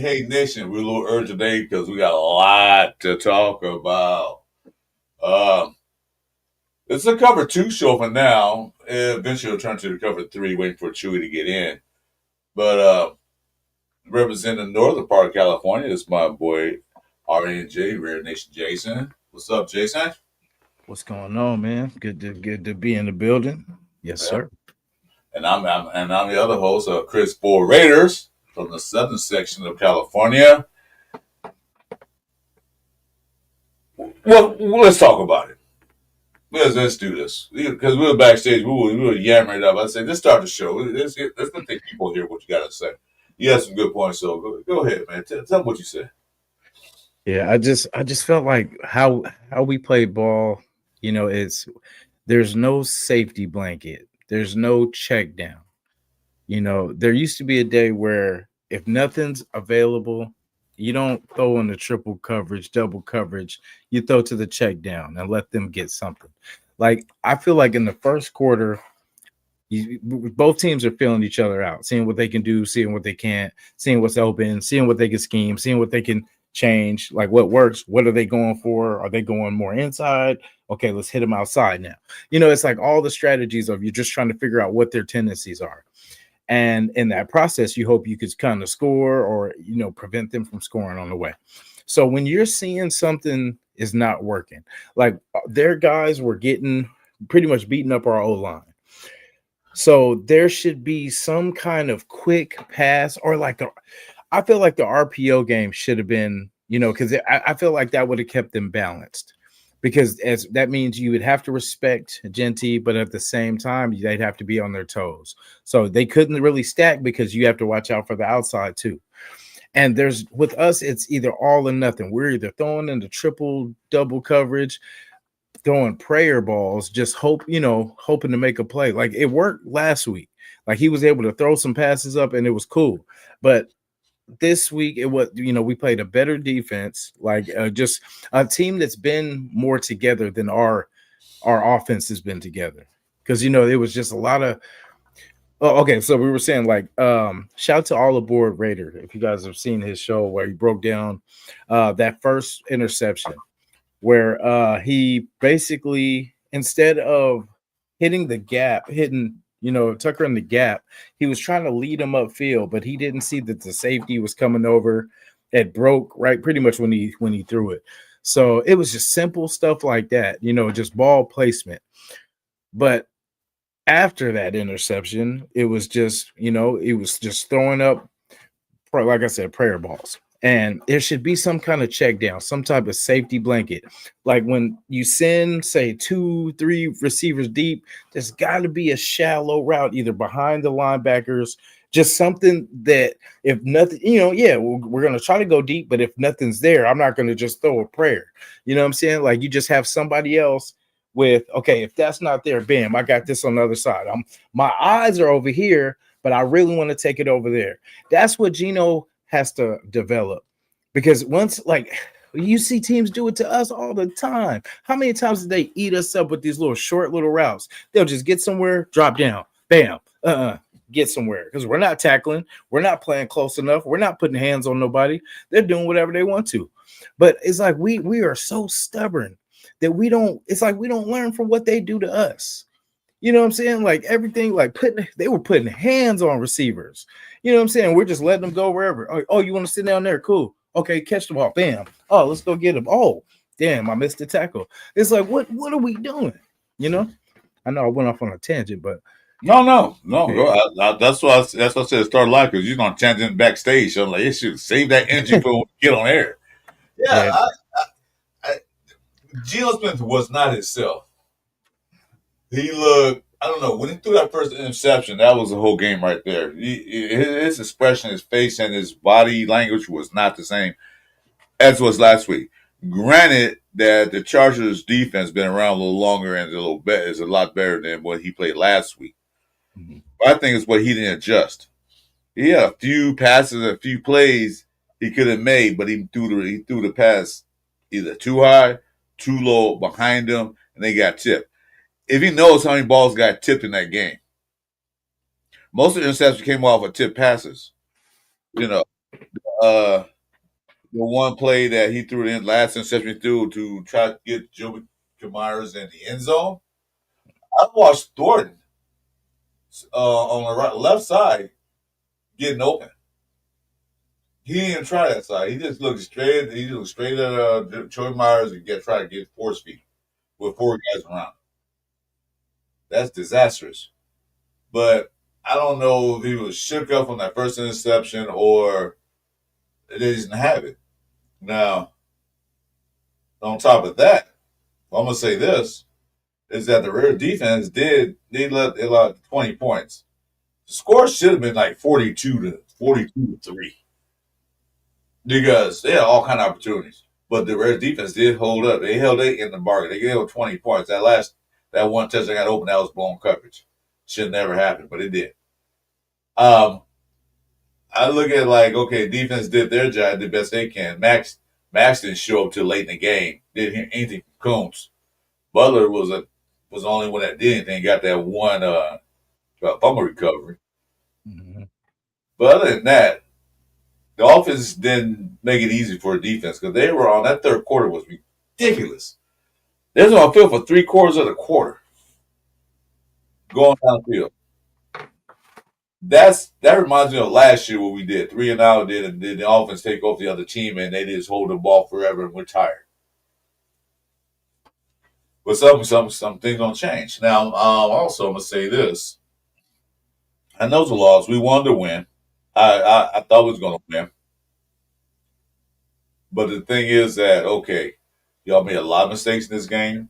Hey, Nation. We're a little urgent today because we got a lot to talk about. Um, it's a cover two show for now. Eventually, it'll turn to the cover three, waiting for Chewy to get in. But representing the northern part of California is my boy RNJ, Rare Nation Jason. What's up, Jason? What's going on, man? Good to be in the building. Yes, Yeah. sir. And I'm the other host of Chris Four Raiders from the southern section of California. Well, let's talk about it. Let's do this because we were backstage. We were yammering it up. I said, let's start the show. Let's let people hear what you got to say. You had some good points, so go ahead, man. Tell them what you said. Yeah, I just felt like how we play ball, it's there's no safety blanket. There's no check down. There used to be a day where if nothing's available, you don't throw in the triple coverage, double coverage, you throw to the check down and let them get something. Like I feel like in the first quarter, both teams are feeling each other out, seeing what they can do, seeing what they can't, seeing what's open, seeing what they can scheme, seeing what they can change, like what works, what are they going for? Are they going more inside? Okay, let's hit them outside now. It's like all the strategies of you're just trying to figure out what their tendencies are. And in that process, you hope you could kind of score or, prevent them from scoring on the way. So when you're seeing something is not working, like their guys were getting pretty much beating up our O line. So there should be some kind of quick pass or I feel like the RPO game should have been, because I feel like that would have kept them balanced because as that means you would have to respect Genty, but at the same time, they'd have to be on their toes. So they couldn't really stack because you have to watch out for the outside too. And there's with us, it's either all or nothing. We're either throwing into triple, double coverage, throwing prayer balls, just hoping to make a play. Like it worked last week. Like he was able to throw some passes up and it was cool. But this week it was, we played a better defense, like just a team that's been more together than our offense has been together. Because it was just a lot of okay, so we were saying like shout to All Aboard Raider. If you guys have seen his show where he broke down that first interception where he basically instead of hitting the gap, Tucker in the gap, he was trying to lead him upfield, but he didn't see that the safety was coming over. It broke right pretty much when he threw it. So it was just simple stuff like that, just ball placement. But after that interception, it was just, it was just throwing up, like I said, prayer balls. And there should be some kind of check down, some type of safety blanket. Like when you send, say, 2-3 receivers deep, there's got to be a shallow route either behind the linebackers, just something that if nothing, we're going to try to go deep, but if nothing's there, I'm not going to just throw a prayer. You know what I'm saying? Like you just have somebody else with, okay, if that's not there, bam, I got this on the other side. My eyes are over here, but I really want to take it over there. That's what Geno has to develop, because once like you see teams do it to us all the time. How many times did they eat us up with these short little routes? They'll just get somewhere, drop down, bam, get somewhere, because we're not tackling, we're not playing close enough, we're not putting hands on nobody. They're doing whatever they want to. But it's like we are so stubborn that we don't learn from what they do to us. You know what I'm saying? Like everything, like they were putting hands on receivers. You know what I'm saying? We're just letting them go wherever. Oh, you want to sit down there? Cool. Okay, catch the ball. Bam. Oh, let's go get him. Oh, damn, I missed the tackle. It's like, what are we doing? I know I went off on a tangent, but No. That's why I said start live because you're gonna tangent backstage. So I'm like, save that energy for when we get on air. Yeah, yeah. Geno Smith was not himself. He looked. I don't know when he threw that first interception. That was the whole game right there. His expression, his face, and his body language was not the same as was last week. Granted that the Chargers defense been around a little longer and is a lot better than what he played last week. Mhm. But I think it's what he didn't adjust. He had a few passes, a few plays he could have made, but he threw the pass either too high, too low behind him, and they got tipped. If he knows how many balls got tipped in that game, most of the interceptions came off of tipped passes. You know, uh, the one play that he threw in last interception he threw to try to get Joe Myers in the end zone. I watched Thornton on the left side getting open. He didn't try that side. He just looked straight. He looked straight at Troy Myers and try to get force feed with four guys around. That's disastrous. But I don't know if he was shook up on that first interception or they didn't have it. Now, on top of that, I'm gonna say this is that the rear defense they allowed 20 points. The score should have been like 42 to 3 because they had all kind of opportunities. But the Reds defense did hold up. They held it in the bargain. They gave up 20 points. That one touchdown got open, that was blown coverage. Should never happen, but it did. Um, I look at it like, okay, defense did their job the best they can. Max didn't show up till late in the game. Didn't hear anything from Combs. Butler was the only one that did anything. Got that one fumble recovery. Mhm. But other than that, the offense didn't make it easy for the defense because they were on that third quarter was ridiculous. They was on the field for 3/4 of the quarter going downfield. That reminds me of last year what we did 3-and-out, did the offense take off the other team and they just hold the ball forever and we're tired. But some things don't change. Now, also I'm gonna say this. I know it's a loss. We wanted to win. I thought we was gonna win. But the thing is that okay, y'all made a lot of mistakes in this game.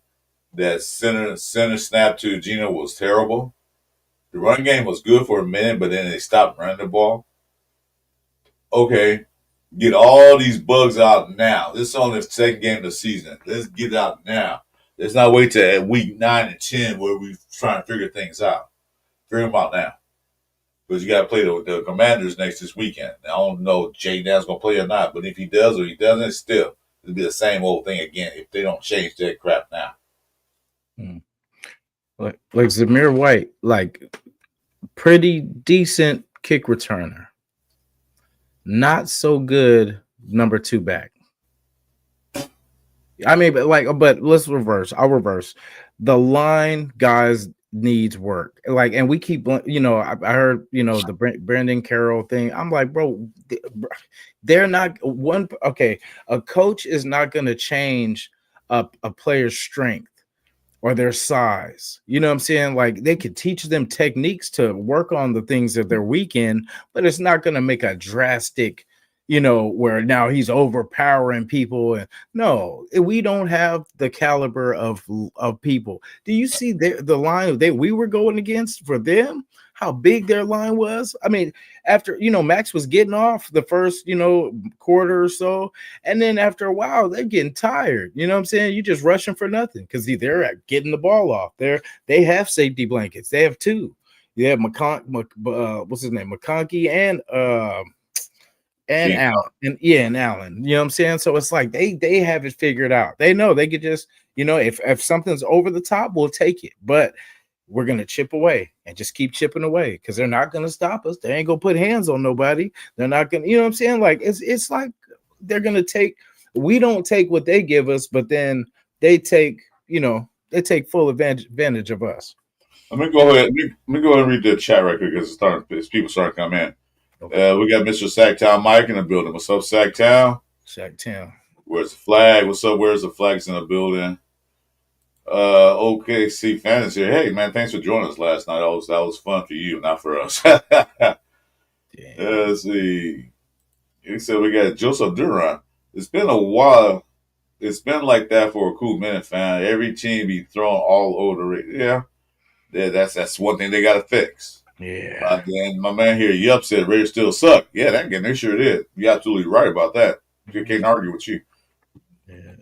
That center snap to Geno was terrible. The run game was good for a minute, but then they stopped running the ball. Okay, get all these bugs out now. This is only the second game of the season. Let's get it out now. Let's not wait till week 9 and 10 where we try and figure things out. Figure them out now. Because you got to play the Commanders this weekend. I don't know if Jay Dan's going to play or not, but if he does or he doesn't, still, it'll be the same old thing again if they don't change that crap now. Mm. Like Zamir White, like pretty decent kick returner. Not so good number 2 back. I mean, but let's reverse. I'll reverse. The line guys needs work. Like, and we keep, I heard, the Brandon Carroll thing. I'm like, bro, they're not one. Okay, a coach is not going to change a player's strength or their size. You know what I'm saying? Like they could teach them techniques to work on the things that they're weak in, but it's not going to make a drastic, where now he's overpowering people. And no, we don't have the caliber of people. Do you see the line that we were going against for them? How big their line was? I mean, after Max was getting off the first quarter or so, and then after a while they're getting tired. You know what I'm saying? You just rushing for nothing because they're getting the ball off. They have safety blankets. They have two. You have what's his name, McConkey and Allen, and Allen. You know what I'm saying? So it's like they have it figured out. They know they could just if something's over the top, we'll take it, but we're going to chip away and just keep chipping away because they're not going to stop us. They ain't going to put hands on nobody. They're not going to, you know what I'm saying? Like, it's like they're going to we don't take what they give us, but then they take full advantage of us. Let me go ahead and read the chat right quick because people starting to come in. Okay. We got Mr. Sacktown Mike in the building. What's up, Sacktown? Sacktown. Where's the flag? What's up? Where's the flags in the building? OKC fans here. Hey man, thanks for joining us last night. That was fun for you, not for us. Let's see. He said we got Joseph Duran. It's been a while it's been like that for a cool minute, fam. Every team be throwing all over the Raiders. Yeah, that's one thing they got to fix. Yeah. Then my man here, Yup, said Raiders still suck. Yeah, that game, they sure did. You're absolutely right about that. You can't argue with you. Yeah.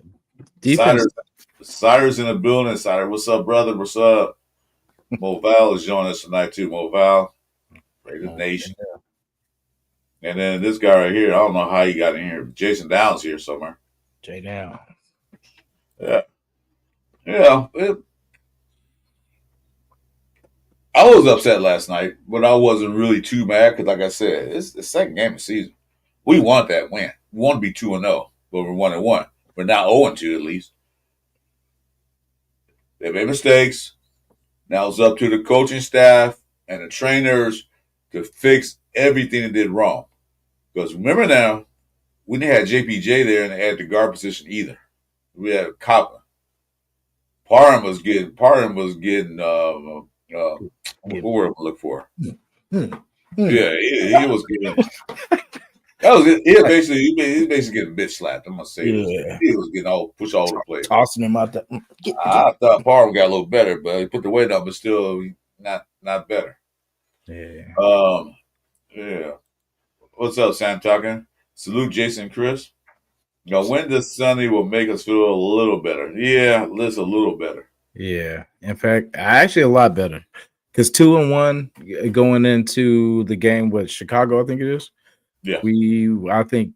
Defense. Cider's in the building. Cider, what's up, brother? What's up? Mo Val is joining us tonight too. Mo Val, Raiders Nation. And then this guy right here, I don't know how he got in here. Jason Downs here somewhere. J Down. Yeah. Yeah. I was upset last night, but I wasn't really too mad because, like I said, it's the second game of the season. We want that win. We want to be 2-0, but we're 1-1. We're not 0-2 at least. They made mistakes. Now it's up to the coaching staff and the trainers to fix everything they did wrong. Because remember now, we didn't have JPJ there and they had the guard position either. We had Copper. Parham was getting what word am I looking for? Yeah, he was getting. That was it. He basically getting bitch slapped. I'm gonna say this. He was getting all pushed all over the place. Tossing him out there. I thought Parham got a little better, but he put the weight up, but still not better. Yeah. Yeah. What's up, Sam talking? Salute Jason and Chris. When this Sunday will make us feel a little better. Yeah, a little better. Yeah. In fact, actually a lot better. Because 2-1 going into the game with Chicago, I think it is. Yeah. I think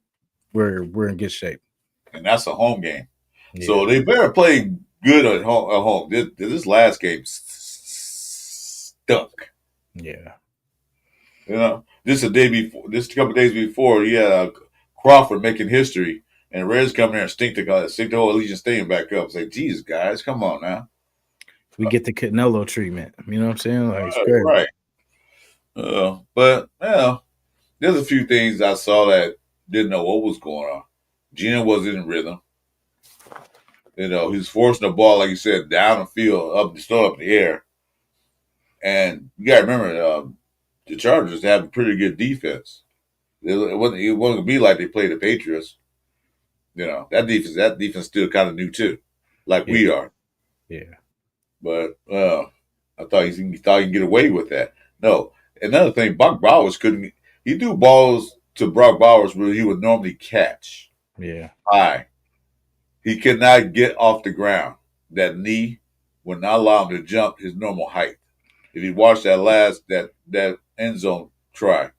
we're in good shape. And that's a home game. Yeah. So they better play good at home. This last game stunk. Yeah. This a couple of days before, Crawford making history, and Reds coming there and stink the whole Allegiant Stadium back up. Say, Jesus, guys, come on now. We get the Canelo treatment. You know what I'm saying? Like, it's great. Right. But there's a few things I saw that didn't know what was going on. Geno wasn't in rhythm. He's forcing the ball, like you said, down the field, still up in the air. And you got to remember, the Chargers have a pretty good defense. It wasn't going to be like they played the Patriots. That defense still kind of new too, like we are. Yeah. But I thought he thought he could get away with that. No. Another thing, Brock Bowers couldn't. He threw balls to Brock Bowers where he would normally catch. Yeah. High. He could not get off the ground. That knee would not allow him to jump his normal height. If you watch that end zone try,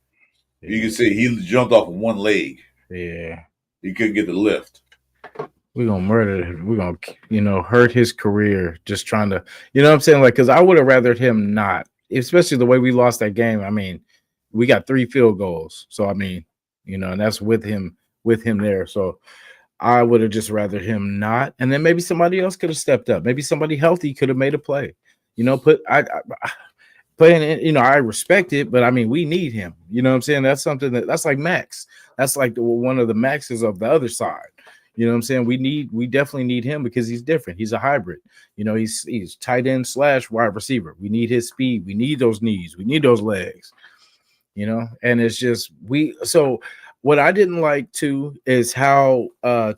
you can see he jumped off of one leg. Yeah. He couldn't get the lift. We're going to murder him. We're going to, hurt his career just trying to, you know what I'm saying? Like, because I would have rathered him not, especially the way we lost that game. I mean, we got 3 field goals. So, I mean, and that's with him there. So, I would have just rathered him not. And then maybe somebody else could have stepped up. Maybe somebody healthy could have made a play. Playing, I respect it, but I mean, we need him. You know what I'm saying? That's something that's like Max. That's like one of the Maxes of the other side. You know what I'm saying? We definitely need him because he's different. He's a hybrid. He's tight end / wide receiver. We need his speed. We need those knees. We need those legs. And it's just so what I didn't like too is how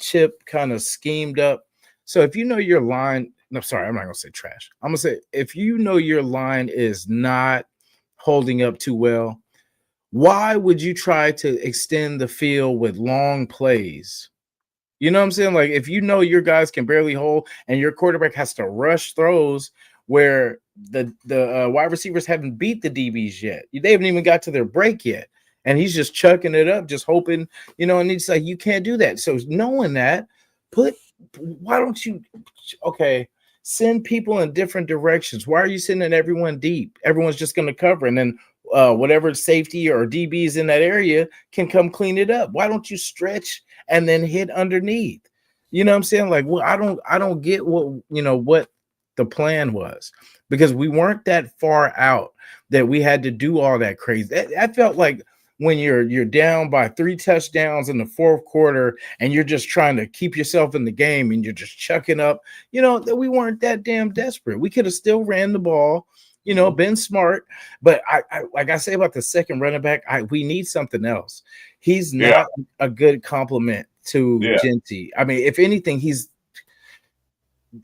Chip kind of schemed up. So if your line, no, sorry, I'm not gonna say trash. I'm gonna say if your line is not holding up too well, why would you try to extend the field with long plays? You know what I'm saying? Like if your guys can barely hold and your quarterback has to rush throws where the wide receivers haven't beat the DBs yet. They haven't even got to their break yet. And he's just chucking it up, just hoping, and it's like, you can't do that. So knowing that, why don't you, send people in different directions? Why are you sending everyone deep? Everyone's just going to cover. And then whatever safety or DBs in that area can come clean it up. Why don't you stretch and then hit underneath? You know what I'm saying? Like, well, I don't get what the plan was, because we weren't that far out that we had to do all that crazy. I felt like when you're down by 3 touchdowns in the fourth quarter and you're just trying to keep yourself in the game and you're just chucking up, that we weren't that damn desperate. We could have still ran the ball, been smart. But I like I say about the second running back, we need something else. He's not a good compliment to Genty. I mean, if anything, he's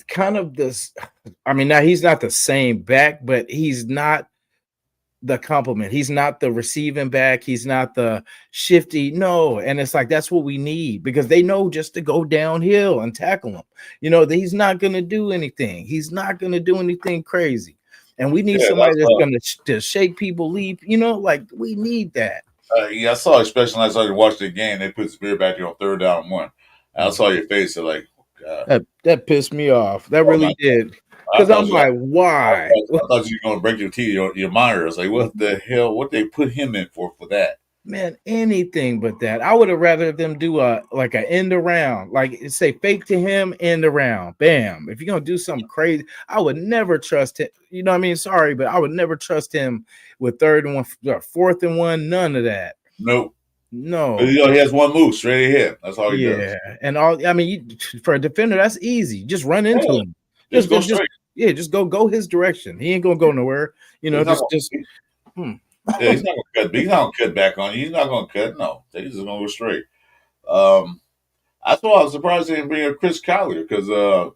kind of this. I mean, now he's not the same back, but he's not the compliment. He's not the receiving back. He's not the shifty. No. And it's like, that's what we need because they know just to go downhill and tackle him. You know, that he's not going to do anything. He's not going to do anything crazy. And we need Yeah, somebody that's going to shake people, leap. You know, like we need that. yeah, I saw, especially when I started watching the game, they put Spear back there on 3rd down and 1. And I saw your face, and like, That pissed me off. That oh my really did. I Because thought I'm you, like, why? I thought you were going to break your teeth, your monitor. I was like, what the hell? What they put him in for that? Man, anything but that. I would have rather them do a like an end around, like say fake to him, end around, bam. If you're gonna do something crazy, I would never trust him. You know what I mean? Sorry, but I would never trust him with 3rd and 1, 4th and 1, none of that. Nope. No. You know, he has one move straight ahead. That's all he does. Yeah, and all I mean, for a defender, that's easy. Just run into Yeah, him. just go straight. Yeah, just go his direction. He ain't gonna go nowhere. You know, He's not just. yeah, he's not gonna cut. He's not gonna cut back on you. He's not gonna cut. No, he's just gonna go straight. That's why I was surprised they didn't bring up Chris Collier because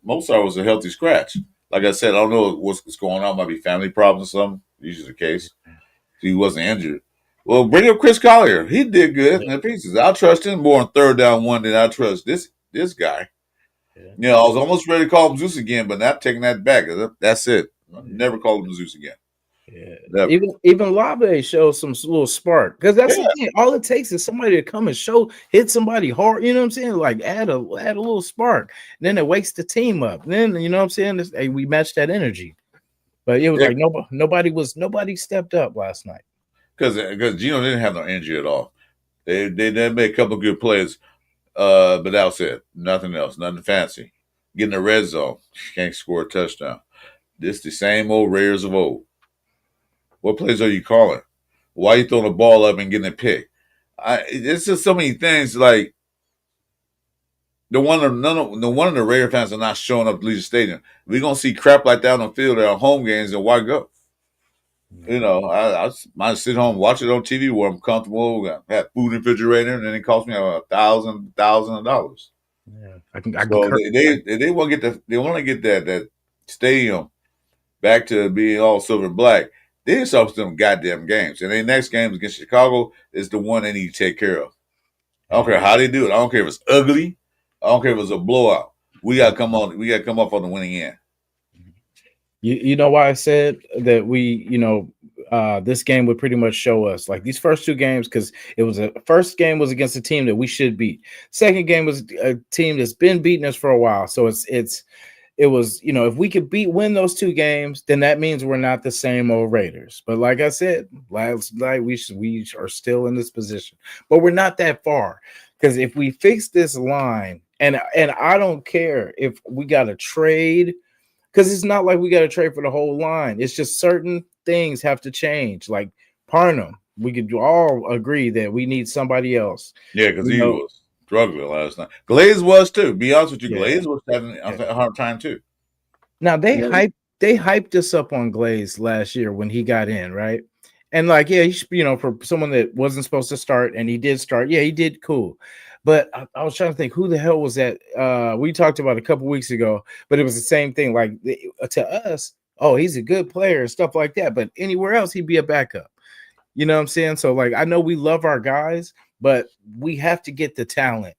Mozart was a healthy scratch. Like I said, I don't know what's going on. Might be family problems or something. Usually the case. He wasn't injured. Well, bring up Chris Collier. He did good in the pieces. I trust him more on 3rd down 1 than I trust this guy. Yeah. You know, I was almost ready to call him Zeus again, but not taking that back. That's it. Never call him Zeus again. Yeah. Never. Even Lave shows some little spark because that's the thing. All it takes is somebody to come and hit somebody hard. You know what I'm saying? Like add a little spark. And then it wakes the team up. And then you know what I'm saying? We matched that energy. But it was like nobody stepped up last night because Geno didn't have no energy at all. They made a couple of good plays, but that was it. Nothing else. Nothing fancy. Getting the red zone, can't score a touchdown. This the same old Raiders of old. What plays are you calling? Why are you throwing the ball up and getting a pick? It's just so many things. Like the one of the Raider fans are not showing up to Legion Stadium. We're gonna see crap like that on the field at our home games, and why go? You know, I might sit home watch it on TV where I'm comfortable. Have food in the refrigerator, and then it costs me $1,000. Yeah, So they want to get that stadium back to being all silver and black. They just off them goddamn games, and their next game against Chicago is the one they need to take care of. I don't care how they do it. I don't care if it's ugly. I don't care if it's a blowout. We got to come on. We got to come up on the winning end. You know why I said that this game would pretty much show us like these first 2 games because it was first game was against a team that we should beat. Second game was a team that's been beating us for a while. So it was, if we could win those 2 games, then that means we're not the same old Raiders. But like I said, last night we are still in this position, but we're not that far because if we fix this line, and I don't care if we got to trade. Because it's not like we got to trade for the whole line. It's just certain things have to change. Like Parnham, we could all agree that we need somebody else. Yeah, because he was struggling last night. Glaze was too. Be honest with you, Glaze was having a hard time too. Now they hyped us up on Glaze last year when he got in, right? And like, yeah, for someone that wasn't supposed to start and he did start, yeah, he did cool. But I was trying to think, who the hell was that? We talked about a couple weeks ago, but it was the same thing. Like to us, oh, he's a good player and stuff like that. But anywhere else, he'd be a backup. You know what I'm saying? So like, I know we love our guys, but we have to get the talent.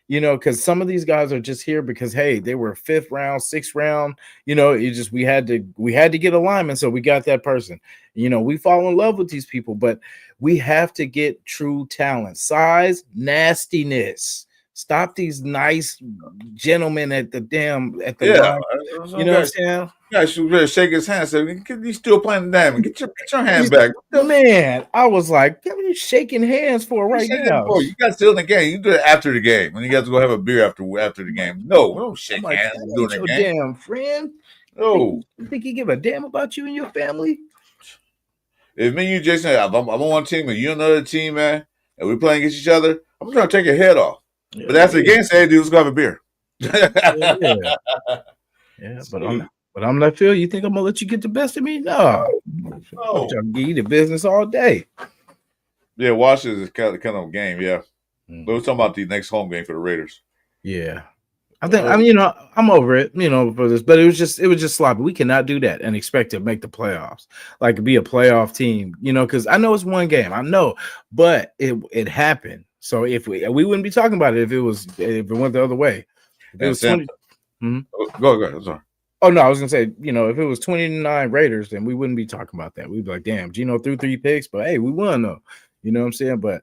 Because some of these guys are just here because hey, they were 5th round, 6th round. We had to get alignment, so we got that person. We fall in love with these people, but we have to get true talent, size, nastiness. Stop these nice gentlemen at the line. You know what I'm saying? Yeah, she was ready to shake his hand. Said, "You still playing the diamond? Get your hand back." Man, I was like, "What are you shaking hands for right now?" You guys still in the game. You do it after the game when you guys go have a beer after the game. No, we don't shake hands during the game. Damn friend. No, you think he give a damn about you and your family? If me and you, Jason, I'm on one team and you another team, man, and we're playing against each other, I'm trying to take your head off. Yeah, but after the game, say, hey, dude, let's go have a beer. But I'm not Phil. You think I'm gonna let you get the best of me? No. I'm trying to give you the business all day. Yeah, Washington is kind of game, yeah. Mm-hmm. But we're talking about the next home game for the Raiders. Yeah. I think I'm, you know, I'm over it, you know, for this, but it was just sloppy. We cannot do that and expect to make the playoffs, like be a playoff team, you know, because I know it's one game, I know, but it happened. So if we wouldn't be talking about it if it went the other way, if it And was Sam, 20. Mhm. go. I'm sorry. Oh no, I was gonna say, you know, if it was 29 Raiders, then we wouldn't be talking about that. We'd be like, damn, Geno threw 3 picks, but hey, we won though. You know what I'm saying? But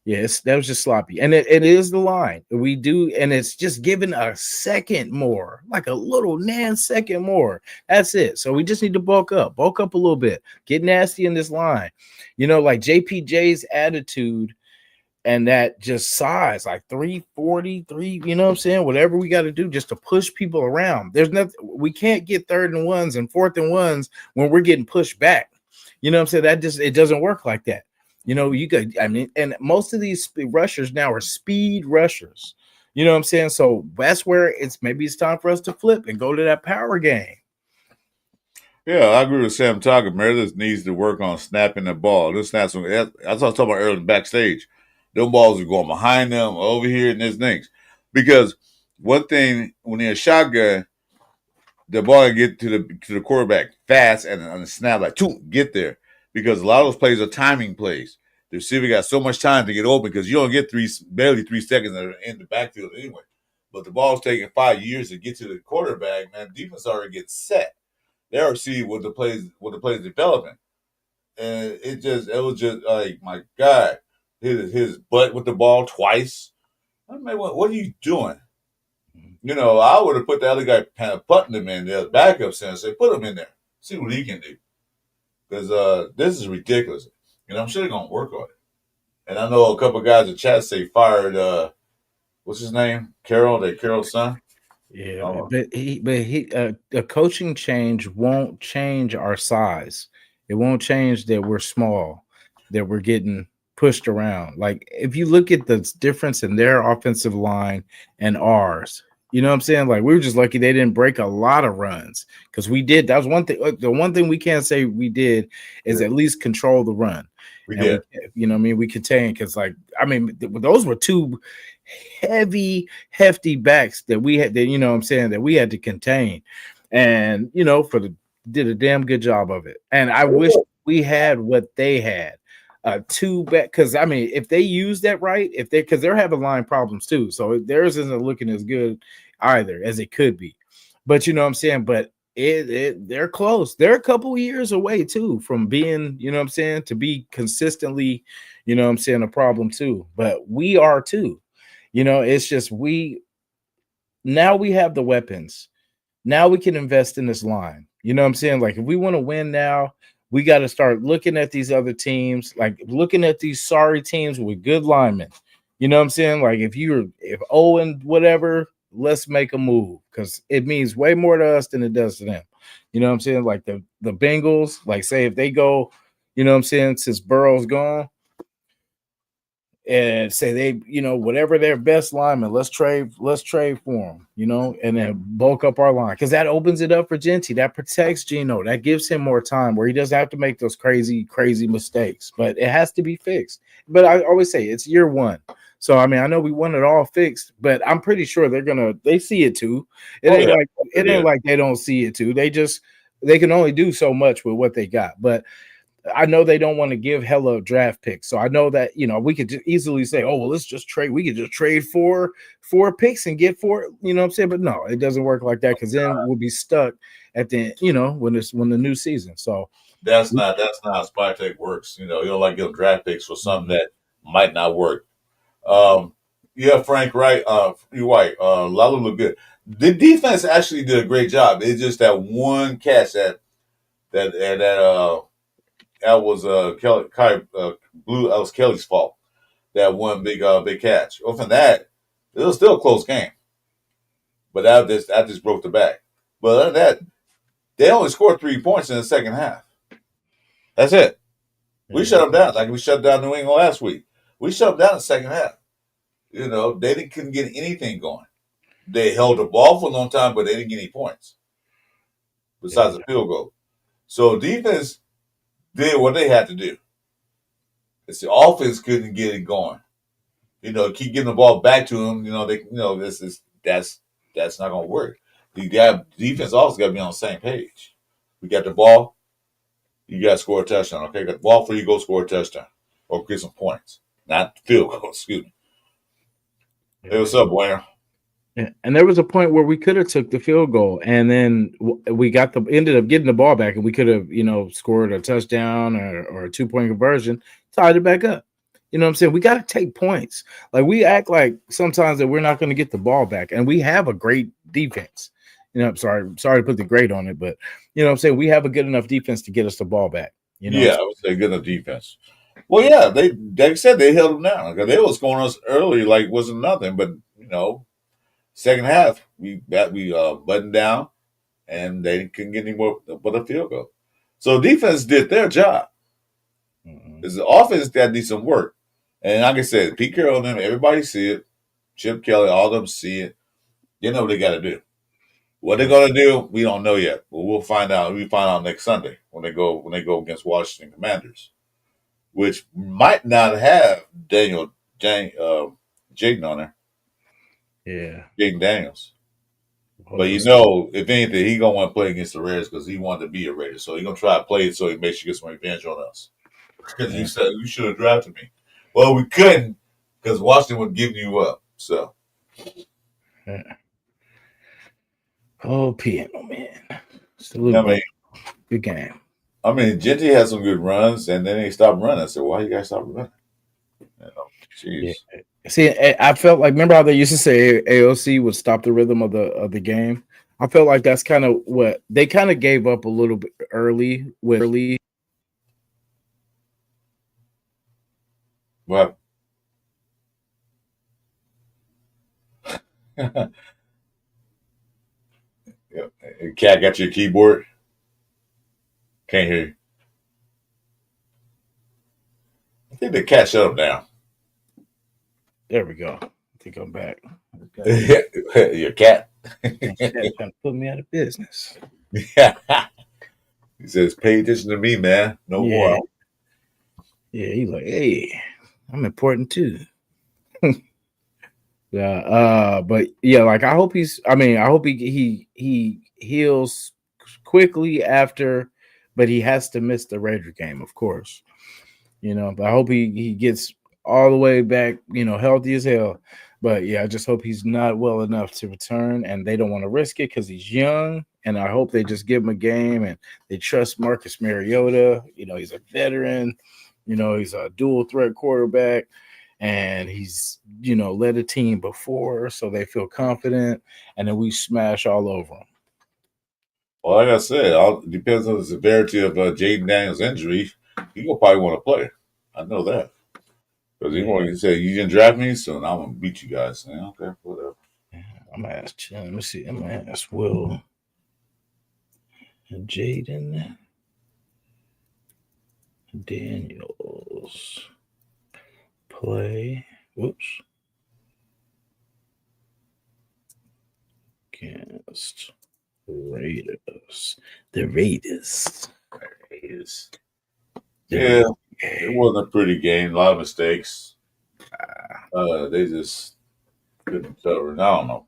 yeah, that was just sloppy. And it is the line. We do, and it's just giving a second more, like a little nanosecond more. That's it. So we just need to bulk up a little bit, get nasty in this line. You know, like JPJ's attitude and that just size like 343, you know what I'm saying, whatever we got to do just to push people around. There's nothing, we can't get 3rd and 1s and 4th and 1s when we're getting pushed back, you know what I'm saying. That just, it doesn't work like that, you know. You got, I mean, and most of these rushers now are speed rushers, you know what I'm saying. So that's where it's time for us to flip and go to that power game. Yeah, I agree with Sam talking. Meredith needs to work on snapping the ball. This snaps. That's what I was talking about earlier backstage. Them balls are going behind them, over here, and there's things. Because one thing when they're a shotgun, the ball get to the quarterback fast and on the snap like get there. Because a lot of those plays are timing plays. The receiver got so much time to get open because you don't get barely 3 seconds in the backfield anyway. But the ball's taking 5 years to get to the quarterback. Man, defense already gets set. They already see what the plays developing, and it was just like, my God, his butt with the ball twice. I mean, what are you doing? You know, I would have put the other guy kind of putting him in there, backup center, say put him in there, see what he can do, because this is ridiculous, and I'm sure they're gonna work on it. And I know a couple of guys in chat say fired. What's his name? Carroll's son. Yeah, Oh, a coaching change won't change our size. It won't change that we're small, that we're getting pushed around. Like if you look at the difference in their offensive line and ours, you know what I'm saying? Like we were just lucky they didn't break a lot of runs because we did. That was one thing. The one thing we can't say we did is yeah, at least control the run, we and we, did. you know, what I mean, we contained because, like, I mean, those were two hefty backs that we had, that, you know what I'm saying, that we had to contain. And, you know, did a damn good job of it. And I wish we had what they had. Two back, because I mean, if they use that right, if they, because they're having line problems too, so theirs isn't looking as good either as it could be. But you know what I'm saying. But they're close. They're a couple years away too from being, you know what I'm saying, to be consistently, you know what I'm saying, a problem too. But we are too. You know, it's just now we have the weapons. Now we can invest in this line. You know what I'm saying? Like if we want to win now, we got to start looking at these other teams, like looking at these sorry teams with good linemen. You know what I'm saying? Like if Owen whatever, let's make a move because it means way more to us than it does to them. You know what I'm saying? Like the Bengals, like say if they go, you know what I'm saying, since Burrow's gone, and say they, you know, whatever their best lineman, let's trade for them, you know, and then bulk up our line because that opens it up for Genty. That protects Geno. That gives him more time where he doesn't have to make those crazy mistakes. But it has to be fixed. But I always say it's year one. So I mean, I know we want it all fixed, but I'm pretty sure they see it too. Oh yeah, It yeah. ain't like they don't see it too. They can only do so much with what they got. But I know they don't want to give hella draft picks. So I know that, you know, we could just easily say, oh, well, let's just trade. We could just trade four picks and get four, you know what I'm saying? But no, it doesn't work like that because then we'll be stuck at the, you know, when the new season. So That's not how SpyTech works. You know, you don't like giving draft picks for something mhm. that might not work. Um, yeah, Frank, right? You're right. Lalo looked good. The defense actually did a great job. It's just that one catch that was Blue. That was Kelly's fault. That one big catch. Well, from that, it was still a close game. But that just broke the back. But other than that, they only scored 3 points in the second half. That's it. We Yeah. shut them down like we shut down New England last week. We shut them down in the second half. You know, couldn't get anything going. They held the ball for a long time, but they didn't get any points besides Yeah. a field goal. So defense did what they had to do. It's the offense couldn't get it going. You know, keep getting the ball back to them. You know, this is that's that's not going to work. You got defense also got to be on the same page. We got the ball, you got to score a touchdown. Okay, got the ball for you, go score a touchdown or get some points, not field goal. Excuse me. Hey, what's up, Wayne? Yeah. And there was a point where we could have took the field goal, and then we ended up getting the ball back, and we could have scored a touchdown or a 2-point conversion, tied it back up. You know what I'm saying? We got to take points. Like, we act like sometimes that we're not going to get the ball back, and we have a great defense. I'm sorry to put the grade on it, but you know what I'm saying? We have a good enough defense to get us the ball back. Yeah, I would say good enough defense. Well, yeah, they said they held them down because they was scoring us early, like wasn't nothing. But second half we buttoned down, and they couldn't get any more but a field goal. So defense did their job. It's the offense that needs some work. And like I said, Pete Carroll and them, everybody see it. Chip Kelly, all of them see it. They know what they got to do. What they're going to do, we don't know yet. But we'll find out. We find out next Sunday when they go against Washington Commanders, which might not have Jaden on there. Yeah, Jaden Daniels. But if anything, he gonna want to play against the Raiders because he wanted to be a Raider. So he's gonna try to play it so he makes sure he gets some revenge on us. Because you said you should have drafted me. Well, we couldn't because Washington would give you up. So, piano man, still good game. I mean, Genty had some good runs, and then he stopped running. I said, "Why you guys stop running?" Jeez. Yeah. See, I felt like, remember how they used to say AOC would stop the rhythm of the game? I felt like that's kind of what they kind of gave up a little bit early with early. Well, Cat got your keyboard. Can't hear you. I think the cat shut him down. There we go. I think I'm back. Your cat. Trying to put me out of business. Yeah. He says, "Pay attention to me, man. No more." Yeah, he's like, "Hey, I'm important too." Yeah, but yeah, like I hope he heals quickly after, but he has to miss the Raider game, of course. But I hope he gets all the way back, healthy as hell. But yeah, I just hope he's not well enough to return, and they don't want to risk it because he's young. And I hope they just give him a game and they trust Marcus Mariota. He's a veteran. He's a dual threat quarterback, and he's led a team before, so they feel confident. And then we smash all over him. Well, like I said, it depends on the severity of Jaden Daniels' injury. He will probably want to play. I know that. Because he said, "You didn't draft me, so I'm going to beat you guys." Okay, whatever. I'm going to ask Jim. Let me see. I'm going to ask Will and Jaden Daniels play. Whoops. Against Raiders. The Raiders. Yeah, it wasn't a pretty game. A lot of mistakes. They just couldn't cover. I don't know.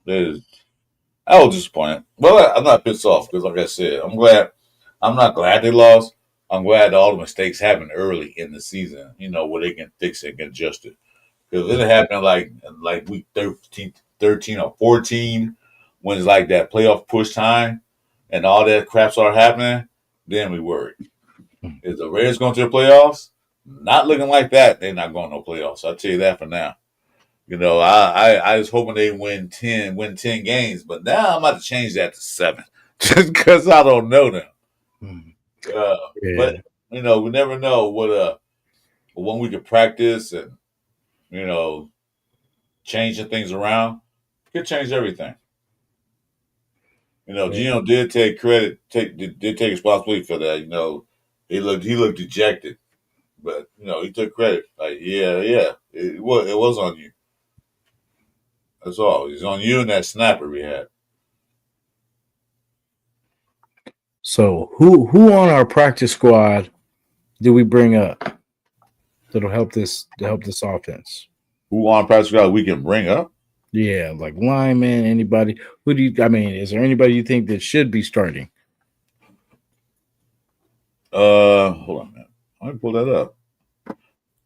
I was disappointed. Well, I'm not pissed off because, like I said, I'm not glad they lost. I'm glad all the mistakes happened early in the season, where they can fix it and adjust it. Because if it happened like week 13 or 14, when it's like that playoff push time and all that crap started happening, then we worried. Is the Raiders going to the playoffs? Not looking like that. They're not going to no playoffs. I'll tell you that for now. I was hoping they win 10 games, but now I'm about to change that to 7 just because I don't know them. But we never know what when we could practice and changing things around could change everything. Geno did take credit, did take responsibility for that. He looked dejected, but he took credit. Like, it was on you. That's all. It's on you and that snapper we had. So who on our practice squad do we bring up that'll help this offense? Who on practice squad we can bring up? Yeah, like lineman, anybody. Who do you? I mean, is there anybody you think that should be starting? Hold on, man. Let me pull that up.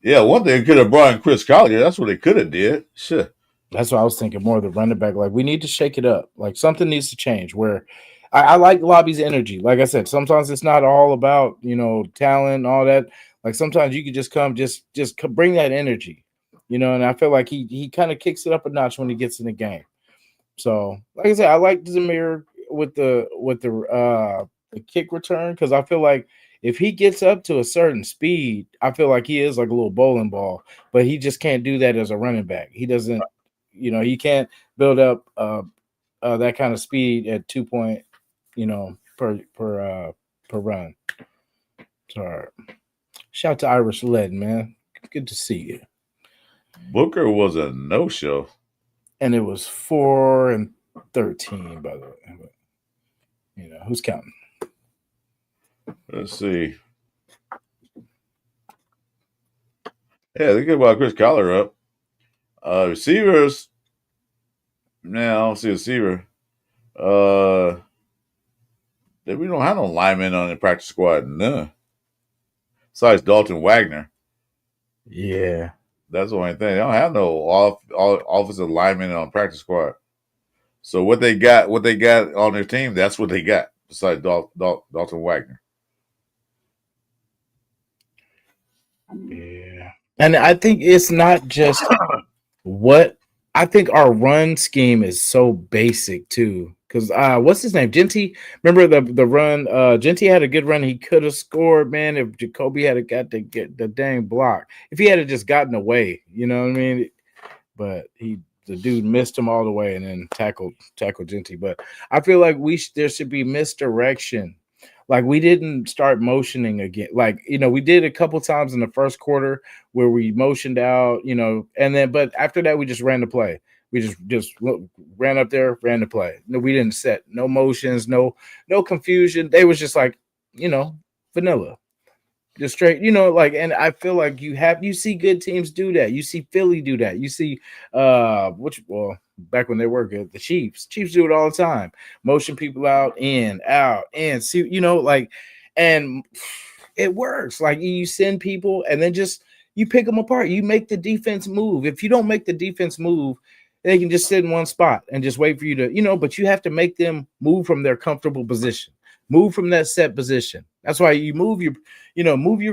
Yeah, one thing could have brought in Chris Collier. That's what they could have did. Shit. That's what I was thinking more of the running back. Like we need to shake it up. Like something needs to change. Where I like Lobby's energy. Like I said, sometimes it's not all about talent and all that. Like sometimes you can just come, bring that energy, And I feel like he kind of kicks it up a notch when he gets in the game. So, like I said, I like Zamir with the kick return because I feel like if he gets up to a certain speed, I feel like he is like a little bowling ball, but he just can't do that as a running back. He doesn't, he can't build up that kind of speed at 2 point, per run. Sorry. Shout out to Irish Led, man. Good to see you. Booker was a no-show. And it was 4-13, by the way. But, who's counting? Let's see. Yeah, they get about Chris Collier up. Receivers. Now I don't see a receiver. We don't have no linemen on the practice squad. None. Besides Dalton Wagner. Yeah. That's the only thing. They don't have no offensive linemen on practice squad. So what they got on their team, that's what they got. Besides Dalton Wagner. Yeah. And I think it's not just what I think our run scheme is so basic too. Because what's his name? Genty. Remember the run? Genty had a good run. He could have scored, man, if Jacoby had got to get the dang block. If he had just gotten away, you know what I mean? But the dude missed him all the way and then tackled Genty. But I feel like there should be misdirection. Like we didn't start motioning again. Like, we did a couple times in the first quarter where we motioned out, and then but after that we just ran the play. We just ran up there, ran the play. No, we didn't set no motions, no confusion. They was just like, vanilla. Just straight, and I feel like you see good teams do that. You see Philly do that. You see back when they were good, the Chiefs. Chiefs do it all the time. Motion people out, in, see, and it works. Like you send people and then just you pick them apart. You make the defense move. If you don't make the defense move, they can just sit in one spot and just wait for you to, but you have to make them move from their comfortable position. Move from that set position. That's why you move your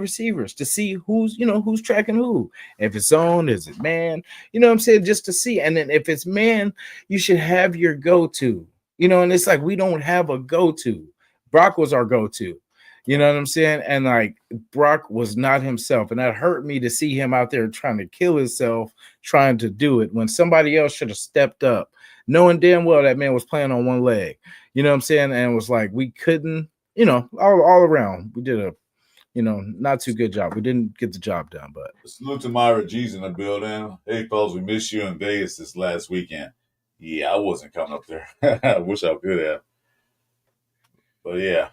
receivers to see who's tracking who. If it's zone, is it man? You know what I'm saying? Just to see. And then if it's man, you should have your go-to. And it's like we don't have a go-to. Brock was our go-to. You know what I'm saying? And like Brock was not himself. And that hurt me to see him out there trying to kill himself, trying to do it when somebody else should have stepped up, knowing damn well that man was playing on one leg. You know what I'm saying? And it was like we couldn't, all around. We did a, not too good job. We didn't get the job done, but Salute to Myra G's in the building. Hey, fellas, we missed you in Vegas this last weekend. Yeah, I wasn't coming up there. I wish I could have. But yeah.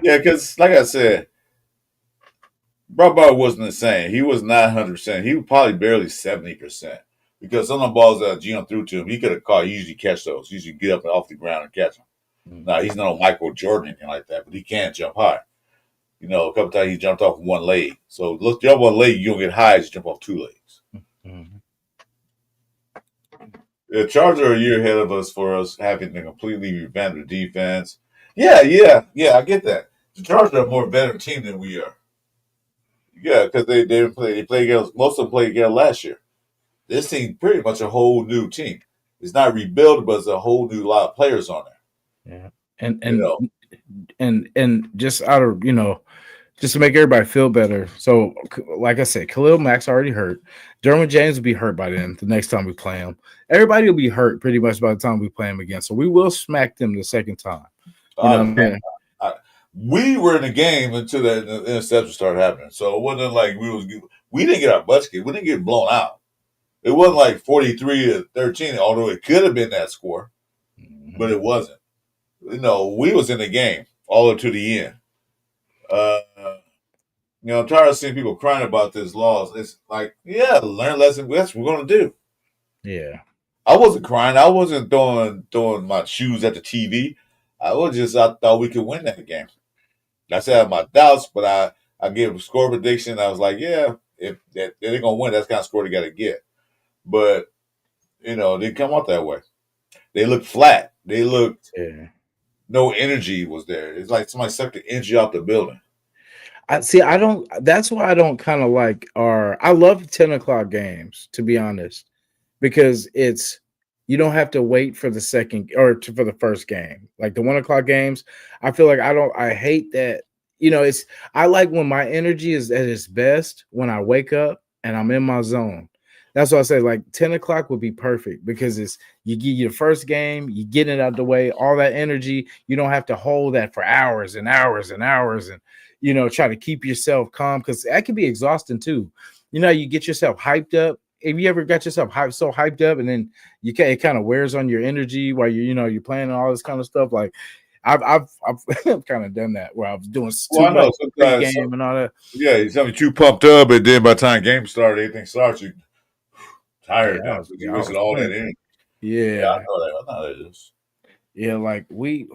Because like I said, Brock wasn't the same. He was not 100%. He was probably barely 70%. Because some of the balls that Geno threw to him, he could have caught. He usually catch those. He usually get up and off the ground and catch them. Now, he's not a Michael Jordan or anything like that, but he can jump high. A couple times he jumped off one leg. So look, jump one leg, you don't get high as you jump off two legs. Mm-hmm. The Chargers are a year ahead of us for us having to completely revamp the defense. Yeah, I get that. The Chargers are a more veteran team than we are. Yeah, because they play against, most of them played against last year. This team pretty much a whole new team. It's not rebuilt, but it's a whole new lot of players on there. Yeah, and just out of just to make everybody feel better. So, like I said, Khalil Mack's already hurt. Derwin James will be hurt by then. The next time we play him, everybody will be hurt pretty much by the time we play him again. So we will smack them the second time. We were in the game until the interception started happening. So it wasn't like we didn't get our butts kicked. We didn't get blown out. It wasn't like 43-13, although it could have been that score, but it wasn't. We was in the game all the way to the end. I'm tired of seeing people crying about this loss. It's like, yeah, learn lesson. That's what we're gonna do. Yeah. I wasn't crying. I wasn't throwing my shoes at the TV. I thought we could win that game. I said I had my doubts, but I gave a score prediction. I was like, yeah, if they're gonna win, that's the kind of score they got to get. But they come out that way. They looked flat. They looked Yeah. no energy was there. It's like somebody sucked the energy out the building. I see. I don't. That's why I don't kind of like our. I love 10 o'clock games, to be honest, because it's you don't have to wait for the second for the first game. Like the 1 o'clock games, I feel like I don't. I hate that. It's I like when my energy is at its best when I wake up and I'm in my zone. That's why I say like 10 o'clock would be perfect because it's you get your first game, you get it out the way, all that energy. You don't have to hold that for hours and hours and hours and try to keep yourself calm because that can be exhausting too. You get yourself hyped up. Have you ever got yourself so hyped up and then it kind of wears on your energy while you're playing and all this kind of stuff? Like I've kind of done that where I was doing Well, too I much know sometimes, pregame and all that. yeah, you tell me too pumped up, and then by the time game started, everything starts, you Yeah, tired now because you I wasted was all that playing. energy. Yeah, I Yeah, know that. I know that it is. yeah, like we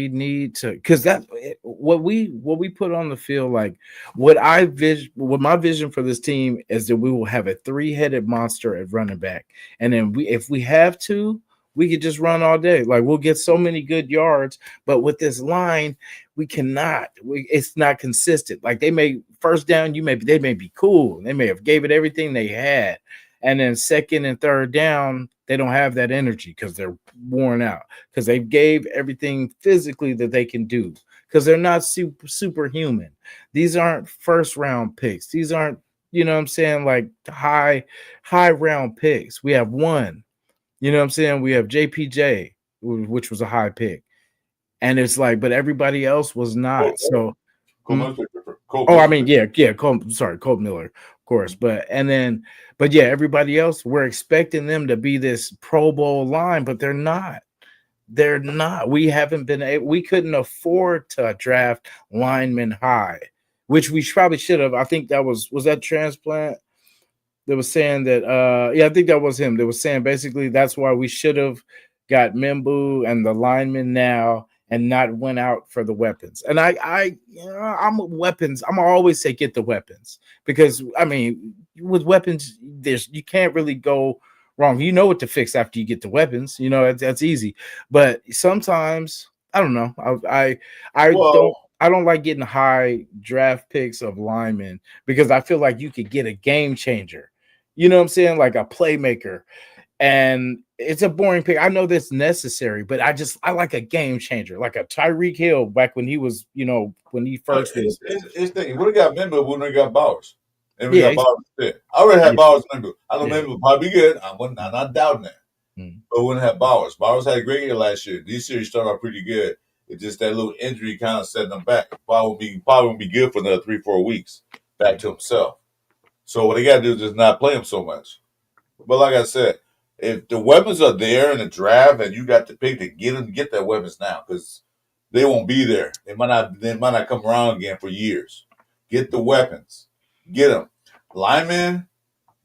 need to because that what we put on the field, like what my vision for this team is that we will have a three-headed monster at running back, and then if we have to, we could just run all day. Like we'll get so many good yards, but with this line, we cannot. It's not consistent. Like they may first down, they may be cool. They may have gave it everything they had, and then second and third down, they don't have that energy because they're worn out because they gave everything physically that they can do because they're not superhuman. These aren't first round picks. These aren't, what I'm saying, like high round picks. We have one, what I'm saying? We have JPJ, which was a high pick. And it's like, but everybody else was Colt not. Miller. So, Colt Miller's pick. Colt oh, I Miller's mean, pick. yeah, Colt Miller, of course. But yeah, everybody else, we're expecting them to be this Pro Bowl line, but they're not. They're not. We haven't been able, we couldn't afford to draft linemen high, which we probably should have. I think was that transplant that was saying that yeah, I think that was him that was saying basically that's why we should have got Membu and the linemen now and not went out for the weapons. And I'm weapons. I'm always say get the weapons because I mean with weapons you can't really go wrong. You know what to fix after you get the weapons. That's easy. But sometimes I don't know. I don't. Well, I don't like getting high draft picks of linemen because I feel like you could get a game changer. You know what I'm saying? Like a playmaker. And it's a boring pick. I know that's necessary, but I like a game changer, like a Tyreek Hill back when he was, when he but first was. it's thinking, we got Member, we only got Bowers. And we Yeah, got Bowers fit. I already had yeah, Bowers Member. I know yeah. Member will probably be good. I'm not doubting that. Mm. But we wouldn't have Bowers. Bowers had a great year last year. This year he started out pretty good. It's just that little injury kind of setting him back. Probably won't be good for another 3-4 weeks back to himself. So what they got to do is just not play him so much. But like I said, if the weapons are there in the draft and you got the pick to get that weapons now because they won't be there. They might not come around again for years. Get the weapons. Get them. Linemen,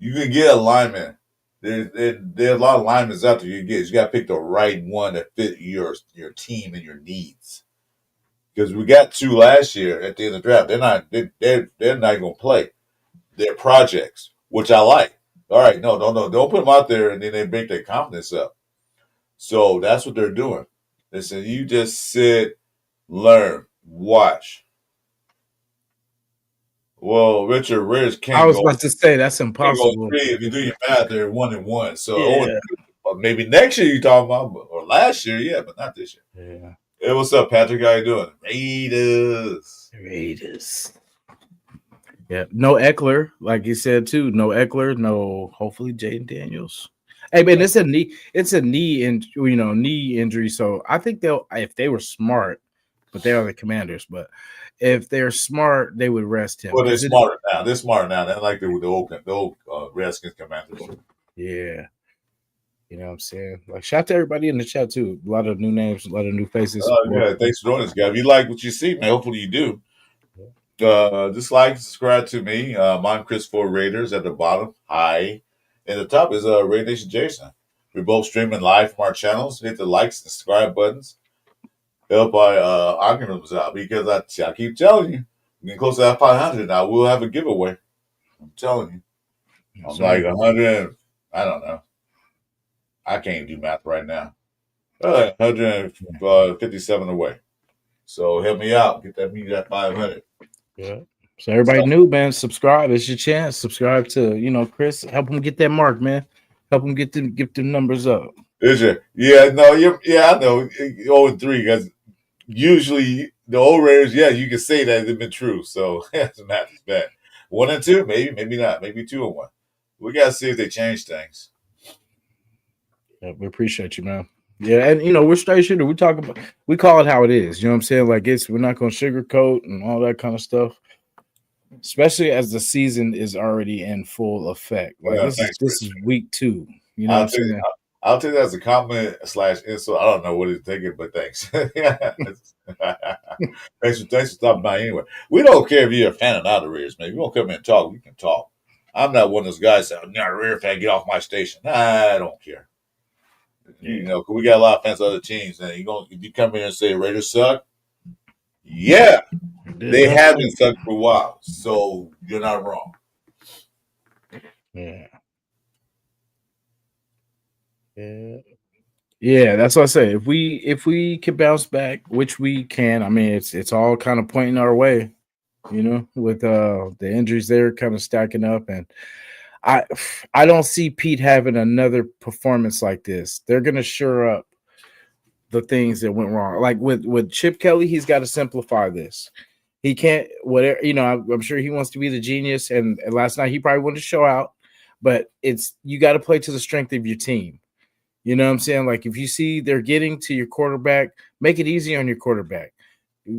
you can get a lineman. There's a lot of linemen out there you can get. You got to pick the right one that fit your team and your needs. Because we got two last year at the end of the draft. They're not going to play. They're projects, which I like. All right, no, don't put them out there and then they break their confidence up. So that's what they're doing. Listen, you just sit, learn, watch. Well, Richard Rich I can't was go about to say that's can't go impossible. three if you do your math. They're 1-1. So Yeah. maybe next year you talking about, or last year, yeah, but not this year. Yeah. Hey, what's up, Patrick? How you doing? Raiders. Raiders. Yeah. No Eckler, like you said too. No Eckler. No. Hopefully Jaden Daniels. Hey man, knee injury. So I think if they were smart, but they are the Commanders. But if they're smart, they would rest him Well, they're because smarter now. They're smarter now. They're like the old Redskins Commanders. yeah. You know what I'm saying? Like, shout out to everybody in the chat, too. A lot of new names, a lot of new faces. Yeah, thanks for joining us, guys. If you like what you see, man, hopefully you do. Just like subscribe to me. I'm Chris for Raiders at the bottom. Hi. And the top is Raid Nation Jason. We're both streaming live from our channels. Hit the likes and subscribe buttons. Help our algorithms out because I keep telling you, we're getting close to that 500 now. We'll have a giveaway. I'm telling you. I'm like Sorry. 100. I don't know. I can't do math right now. 157 away. So help me out. Get that me that 500. Yeah. So everybody new, man, subscribe. It's your chance. Subscribe to, Chris. Help him get that mark, man. Help him get them numbers up. Is it? Yeah, no, yeah, I know. 0-3, because usually the old Raiders, yeah, you can say that they've been true. So that's math is bad. 1-2, maybe not, maybe 2-1. We gotta see if they change things. Yeah, we appreciate you, man. Yeah, and we're straight shooter. We call it how it is. You know what I'm saying? Like we're not gonna sugarcoat and all that kind of stuff. Especially as the season is already in full effect. Like this is week 2. You know what I'm saying? I'll take that as a compliment / insult. I don't know what he's thinking, but thanks. thanks for stopping by anyway. We don't care if you're a fan of not the Raiders, man. If you want to come in and talk, we can talk. I'm not one of those guys that I'm not a Raider fan, get off my station. I don't care. Cause we got a lot of fans of other teams, and if you come in and say Raiders suck, yeah, they have been sucked for a while, so you're not wrong. Yeah. Yeah, that's what I say. If we can bounce back, which we can, I mean, it's all kind of pointing our way, with the injuries there kind of stacking up, and I don't see Pete having another performance like this. They're gonna shore up the things that went wrong. Like with Chip Kelly, he's got to simplify this. He can't whatever, I'm sure he wants to be the genius, and last night he probably wanted to show out, but you got to play to the strength of your team. You know what I'm saying? Like if you see they're getting to your quarterback, make it easy on your quarterback.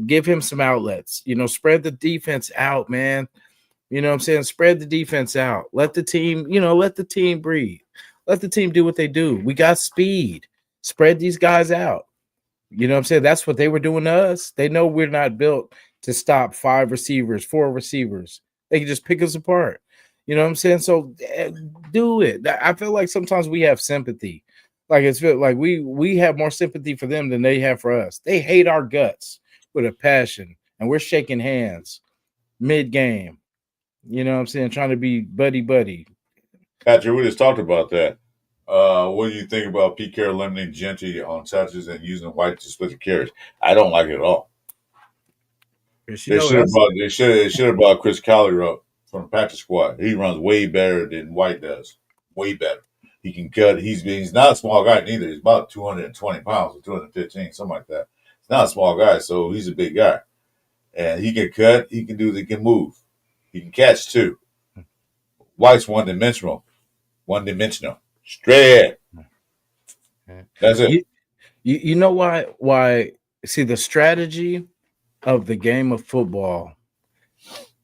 Give him some outlets. Spread the defense out, man. You know what I'm saying? Spread the defense out. Let the team breathe. Let the team do what they do. We got speed. Spread these guys out. You know what I'm saying? That's what they were doing to us. They know we're not built to stop 5 receivers, 4 receivers. They can just pick us apart. You know what I'm saying? So do it. I feel like sometimes we have sympathy. Like it's like we have more sympathy for them than they have for us. They hate our guts with a passion, and we're shaking hands mid-game. You know what I'm saying? Trying to be buddy. Patrick, we just talked about that. What do you think about Pete Carroll limiting Gentry on touches and using White to split the carries? I don't like it at all. They should have brought Chris Collier up from the practice squad. He runs way better than White does. Way better. He can cut. He's not a small guy neither. He's about 220 pounds or 215, something like that. He's not a small guy, so he's a big guy. And he can cut. He can move. He can catch too. White's one-dimensional. Straight ahead. That's it. You know why? See, the strategy of the game of football,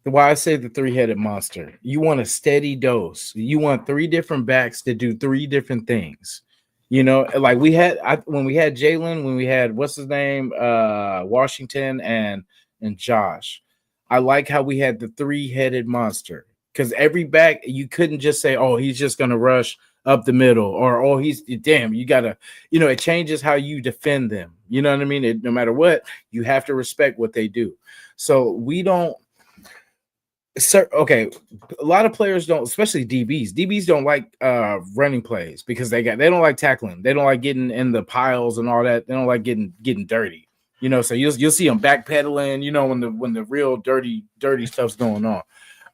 why I say the 3-headed monster, you want a steady dose. You want 3 different backs to do 3 different things. Like when we had Jalen, when we had what's his name, Washington and Josh. I like how we had the 3-headed monster, because every back you couldn't just say, oh, he's just gonna rush up the middle, or oh, you gotta, it changes how you defend them. You know what I mean? No matter what, you have to respect what they do. So we don't. Okay, a lot of players don't, especially DBs. DBs don't like running plays because they don't like tackling. They don't like getting in the piles and all that. They don't like getting dirty. So you'll see them backpedaling. When the real dirty stuff's going on.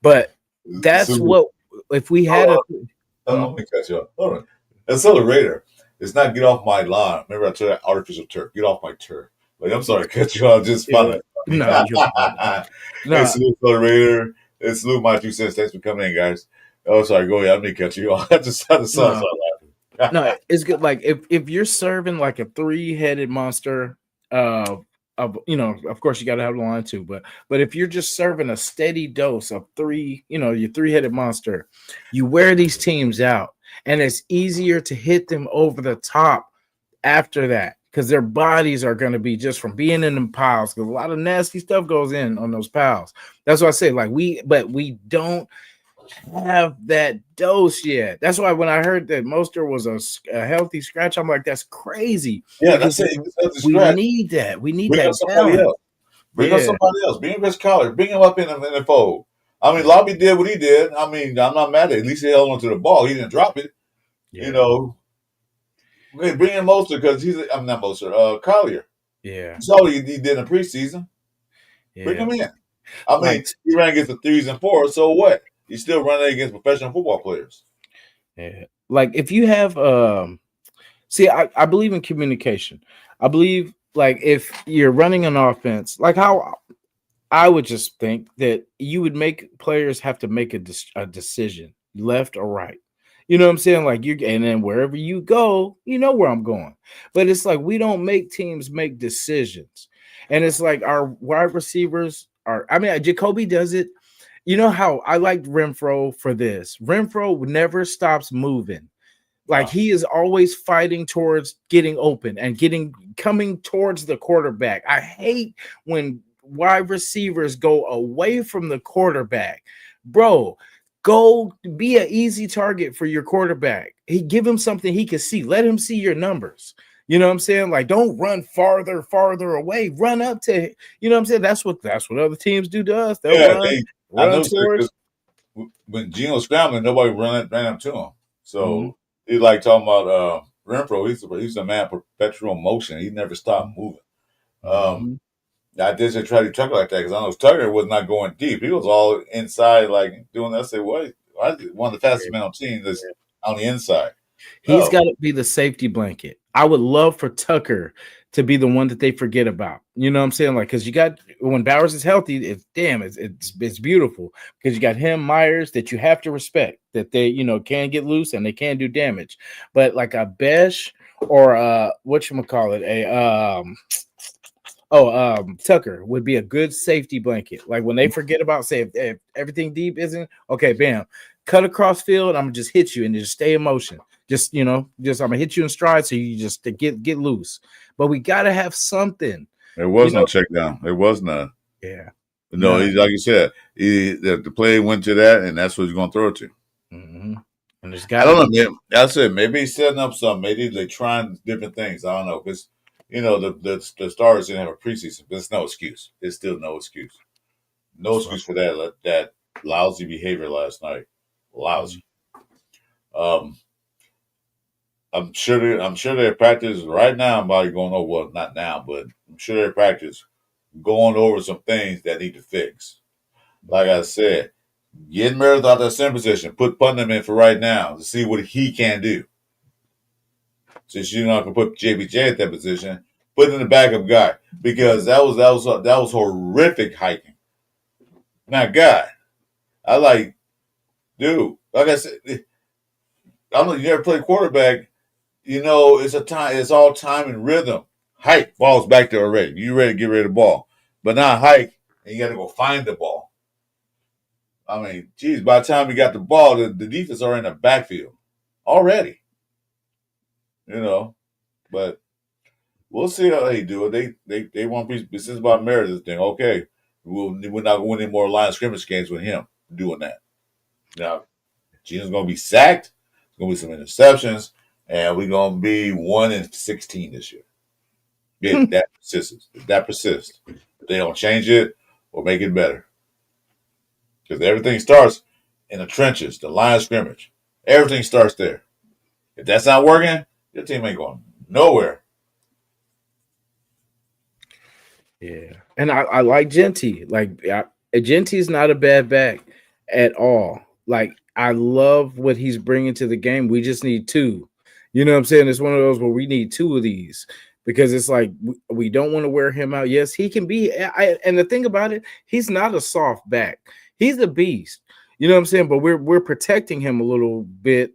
But that's what if we had let me cut you off. All right, that's still a Raider. It's not get off my lawn. Remember I told that artificial turf. Get off my turf. Like, I'm sorry to cut you off. Just fun. No, It's the Raider. It's Lou, my 2 cents. Thanks for coming in, guys. Oh, sorry. Go ahead. I'm gonna cut you off. I just had the sun. No, it's good. Like if you're serving like a 3-headed monster, of course you got to have the line too. But if you're just serving a steady dose of 3, your 3-headed monster, you wear these teams out, and it's easier to hit them over the top after that. because their bodies are going to be just from being in them piles, because a lot of nasty stuff goes in on those piles. That's why I say, like, we don't have that dose yet. That's why when I heard that Mostert was a healthy scratch, I'm like, that's crazy, Yeah, that's because it. It's a we scratch. need that. We need Bring up that somebody balance. else. Bring up Yeah, somebody else. Bring Chris Collar. Bring him up in the fold. I mean, yeah, Lobby did what he did. I mean, I'm not mad at it. At least he held on to the ball. He didn't drop it. You yeah, know, okay, bring in Mostert because I'm not Mostert. Collier. yeah, You saw what he did in the preseason. Bring yeah. him in. I mean, Like, he ran against the threes and fours. So what? He's still running against professional football players. yeah. Like if you have see, I believe in communication. I believe, like, if you're running an offense, like how I would just think that you would make players have to make a decision, left or right. You know what I'm saying? Like, you, and then wherever you go, you know where I'm going. But it's like we don't make teams make decisions, and it's like our wide receivers are. I mean, Jacoby does it. You know how I liked Renfro for this. Renfro never stops moving. Like, No. he is always fighting towards getting open and coming towards the quarterback. I hate when wide receivers go away from the quarterback. Bro, go be an easy target for your quarterback. He give him something he can see. Let him see your numbers. You know what I'm saying? Like, don't run farther away. Run up to, you know what I'm saying? That's what other teams do to us. They'll Yeah, I run noticed it because towards. when Geno was scrambling, nobody ran up to him. Mhm, So he like talking about Renfro. He's a man perpetual motion. He never stopped moving. Um, mhm. I did just try to Tucker like that because I know Tucker was not going deep. He was all inside, like doing that. I said, "What? Why is one of the fastest men on the team that's on the inside?" He's No, got to be the safety blanket. I would love for Tucker to be the one that they forget about. You know what I'm saying? Like, because you got, when Bowers is healthy, it's beautiful, because you got him, Myers, that you have to respect, that they, can get loose and they can do damage. But like a Besh or whatchamacallit, Tucker would be a good safety blanket. Like, when they forget about, say, if everything deep isn't okay, bam, cut across field, I'm gonna just hit you and just stay in motion. Just I'm gonna hit you in stride, so you just to get loose. But we gotta have something, there you was no know. check down. There was none. Yeah, No, none. he's like you said. The play went to that, and that's what he's going to throw it to. Hmm. And there's I got to don't be. know, man. I said maybe he's setting up something. Maybe they're trying different things. I don't know because the Stars didn't have a preseason. But it's no excuse. It's still no excuse. No excuse for that lousy behavior last night. Lousy. Um, I'm sure their practice right now. I'm probably going over, well, not now, but I'm sure their practice going over some things that need to fix. Like I said, getting Meredith out that center position, put Putnam in for right now to see what he can do. Since you're not gonna put JBJ at that position, put in the backup guy because that was horrific hiking. Now, God, I like, dude. Like I said, I don't know. You never played quarterback. It's a time. It's all time and rhythm. Hike, ball's back there already. You ready to get rid of the ball, but not hike, and you got to go find the ball. I mean, geez, by the time you got the ball, the defense are in the backfield already. You know, but we'll see how they do it. They want to be. This is about Meredith thing. Okay, we're not going to win any more line scrimmage games with him doing that. Now, Geno's going to be sacked. There's going to be some interceptions, and we're going to be 1-16 this year. Yeah, that persists. If that persists, if they don't change it or make it better, because everything starts in the trenches, the line of scrimmage. Everything starts there. If that's not working, your team ain't going nowhere. Yeah, and I like Genty. Like, Genty's not a bad back at all. Like, I love what he's bringing to the game. We just need two. You know what I'm saying? It's one of those where we need two of these, because it's like we don't want to wear him out. Yes, he can be. And the thing about it, he's not a soft back. He's a beast. You know what I'm saying? But we're protecting him a little bit.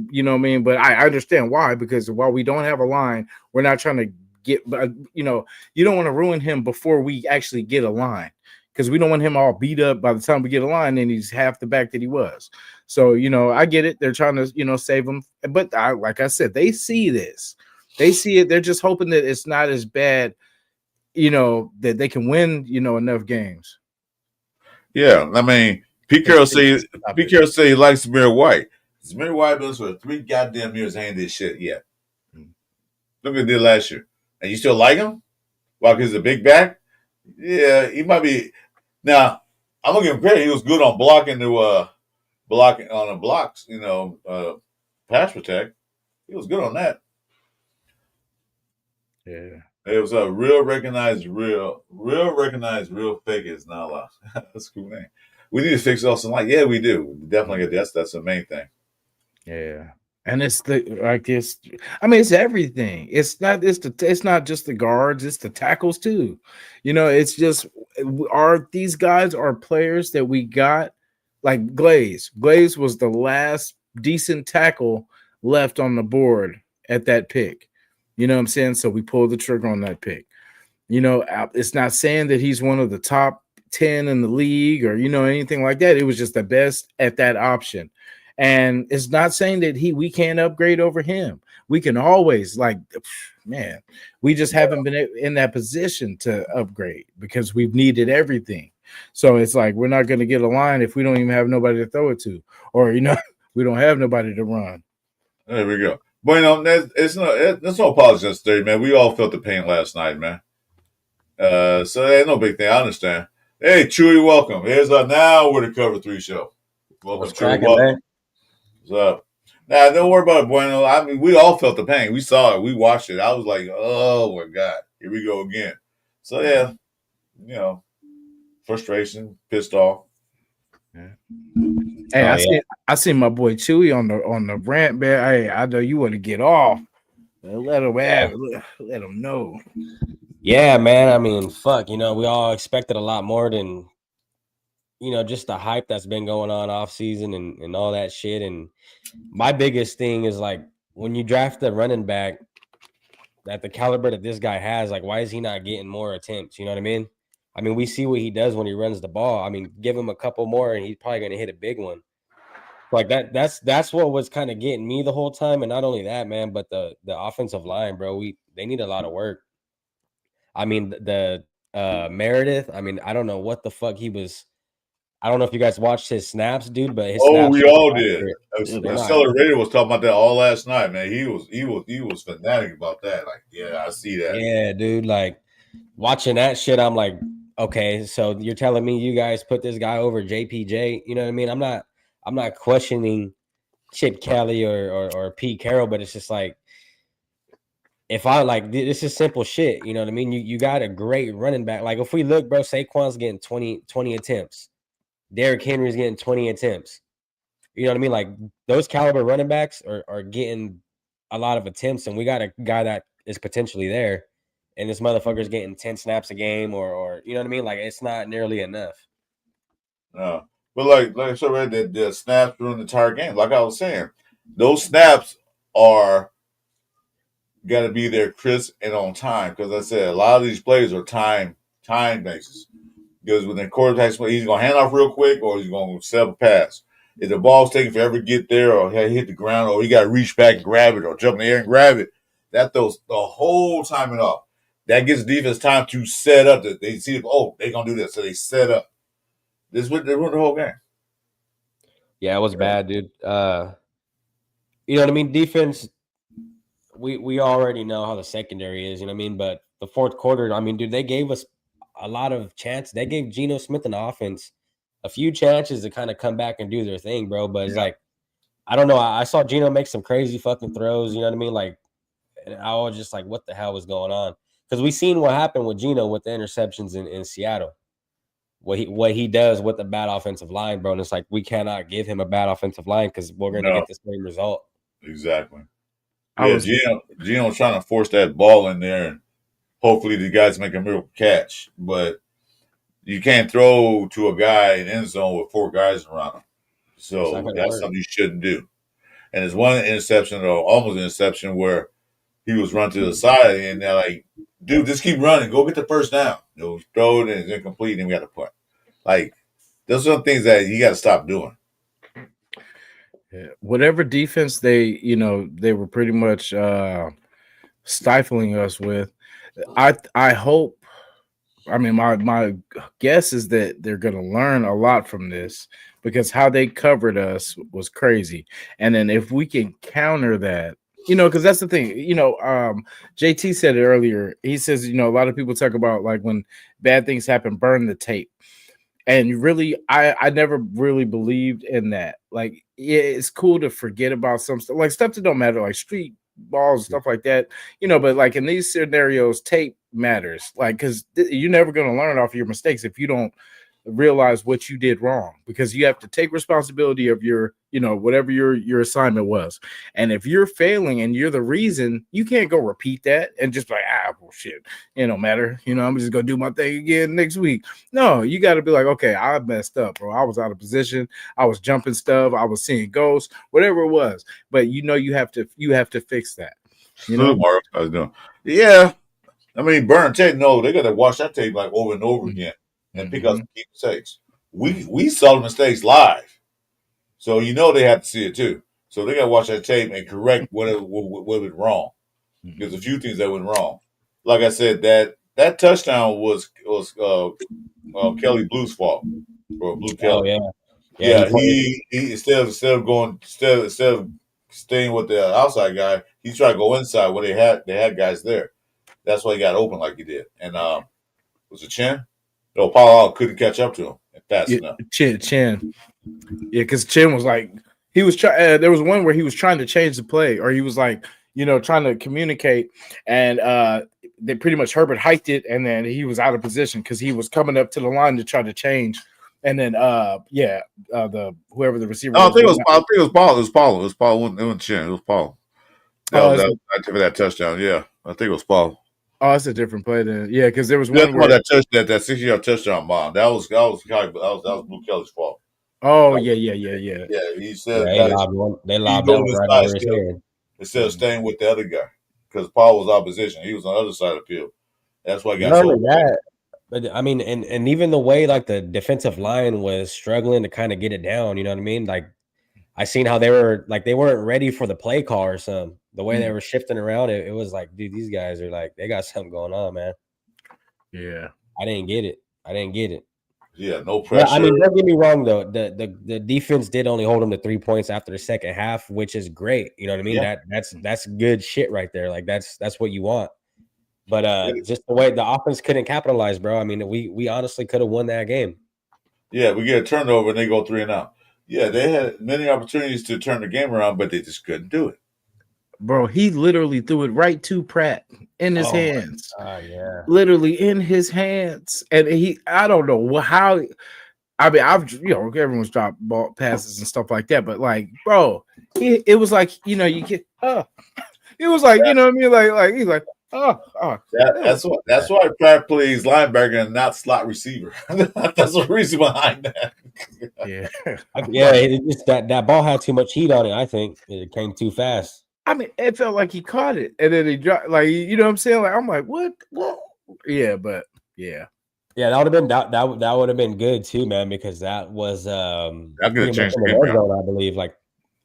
You know what I mean? But I understand why, because while we don't have a line, we're not trying to get. You don't want to ruin him before we actually get a line, because we don't want him all beat up by the time we get a line and he's half the back that he was. So, I get it. They're trying to, save him. But like I said, they see this. They see it. They're just hoping that it's not as bad, that they can win, enough games. Yeah, I mean, Pete They, Carroll they say stop Pete it. Carroll say he likes Samir White. Samir White been for 3 goddamn years ain't this shit yet. Look at this last year, and you still like him? Well, because he's a big back. Yeah, he might be. Now, I'm gonna give him credit. He was good on blocking on the blocks. Pass protect. He was good on that. Yeah. It was a real fake is not allowed. That's a cool name. We need to fix also like, yeah, we do. Definitely that's the main thing. Yeah. And it's I mean, it's everything. It's not just the guards, it's the tackles too. It's just these guys are players that we got like Glaze. Glaze was the last decent tackle left on the board at that pick. You know what I'm saying? So we pulled the trigger on that pick. It's not saying that he's one of the top 10 in the league or anything like that. It was just the best at that option. And it's not saying that we can't upgrade over him. We can always, man, we just haven't been in that position to upgrade because we've needed everything. So it's like we're not going to get a line if we don't even have nobody to throw it to, or we don't have nobody to run. There we go. But there's no apologies today, man. We all felt the pain last night, man. So ain't no big thing. I understand. Hey, Chewy, welcome. Here's now we're the Cover 3 show. Welcome, What's Chewy. cracking, man? Welcome. What's up? Now, don't worry about it, Bueno. I mean, we all felt the pain. We saw it. We watched it. I was like, oh my God, here we go again. So yeah, frustration, pissed off. Yeah. Hey, I see my boy Chewy on the rant, man. Hey, I know you want to get off. Let him have it. Let him know. Yeah, man. I mean, fuck. We all expected a lot more than just the hype that's been going on off season and all that shit. And my biggest thing is like when you draft a running back at the caliber that this guy has, like why is he not getting more attempts? You know what I mean? I mean, we see what he does when he runs the ball. I mean, give him a couple more and he's probably gonna hit a big one. Like that's what was kind of getting me the whole time. And not only that, man, but the offensive line, bro. They need a lot of work. I mean, the Meredith, I mean, I don't know what the fuck he was. I don't know if you guys watched his snaps, dude, but his Oh, snaps we are not all did. accurate. Dude, they're not. Accelerator was talking about that all last night, man. He was fanatic about that. Like, yeah, I see that. Yeah, dude. Like watching that shit, I'm like, okay, so you're telling me you guys put this guy over JPJ? You know what I mean? I'm not questioning Chip Kelly or Pete Carroll, but it's just like if I like this is simple shit. You know what I mean? You got a great running back. Like if we look, bro, Saquon's getting 20 attempts. Derrick Henry's getting 20 attempts. You know what I mean? Like those caliber running backs are getting a lot of attempts, and we got a guy that is potentially there, and this motherfucker's getting 10 snaps a game, or you know what I mean? Like it's not nearly enough. But like I said, right, the snaps during the entire game. Like I was saying, those snaps are got to be there crisp and on time. Because I said a lot of these plays are time basis. Because when the quarterback's he's going to hand off real quick or he's going to set up a pass. If the ball's taking forever to get there or he hit the ground or he got to reach back and grab it or jump in the air and grab it, that throws the whole timing off. That gives defense time to set up. That they see, they're going to do this. So they set up. They won the whole game. Yeah, it was bad, dude. You know what I mean? Defense, we already know how the secondary is, you know what I mean? But the fourth quarter, I mean, dude, they gave us a lot of chances. They gave Geno Smith an offense a few chances to kind of come back and do their thing, bro. But it's like, I don't know. I saw Geno make some crazy fucking throws, you know what I mean? Like, and I was just like, what the hell was going on? Because we seen what happened with Geno with the interceptions in Seattle. What he does with the bad offensive line, bro. And it's like we cannot give him a bad offensive line because we're going to get the same result. Exactly. Yeah, Geno trying to force that ball in there, and hopefully the guys make a miracle catch. But you can't throw to a guy in end zone with 4 guys around him. So that's something you shouldn't do. And there's one interception or almost an interception where he was run to the side, and they're like, dude, just keep running. Go get the first down. Throw it, and it's incomplete, and we got to punt. Like, those are the things that you got to stop doing. Yeah. Whatever defense they were pretty much stifling us with. I hope. I mean, my guess is that they're going to learn a lot from this because how they covered us was crazy. And then if we can counter that, because that's the thing. JT said it earlier. He says, a lot of people talk about like when bad things happen, burn the tape. And really, I never really believed in that. Like, yeah, it's cool to forget about some stuff, like stuff that don't matter, like street balls, stuff like that. But like in these scenarios, tape matters. Like, because you're never going to learn off your mistakes if you don't realize what you did wrong, because you have to take responsibility of your, whatever your assignment was. And if you're failing and you're the reason, you can't go repeat that and just be like, well, shit, it don't matter. I'm just gonna do my thing again next week. No, you got to be like, okay, I messed up, bro. I was out of position. I was jumping stuff. I was seeing ghosts, whatever it was. But you have to fix that. Mark, I was doing. Yeah, I mean, burn tape. No, they got to watch that tape like over and over again and pick up key mistakes. We saw the mistakes live, so they have to see it too. So they got to watch that tape and correct what went wrong. There's a few things that went wrong. Like I said, that touchdown was Kelly Blue's fault, or Blue Kelly. Oh yeah. He instead of staying with the outside guy, he tried to go inside where they had guys there. That's why he got open like he did. And was it Chen? No, Paul couldn't catch up to him fast enough. Chen. Yeah, because Chen was like, he was trying. There was one where he was trying to change the play, or he was like, trying to communicate, and they pretty much Herbert hiked it, and then he was out of position because he was coming up to the line to try to change, and then the whoever the receiver. I think it was Paul. It was Paul. It was Paul. It wasn't Chen. It was Paul. That touchdown. Yeah, I think it was Paul. Oh, that's a different play then. Yeah, because there was one where that 60-yard touchdown bomb. That was Blue Kelly's fault. Oh, yeah. Yeah, he said they lobbed that right over his head instead of staying with the other guy, because Paul was opposition. He was on the other side of the field. That's why he got so that. But I mean, and even the way like the defensive line was struggling to kind of get it down, you know what I mean? Like I seen how they weren't ready for the play call or something. The way they were shifting around, it was like, dude, these guys are like, they got something going on, man. Yeah. I didn't get it. Yeah, no pressure. Yeah, I mean, don't get me wrong though. The defense did only hold them to 3 points after the second half, which is great. You know what I mean? Yeah. That's good shit right there. Like that's what you want. But just the way the offense couldn't capitalize, bro. I mean, we honestly could have won that game. Yeah, we get a turnover and they go 3-and-out. Yeah, they had many opportunities to turn the game around, but they just couldn't do it. Bro, he literally threw it right to Pratt in his hands. Yeah. Literally in his hands. And I don't know how. I mean, everyone's dropped ball passes and stuff like that, but like, bro, it was like, you get, it was like, you know what I mean? Like he's like, that's why Pratt plays linebacker and not slot receiver. That's the reason behind that. Yeah. It just that ball had too much heat on it. I think it came too fast. I mean, it felt like he caught it and then he dropped, like, you know what I'm saying? Like, I'm like, what? Yeah, but yeah. Yeah, that would have been that would have been good too, man, because that was that could have changed the red zone, I believe, like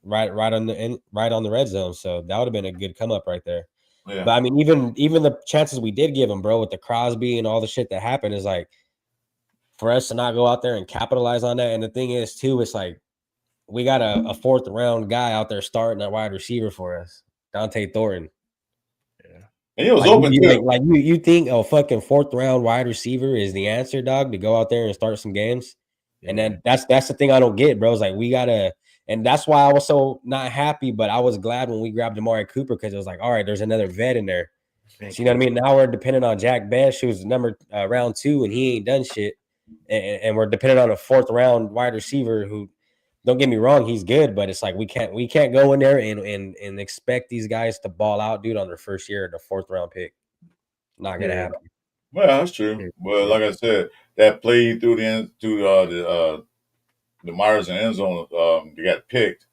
right on the red zone. So that would have been a good come up right there. Yeah. But I mean, even the chances we did give him, bro, with the Crosby and all the shit that happened, is like for us to not go out there and capitalize on that. And the thing is, too, it's like we got a fourth round guy out there starting at wide receiver for us, Dante Thornton. Yeah, and he was open too. You think a fucking fourth round wide receiver is the answer, dog, to go out there and start some games? Yeah. And then that's the thing I don't get, bro. It's like we gotta. And that's why I was so not happy, but I was glad when we grabbed Amari Cooper, because it was like, all right, there's another vet in there. So, you know what I mean? Now we're dependent on Jack Besh, who's round 2, and he ain't done shit. And we're dependent on a fourth round wide receiver who, don't get me wrong, he's good, but it's like we can't go in there and expect these guys to ball out, dude, on their first year, the fourth round pick. Not gonna happen. Well, that's true. But like I said, that play through the Myers and end zone, they got picked.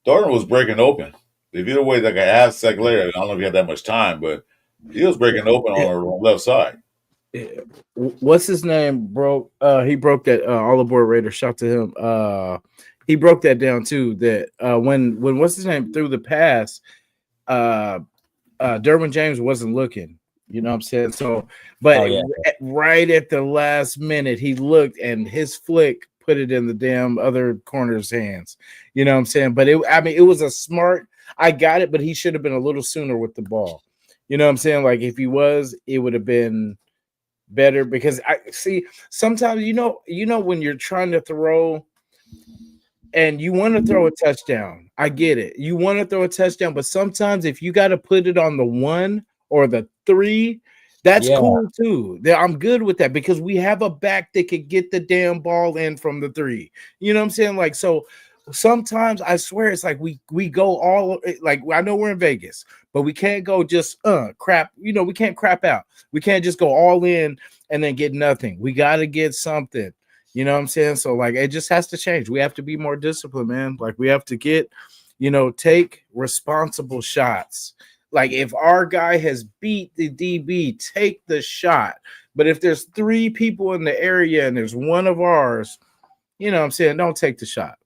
Thornton was breaking open. If either way, like a half second later, I don't know if he had that much time, but he was breaking open on the left side. What's his name, bro? He broke that all aboard Raider. Shout to him. He broke that down too. That when what's his name threw the pass, Derwin James wasn't looking. You know what I'm saying? So, but right at the last minute, he looked and his flick put it in the damn other corner's hands. You know what I'm saying? But it was a smart. I got it, but he should have been a little sooner with the ball. You know what I'm saying? Like if he was, it would have been better because I see sometimes you know when you're trying to throw and you want to throw a touchdown. I get it. You want to throw a touchdown, but sometimes if you got to put it on the 1 or the 3, that's cool too. I'm good with that because we have a back that could get the damn ball in from the 3. You know what I'm saying? Like, so sometimes I swear it's like we go all like I know we're in Vegas, but we can't go just crap. You know, we can't crap out. We can't just go all in and then get nothing. We got to get something. You know what I'm saying? So like it just has to change. We have to be more disciplined, man. Like we have to get, take responsible shots. Like if our guy has beat the DB, take the shot. But if there's 3 people in the area and there's one of ours, you know what I'm saying, don't take the shot.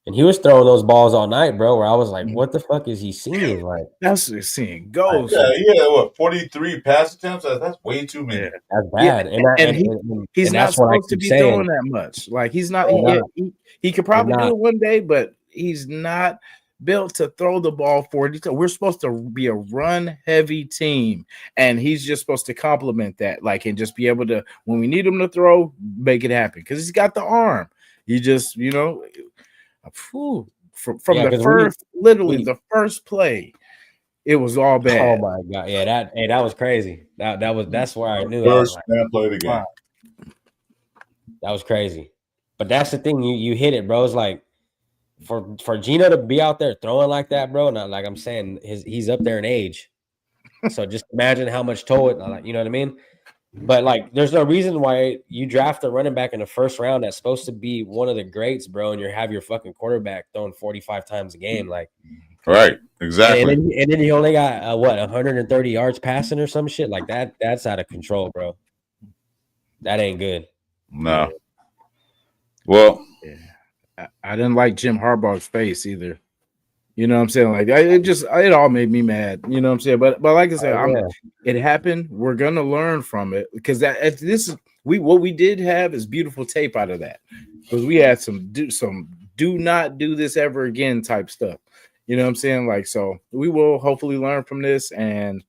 And he was throwing those balls all night, bro, where I was like, what the fuck is he seeing? Like that's seeing ghosts. Yeah, what 43 pass attempts? That's way too many. Yeah. That's bad. And he's not supposed to be throwing that much. Like he's not he could probably do it one day, but he's not built to throw the ball 40. We're supposed to be a run heavy team, and he's just supposed to complement that, like, and just be able to, when we need him to throw, make it happen because he's got the arm. He just, from the first, the first play, it was all bad. Oh my god, yeah, that was crazy. That's where I knew. First man play the game. Wow. That was crazy, but that's the thing. You hit it, bro. It's like for Geno to be out there throwing like that, bro. Not like I'm saying he's up there in age, so just imagine how much toll it. Like, you know what I mean? But like, there's no reason why you draft a running back in the first round that's supposed to be one of the greats, bro, and you have your fucking quarterback throwing 45 times a game, like. Right, exactly. And then he only got 130 yards passing or some shit like that. That's out of control, bro. That ain't good. No. Well, I didn't like Jim Harbaugh's face either. You know what I'm saying? Like it all made me mad. You know what I'm saying? But like I said, it happened. We're gonna learn from it because what we did have is beautiful tape out of that because we had some do not do this ever again type stuff. You know what I'm saying? Like, so we will hopefully learn from this, and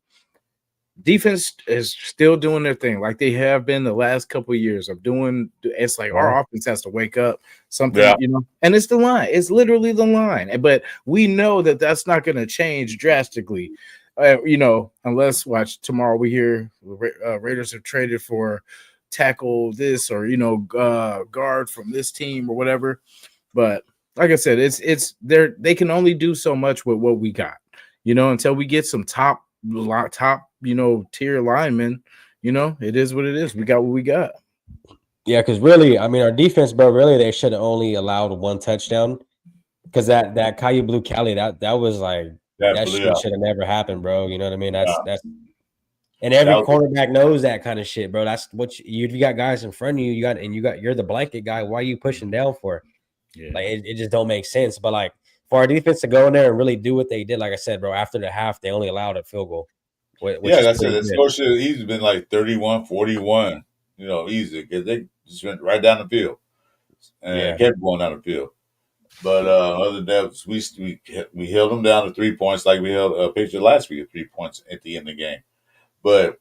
defense is still doing their thing like they have been the last couple of years of doing. It's like our offense has to wake up something, and it's the line. It's literally the line. But we know that that's not going to change drastically, unless tomorrow we hear Raiders have traded for tackle this or, guard from this team or whatever. But like I said, they can only do so much with what we got, until we get some top, tier linemen. It is what it is. We got what we got. Yeah, because really, I mean, our defense, bro, really, they should have only allowed 1 touchdown because that Caillou Blue Cali, that was like that shit should have never happened, bro. You know what I mean? That's and every cornerback knows that kind of shit, bro. That's what you got guys in front of you. You're the blanket guy. Why are you pushing down for? Yeah. Like it just don't make sense. But like for our defense to go in there and really do what they did, like I said, bro, after the half, they only allowed a field goal. That's it. The score should have easily been like 31-41, easy because they just went right down the field and kept going down the field. But other than that, we held them down to 3 points like we held Patriots last week at 3 points at the end of the game. But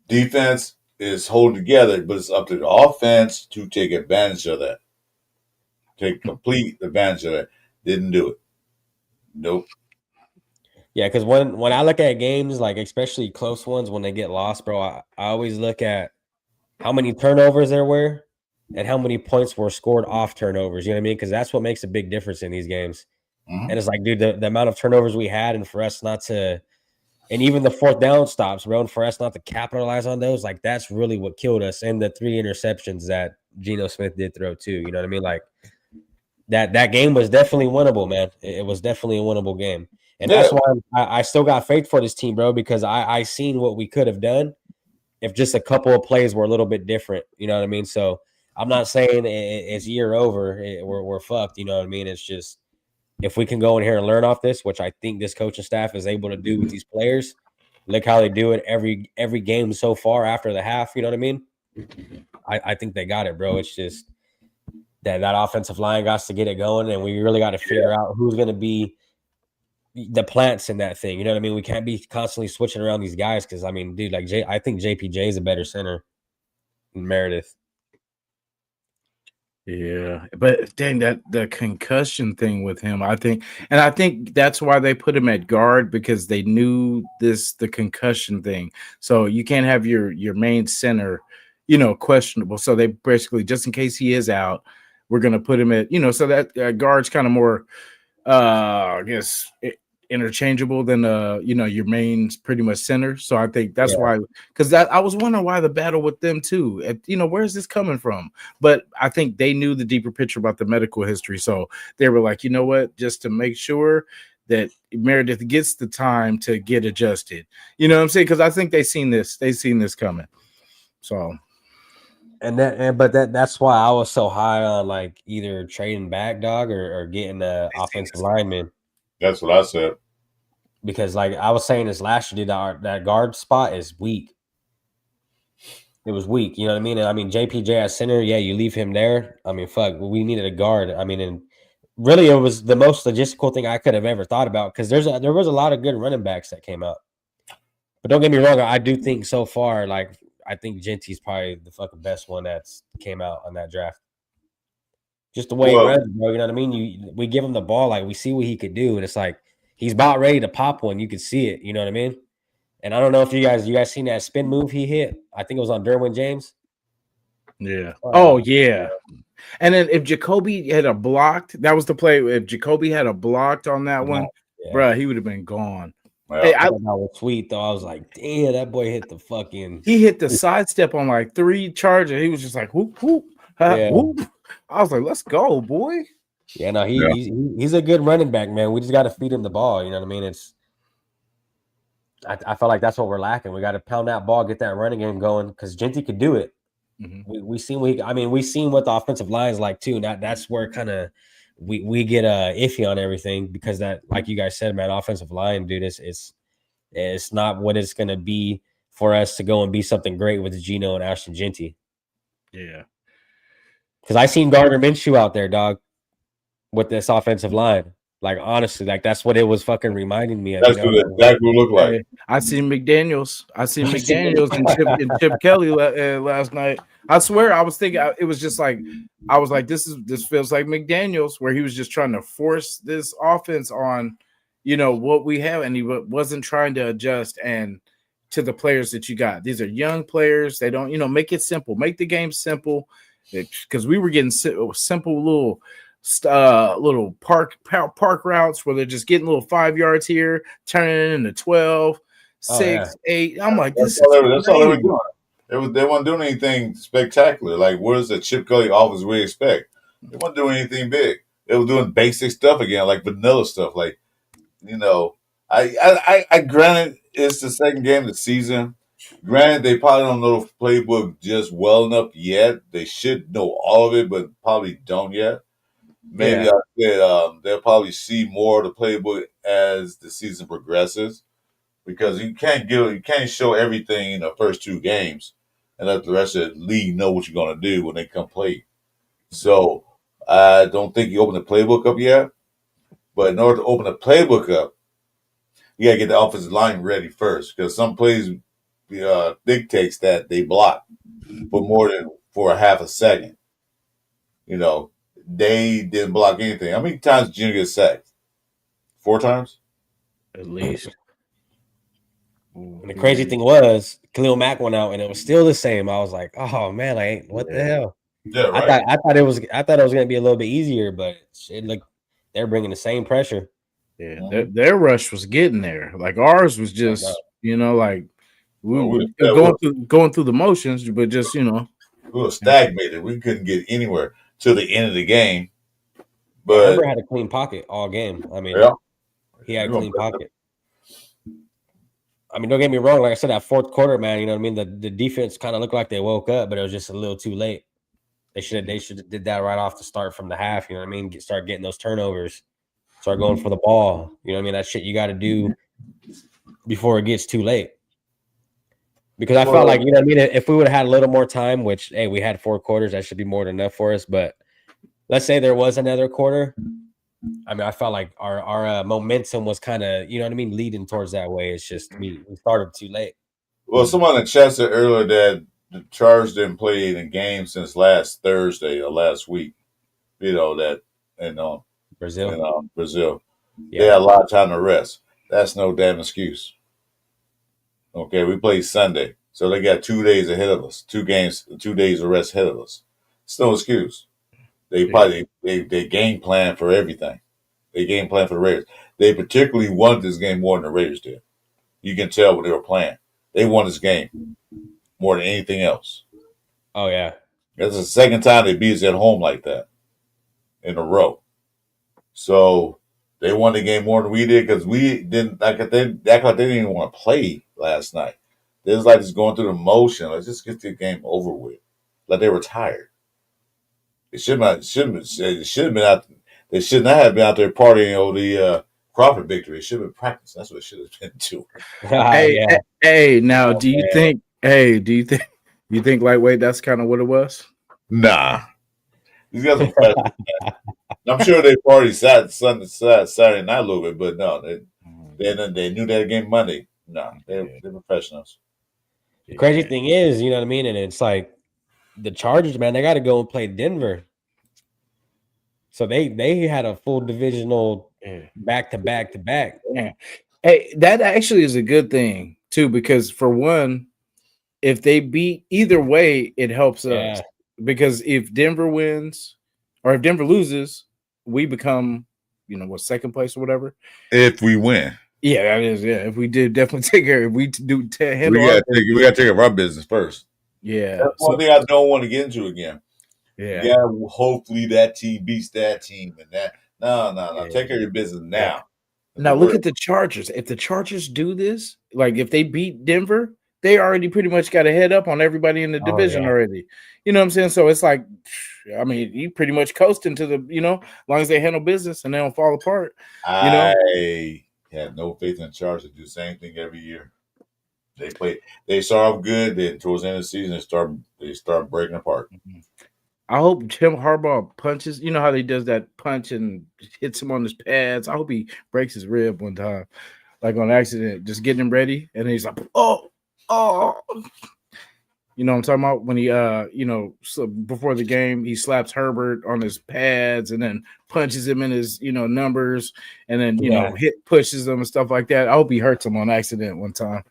defense is holding together, but it's up to the offense to take advantage of that. Take complete advantage of that. Didn't do it. Nope. Yeah, because when I look at games, like especially close ones, when they get lost, bro, I always look at how many turnovers there were and how many points were scored off turnovers. You know what I mean? Because that's what makes a big difference in these games. Mm-hmm. And it's like, dude, the amount of turnovers we had, and for us not to, and even the 4th down stops, bro, and for us not to capitalize on those, like that's really what killed us. And the 3 interceptions that Geno Smith did throw too. You know what I mean? Like that game was definitely winnable, man. It was definitely a winnable game. And that's why I still got faith for this team, bro, because I seen what we could have done if just a couple of plays were a little bit different. You know what I mean? So I'm not saying it's year over. We're fucked. You know what I mean? It's just if we can go in here and learn off this, which I think this coaching staff is able to do with these players, look how they do it every game so far after the half. You know what I mean? I think they got it, bro. It's just that offensive line got to get it going, and we really got to figure out who's going to be the plants in that thing. You know what I mean? We can't be constantly switching around these guys because, I mean, dude, like I think JPJ is a better center than Meredith. Yeah, but dang, that the concussion thing with him, I think that's why they put him at guard, because they knew the concussion thing. So you can't have your main center, questionable. So they basically, just in case he is out, we're gonna put him at, so that guard's kind of more, I guess, interchangeable than your main pretty much center. So I think that's why, because I was wondering why the battle with them too. Where's this coming from? But I think they knew the deeper picture about the medical history, so they were like, you know what, just to make sure that Meredith gets the time to get adjusted. You know what I'm saying? Because I think they've seen this coming. So. That's why I was so high on like either trading back, dog, or getting the offensive lineman. That's what I said. Because like I was saying this last year, that guard spot is weak. It was weak, you know what I mean? And I mean, JPJ at center, yeah, you leave him there. I mean, fuck, we needed a guard. I mean, and really, it was the most logistical thing I could have ever thought about, because there was a lot of good running backs that came out. But don't get me wrong, I do think so far, like, I think Genty's probably the fucking best one that's came out on that draft. Just the way he runs, bro. You know what I mean? We give him the ball, like we see what he could do, and it's like he's about ready to pop one. You could see it. You know what I mean? And I don't know if you guys seen that spin move he hit. I think it was on Derwin James. Yeah. Oh yeah. And then if Jacoby had a blocked, that was the play. If Jacoby had a blocked on that one, bro, he would have been gone. Well, hey, I was sweet though. I was like, damn, that boy hit the fucking. He hit the sidestep on like 3 charges. He was just like whoop whoop, whoop. I was like, let's go, boy. Yeah, no, he's a good running back, man. We just got to feed him the ball. You know what I mean? I felt like that's what we're lacking. We got to pound that ball, get that running game going, because Genty could do it. Mm-hmm. We seen what the offensive line is like too. And that's where kind of we get iffy on everything, because that, like you guys said, man, offensive line, dude, it's not what it's gonna be for us to go and be something great with Geno and Ashton Genty. Yeah. Because I seen Gardner Minshew out there, dog, with this offensive line. Like, honestly, like that's what it was fucking reminding me of. That's what it looked like. I seen McDaniels. and Chip Kelly last night. I swear, I was thinking it was just like, I was like, this feels like McDaniels, where he was just trying to force this offense on, what we have, and he wasn't trying to adjust and to the players that you got. These are young players. They don't, make it simple, make the game simple, because we were getting simple little park routes where they're just getting little 5 yards here, turning it into 12, 6, 8. I'm like, that's all they were doing. They weren't doing anything spectacular. Like, what does the Chip Kelly offense really expect? They weren't doing anything big. They were doing basic stuff again, like vanilla stuff. Like, I granted it's the second game of the season. Granted, they probably don't know the playbook just well enough yet. They should know all of it, but probably don't yet. Maybe I said they'll probably see more of the playbook as the season progresses, because you can't show everything in the first 2 games and let the rest of the league know what you're going to do when they come play. So I don't think you open the playbook up yet, but in order to open the playbook up, you got to get the offensive line ready first, because some plays dictates that they block for a half a second. They didn't block anything. How many times did Geno get sacked? 4 times? At least. And the crazy thing was, Khalil Mack went out and it was still the same. I was like, oh man, what the hell? Yeah, right. I thought it was gonna be a little bit easier, but it looked they're bringing the same pressure. Yeah, their rush was getting there. Like ours was just, like we were going through the motions, but just we were stagnated. We couldn't get anywhere till the end of the game. But Herbert had a clean pocket all game. I mean, he had a clean pocket. I mean, don't get me wrong. Like I said, that fourth quarter, man, you know what I mean? The defense kind of looked like they woke up, but it was just a little too late. They should have did that right off the start from the half. You know what I mean? Start getting those turnovers. start going for the ball. You know what I mean? That shit you got to do before it gets too late. Because I felt like, you know what I mean, if we would have had a little more time, which, hey, we had 4 quarters, that should be more than enough for us. But let's say there was another quarter. I mean, I felt like our momentum was kind of, you know what I mean, leading towards that way. It's just we started too late. Well, someone in the chat said earlier that the Chargers didn't play in a game since last Thursday or last week. You know that Brazil. Brazil. Yeah. They had a lot of time to rest. That's no damn excuse. Okay, we played Sunday, so they got 2 days ahead of us. 2 games, 2 days of rest ahead of us. It's no excuse. They probably they game plan for everything. They game plan for the Raiders. They particularly wanted this game more than the Raiders did. You can tell what they were playing. They won this game more than anything else. Oh yeah. That's the second time they beat us at home like that in a row. So they won the game more than we did because we didn't they didn't even want to play last night. They was like just going through the motion. Let's just get the game over with. Like they were tired. They should have been out. They should not have been out there partying over the Crawford victory. It should have been practice. That's what it should have been doing. Hey, now do you think you think lightweight that's kind of what it was? Nah. These guys are professionals. I'm sure they party Saturday night a little bit, but no, they knew that game Monday. No, they're professionals. The crazy thing is, you know what I mean? And it's like the Chargers, man, they got to go and play Denver. So they had a full divisional back to back. Yeah. Hey, that actually is a good thing too, because for one, if they beat either way, it helps us. Because if Denver wins or if Denver loses, we become, second place or whatever. If we win. Yeah, that is. Yeah, if we did definitely take care. If we do handle, we got to take care of our business first. Yeah, that's one thing I don't want to get into again. Yeah, hopefully that team beats that team and that. No. Take care of your business now. Now look at the Chargers. If the Chargers do this, like if they beat Denver, they already pretty much got a head up on everybody in the division already. You know what I'm saying? So it's like, I mean, you pretty much coasting to the, as long as they handle business and they don't fall apart. I have no faith in the Chargers to do the same thing every year. They start off good, then towards the end of the season they start breaking apart. I hope Tim Harbaugh punches. You know how he does that punch and hits him on his pads. I hope he breaks his rib one time, like on accident, just getting him ready, and he's like, oh. You know what I'm talking about? When he, so before the game, he slaps Herbert on his pads and then punches him in his, numbers, and then, pushes him and stuff like that. I hope he hurts him on accident one time,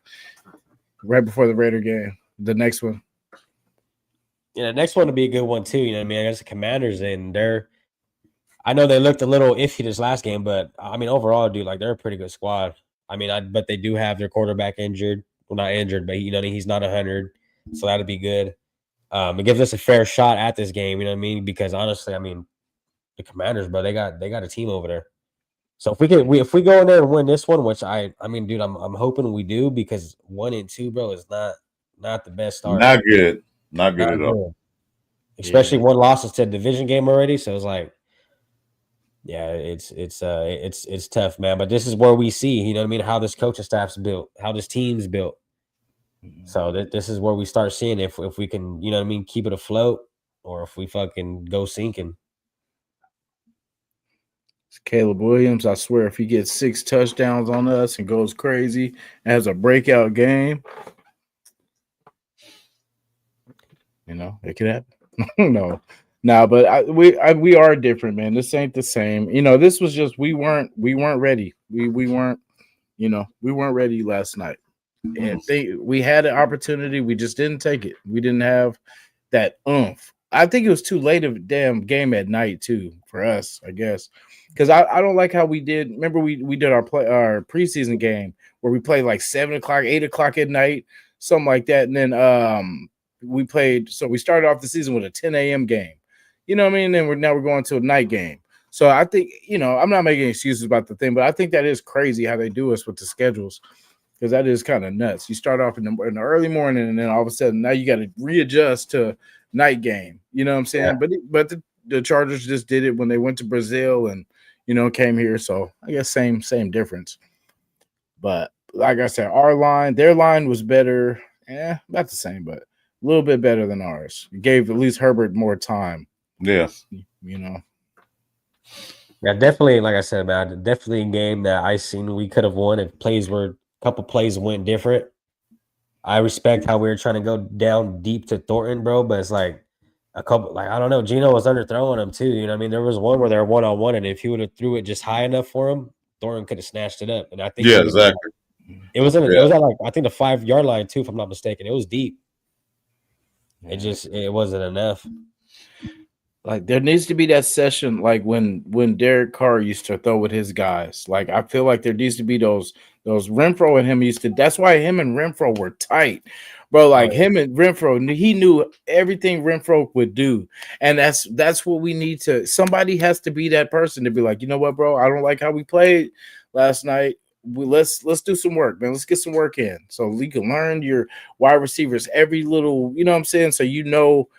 right before the Raider game. The next one. Yeah, the next one will be a good one too. You know what I mean? I guess the Commanders, and I know they looked a little iffy this last game, but I mean, overall, dude, like they're a pretty good squad. I mean, but they do have their quarterback injured. Well, not injured, but he's not 100. So that'll be good. It gives us a fair shot at this game, you know what I mean? Because honestly, I mean, the Commanders, bro, they got a team over there. So if we go in there and win this one, which I mean, dude, I'm hoping we do, because 1-2, bro, is not the best start. Not good at all. Especially one loss to a division game already. So it's like, yeah, it's tough, man. But this is where we see, you know what I mean, how this coaching staff's built, how this team's built. So this is where we start seeing if we can, you know what I mean, keep it afloat, or if we fucking go sinking. It's Caleb Williams. I swear, if he gets 6 touchdowns on us and goes crazy and has a breakout game, it could happen. No, but we are different, man. This ain't the same. This was just we weren't ready. We weren't, we weren't ready last night. And we had an opportunity, we just didn't take it. We didn't have that oomph. I think it was too late of a damn game at night too for us, I guess, because I don't like how we did. Remember we did our preseason game where we played like 7 o'clock, 8 o'clock at night, something like that, and then we played. So we started off the season with a 10 a.m. game. You know what I mean? And we're going to a night game. So I think I'm not making excuses about the thing, but I think that is crazy how they do us with the schedules. Because that is kind of nuts. You start off in the early morning, and then all of a sudden now you got to readjust to night game. You know what I'm saying? Yeah. But the Chargers just did it when they went to Brazil, and came here. So I guess same difference. But like I said, their line was better. About the same, but a little bit better than ours. It gave at least Herbert more time. Yeah. Yeah, definitely. Like I said, man, definitely a game that I seen we could have won if a couple plays went different. I respect how we were trying to go down deep to Thornton, bro, but it's like a couple, like I don't know, Geno was underthrowing him too. You know what I mean? There was one where they're 1-on-1, and if he would have threw it just high enough for him, Thornton could have snatched it up. And I think Yeah, he was exactly. it was at like I think the 5-yard line too, if I'm not mistaken. It was deep. It wasn't enough. Like there needs to be that session, like when Derek Carr used to throw with his guys. Like I feel like there needs to be those Renfro and him used to. That's why him and Renfro were tight, bro. Like him and Renfro, he knew everything Renfro would do, and that's what we need to. Somebody has to be that person to be like, you know what, bro? I don't like how we played last night. Let's do some work, man. Let's get some work in so we can learn your wide receivers every little. You know what I'm saying? So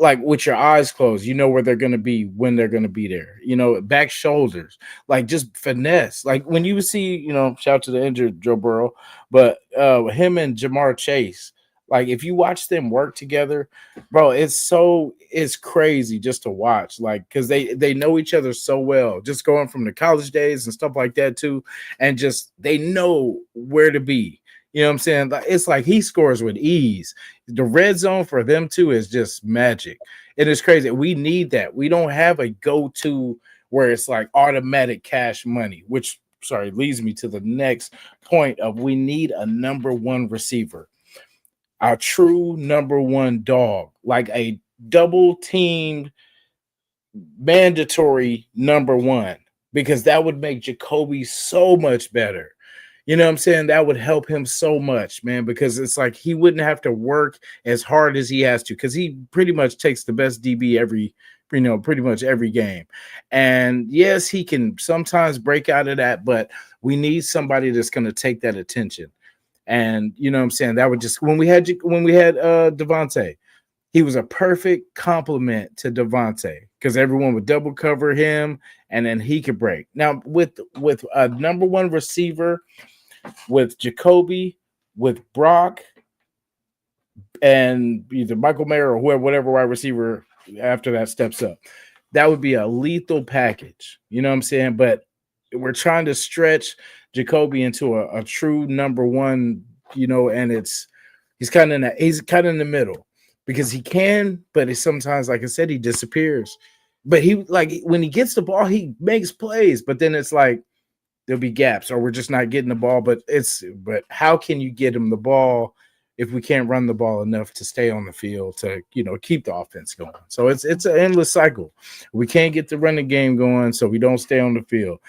like with your eyes closed, you know where they're going to be when they're going to be there. Back shoulders, like just finesse. Like when you see, shout out to the injured Joe Burrow, but him and Jamar Chase, like if you watch them work together, bro, it's crazy just to watch. Like because they know each other so well, just going from the college days and stuff like that too, and just they know where to be. You know what I'm saying? It's like he scores with ease. The red zone for them too is just magic. It is crazy. We need that. We don't have a go-to where it's like automatic cash money, which leads me to the next point of we need a number one receiver, a true number one dog, like a double teamed mandatory number one, because that would make Jacoby so much better. You know what I'm saying? That would help him so much, man, because it's like he wouldn't have to work as hard as he has to, because he pretty much takes the best DB pretty much every game. And yes, he can sometimes break out of that, but we need somebody that's going to take that attention. And you know what I'm saying? That would just when we had Devontae, he was a perfect complement to Devontae because everyone would double cover him and then he could break. Now with a number one receiver, with Jacoby, with Brock, and either Michael Mayer or whoever, whatever wide receiver after that steps up, that would be a lethal package. You know what I'm saying? But we're trying to stretch Jacoby into a true number one, and he's kind of in the middle because he can, but it's sometimes, like I said, he disappears. But he, like, when he gets the ball, he makes plays, but then it's like there'll be gaps or we're just not getting the ball. But how can you get him the ball if we can't run the ball enough to stay on the field to, keep the offense going? So it's an endless cycle. We can't get the running game going, so we don't stay on the field.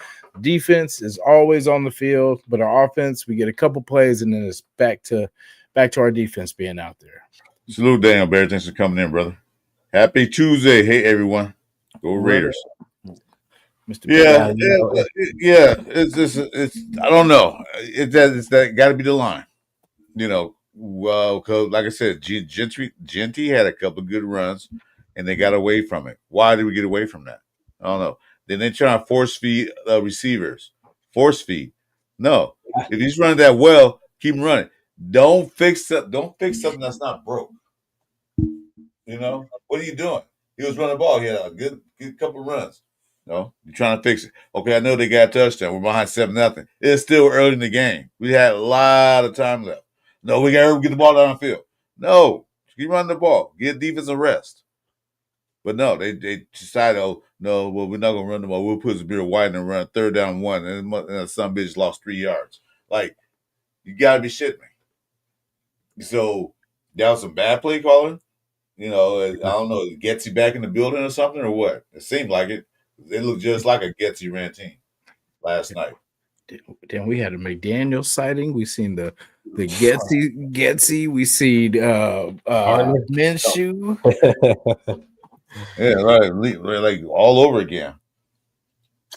Defense is always on the field, but our offense, we get a couple plays and then it's back to our defense being out there. Salute, Daniel Bear. Thanks for coming in, brother. Happy Tuesday. Hey, everyone. Go Raiders. Mr. Yeah. It's I don't know. It's that got to be the line. Well, because like I said, Genty had a couple of good runs, and they got away from it. Why did we get away from that? I don't know. Then they try to force feed receivers. Force feed. No, if he's running that well, keep him running. Don't fix something that's not broke. What are you doing? He was running the ball. He had a good couple of runs. No, you're trying to fix it. Okay, I know they got a touchdown. We're behind 7-0. It's still early in the game. We had a lot of time left. No, we got to get the ball down the field. No, keep running the ball. Get defense a rest. But no, they decided, oh, no, well, we're not going to run the ball. We'll put Zamir White and run 3rd down 1, and some bitch lost 3 yards. Like, you got to be shitting me. So, that was some bad play calling. I don't know, Getsy back in the building or something or what? It seemed like it. It looked just like a Getsy ran team last night. Then we had a McDaniel sighting. We seen the Getsy. We seen Minshew. Yeah, right. Like all over again.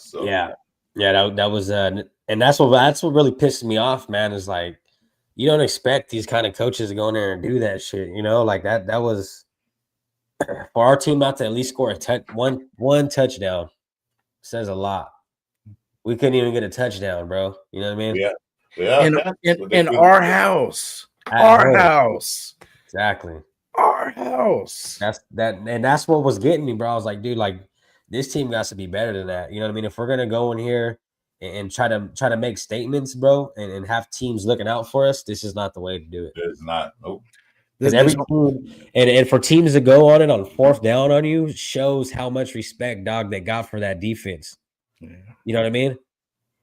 So yeah, that was and that's what really pisses me off, man. Is like you don't expect these kind of coaches to go in there and do that shit. Like that was for our team not to at least score one touchdown says a lot. We couldn't even get a touchdown, bro. You know what I mean? Yeah, yeah, but they In couldn't. our house. At Our home. house. Exactly. Our house. That's what was getting me, bro. I was like, dude, like this team got to be better than that. You know what I mean? If we're gonna go in here and try to make statements, bro, and have teams looking out for us, this is not the way to do it. It's not. Nope. Because every team and for teams to go on it on fourth down on you shows how much respect, dog, they got for that defense. Yeah. You know what I mean?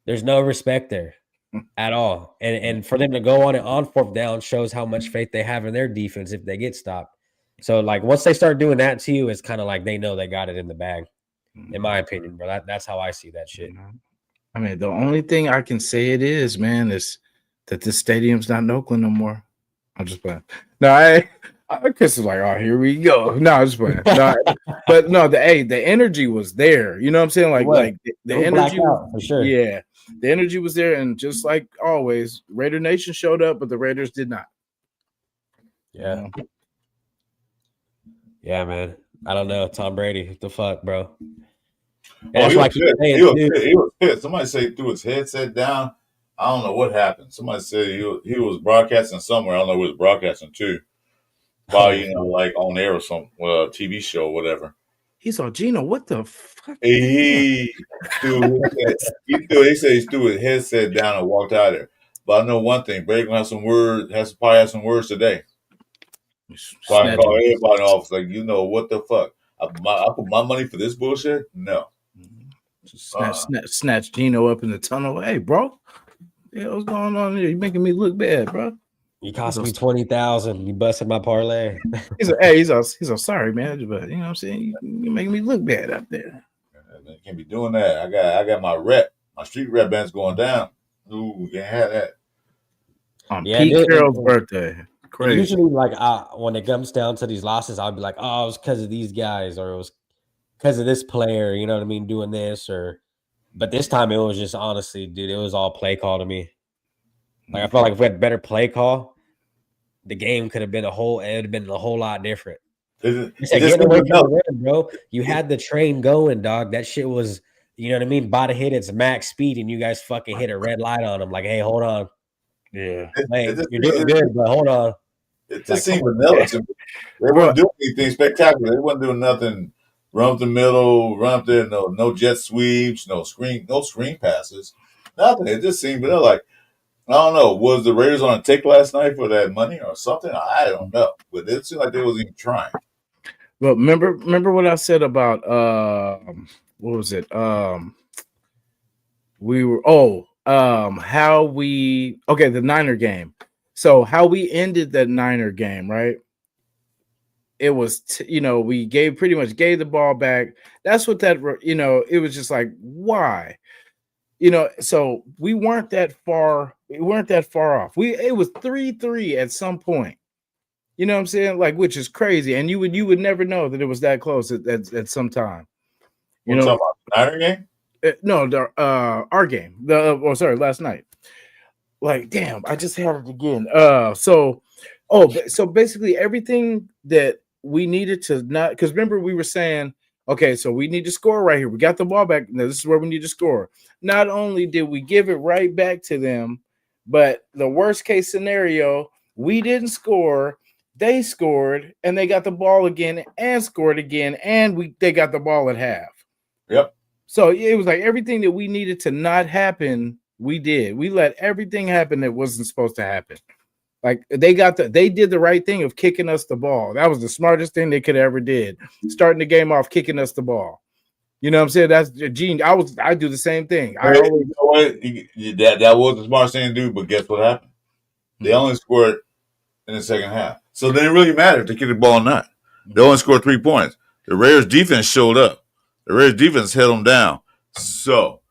There's no respect there at all. And for them to go on it on fourth down shows how much faith they have in their defense if they get stopped. So, like, once they start doing that to you, it's kind of like they know they got it in the bag, in my opinion, bro. That's how I see that shit. I mean, the only thing I can say it is, man, is that this stadium's not in Oakland no more. I'm just playing. No, Chris is like, oh, here we go. No, I'm just playing. No, but no, the energy was there. You know what I'm saying? Like the energy was, for sure. Yeah, the energy was there, and just like always, Raider Nation showed up, but the Raiders did not. Yeah. You know? Yeah, man. I don't know. Tom Brady, what the fuck, bro? He was pissed. Somebody said he threw his headset down. I don't know what happened. Somebody said he was broadcasting somewhere. I don't know who he was broadcasting to. Probably, like on air or some TV show or whatever. He saw Geno. What the fuck? He said he threw his headset down and walked out of there. But I know one thing: Brady gonna have some words. Probably have some words today. So I call everybody in the office like, you know what the fuck? I put my money for this bullshit? No. Snatch Geno up in the tunnel. Hey, bro, what's going on here? You making me look bad, bro. You cost me $20,000. You busted my parlay. He's all sorry, man. But you know what I'm saying? You're making me look bad out there. You can't be doing that. I got my street rep band's going down. Ooh, we can't have that. On Pete Carroll's birthday. Crazy. Usually, like when it comes down to these losses, I'll be like, oh, it was because of these guys, or it was because of this player, you know what I mean, doing this, but this time it was just honestly, dude, it was all play call to me. Like I felt like if we had better play call, the game could have been a whole lot different. Getting away from the rim, bro. You had the train going, dog. That shit was, you know what I mean, body hit its max speed, and you guys fucking hit a red light on them. Like, hey, hold on. Yeah. Hey, you're doing good, but hold on. It just seemed vanilla to me. They weren't doing anything spectacular. They weren't doing nothing. Run up the middle, run up there, no jet sweeps, no screen passes, nothing. It just seemed vanilla. Like, I don't know, was the Raiders on a take last night for that money or something? I don't know, but it seemed like they wasn't even trying. Well, remember what I said about what was it? The Niner game. So how we ended that Niner game, right? It was, we pretty much gave the ball back. That's what it was just like, why? So we weren't that far. We weren't that far off. It was 3-3 at some point. You know what I'm saying? Like, which is crazy. And you would never know that it was that close at some time. You know, talking about Niner game? No, our game. Last night. Like, damn, I just had it again. So basically everything that we needed to not, because remember we were saying, okay, so we need to score right here. We got the ball back. Now this is where we need to score. Not only did we give it right back to them, but the worst case scenario, we didn't score. They scored, and they got the ball again and scored again, and they got the ball at half. Yep. So it was like everything that we needed to not happen, we did. We let everything happen that wasn't supposed to happen. Like they did the right thing of kicking us the ball. That was the smartest thing they could ever did. Starting the game off, kicking us the ball. You know what I'm saying? That's Gene. I do the same thing. That was the smartest thing to do, but guess what happened? They only scored in the second half. So it didn't really matter if they kicked the ball or not. They only scored 3 points. The Raiders defense showed up. The Raiders defense held them down. So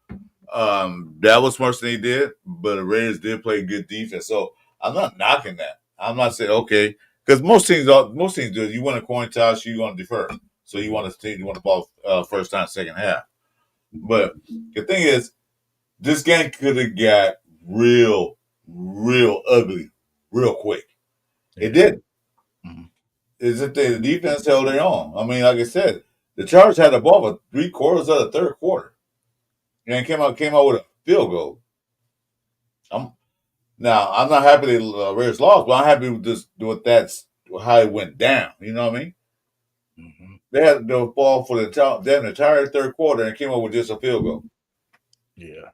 that was the smartest thing they did, but the Raiders did play good defense. So I'm not knocking that. I'm not saying okay, because most teams do. You want a coin toss, you want to defer. So you want the ball first time, second half. But the thing is, this game could have got real ugly real quick. It did. Mm-hmm. Is it the defense held their own? I mean, like I said, the Chargers had the ball for 3/4 of the third quarter. and came out with a field goal. I'm not happy they Raiders lost, but I'm happy with this with that's how it went down. You know what I mean? Mm-hmm. They had the ball for the entire third quarter and came up with just a field goal. Yeah.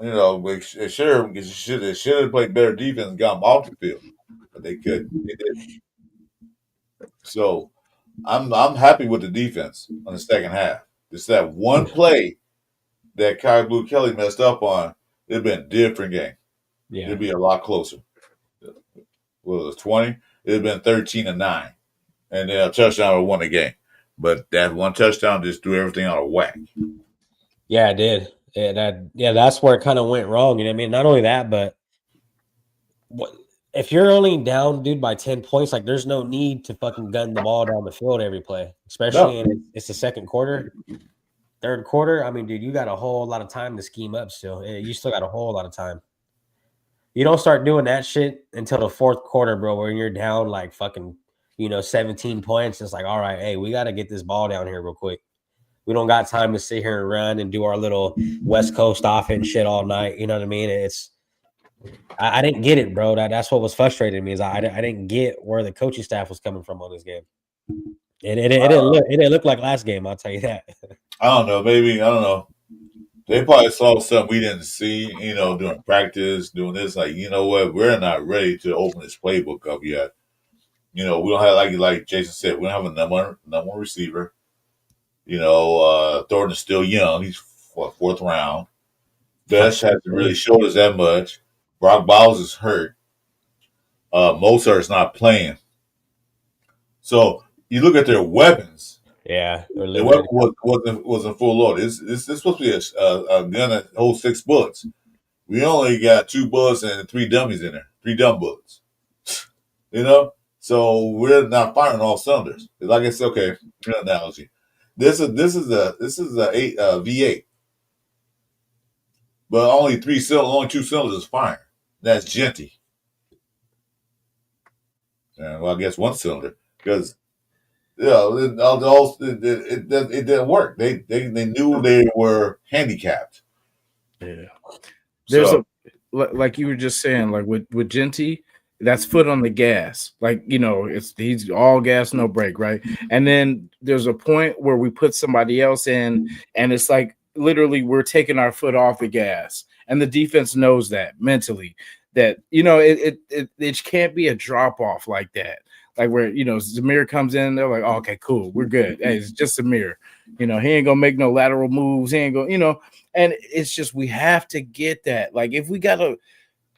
You know, it should have played better defense and got them off the field, but they couldn't. They didn't. So I'm happy with the defense on the second half. Just that one play that Kai Blue Kelly messed up on, it'd been a different game. Yeah. It'd be a lot closer. What was it, 20? It'd been 13-9. And then a touchdown would won the game. But that one touchdown just threw everything out of whack. Yeah, it did. That's where it kind of went wrong. You know what I mean? Not only that, but if you're only down, dude, by 10 points, like there's no need to fucking gun the ball down the field every play, especially it's the second quarter. Third quarter, I mean, dude, you got a whole lot of time to scheme up still. You still got a whole lot of time. You don't start doing that shit until the fourth quarter, bro, where you're down like fucking, 17 points. It's like, all right, hey, we got to get this ball down here real quick. We don't got time to sit here and run and do our little West Coast offense shit all night. You know what I mean? I didn't get it, bro. That's what was frustrating me is I didn't get where the coaching staff was coming from on this game. It didn't look like last game. I'll tell you that. I don't know. Maybe, I don't know. They probably saw something we didn't see, during practice, doing this. Like, you know what? We're not ready to open this playbook up yet. We don't have, like Jason said, we don't have a number one receiver. Thornton is still young. He's fourth round. Best hasn't really showed us that much. Brock Bowles is hurt. Mozart's not playing. So you look at their weapons. Yeah, the weapon wasn't full load. It's supposed to be a gun that holds 6 bullets. We only got 2 bullets and 3 dummies in there. 3 dumb bullets. So we're not firing all cylinders. Like I said, okay, good analogy. This is a V8, but only 2 cylinders is firing. That's Genty. Well, I guess 1 cylinder because it didn't work. They knew they were handicapped. Yeah, there's like you were just saying, like with Genty, that's foot on the gas. Like he's all gas, no brake, right? And then there's a point where we put somebody else in, and it's like literally we're taking our foot off the gas, and the defense knows that mentally. That it can't be a drop off like that. Like where Zamir comes in, they're like, oh, okay, cool, we're good. Hey, it's just Zamir. He ain't gonna make no lateral moves. He ain't gonna, and it's just we have to get that. Like if we gotta,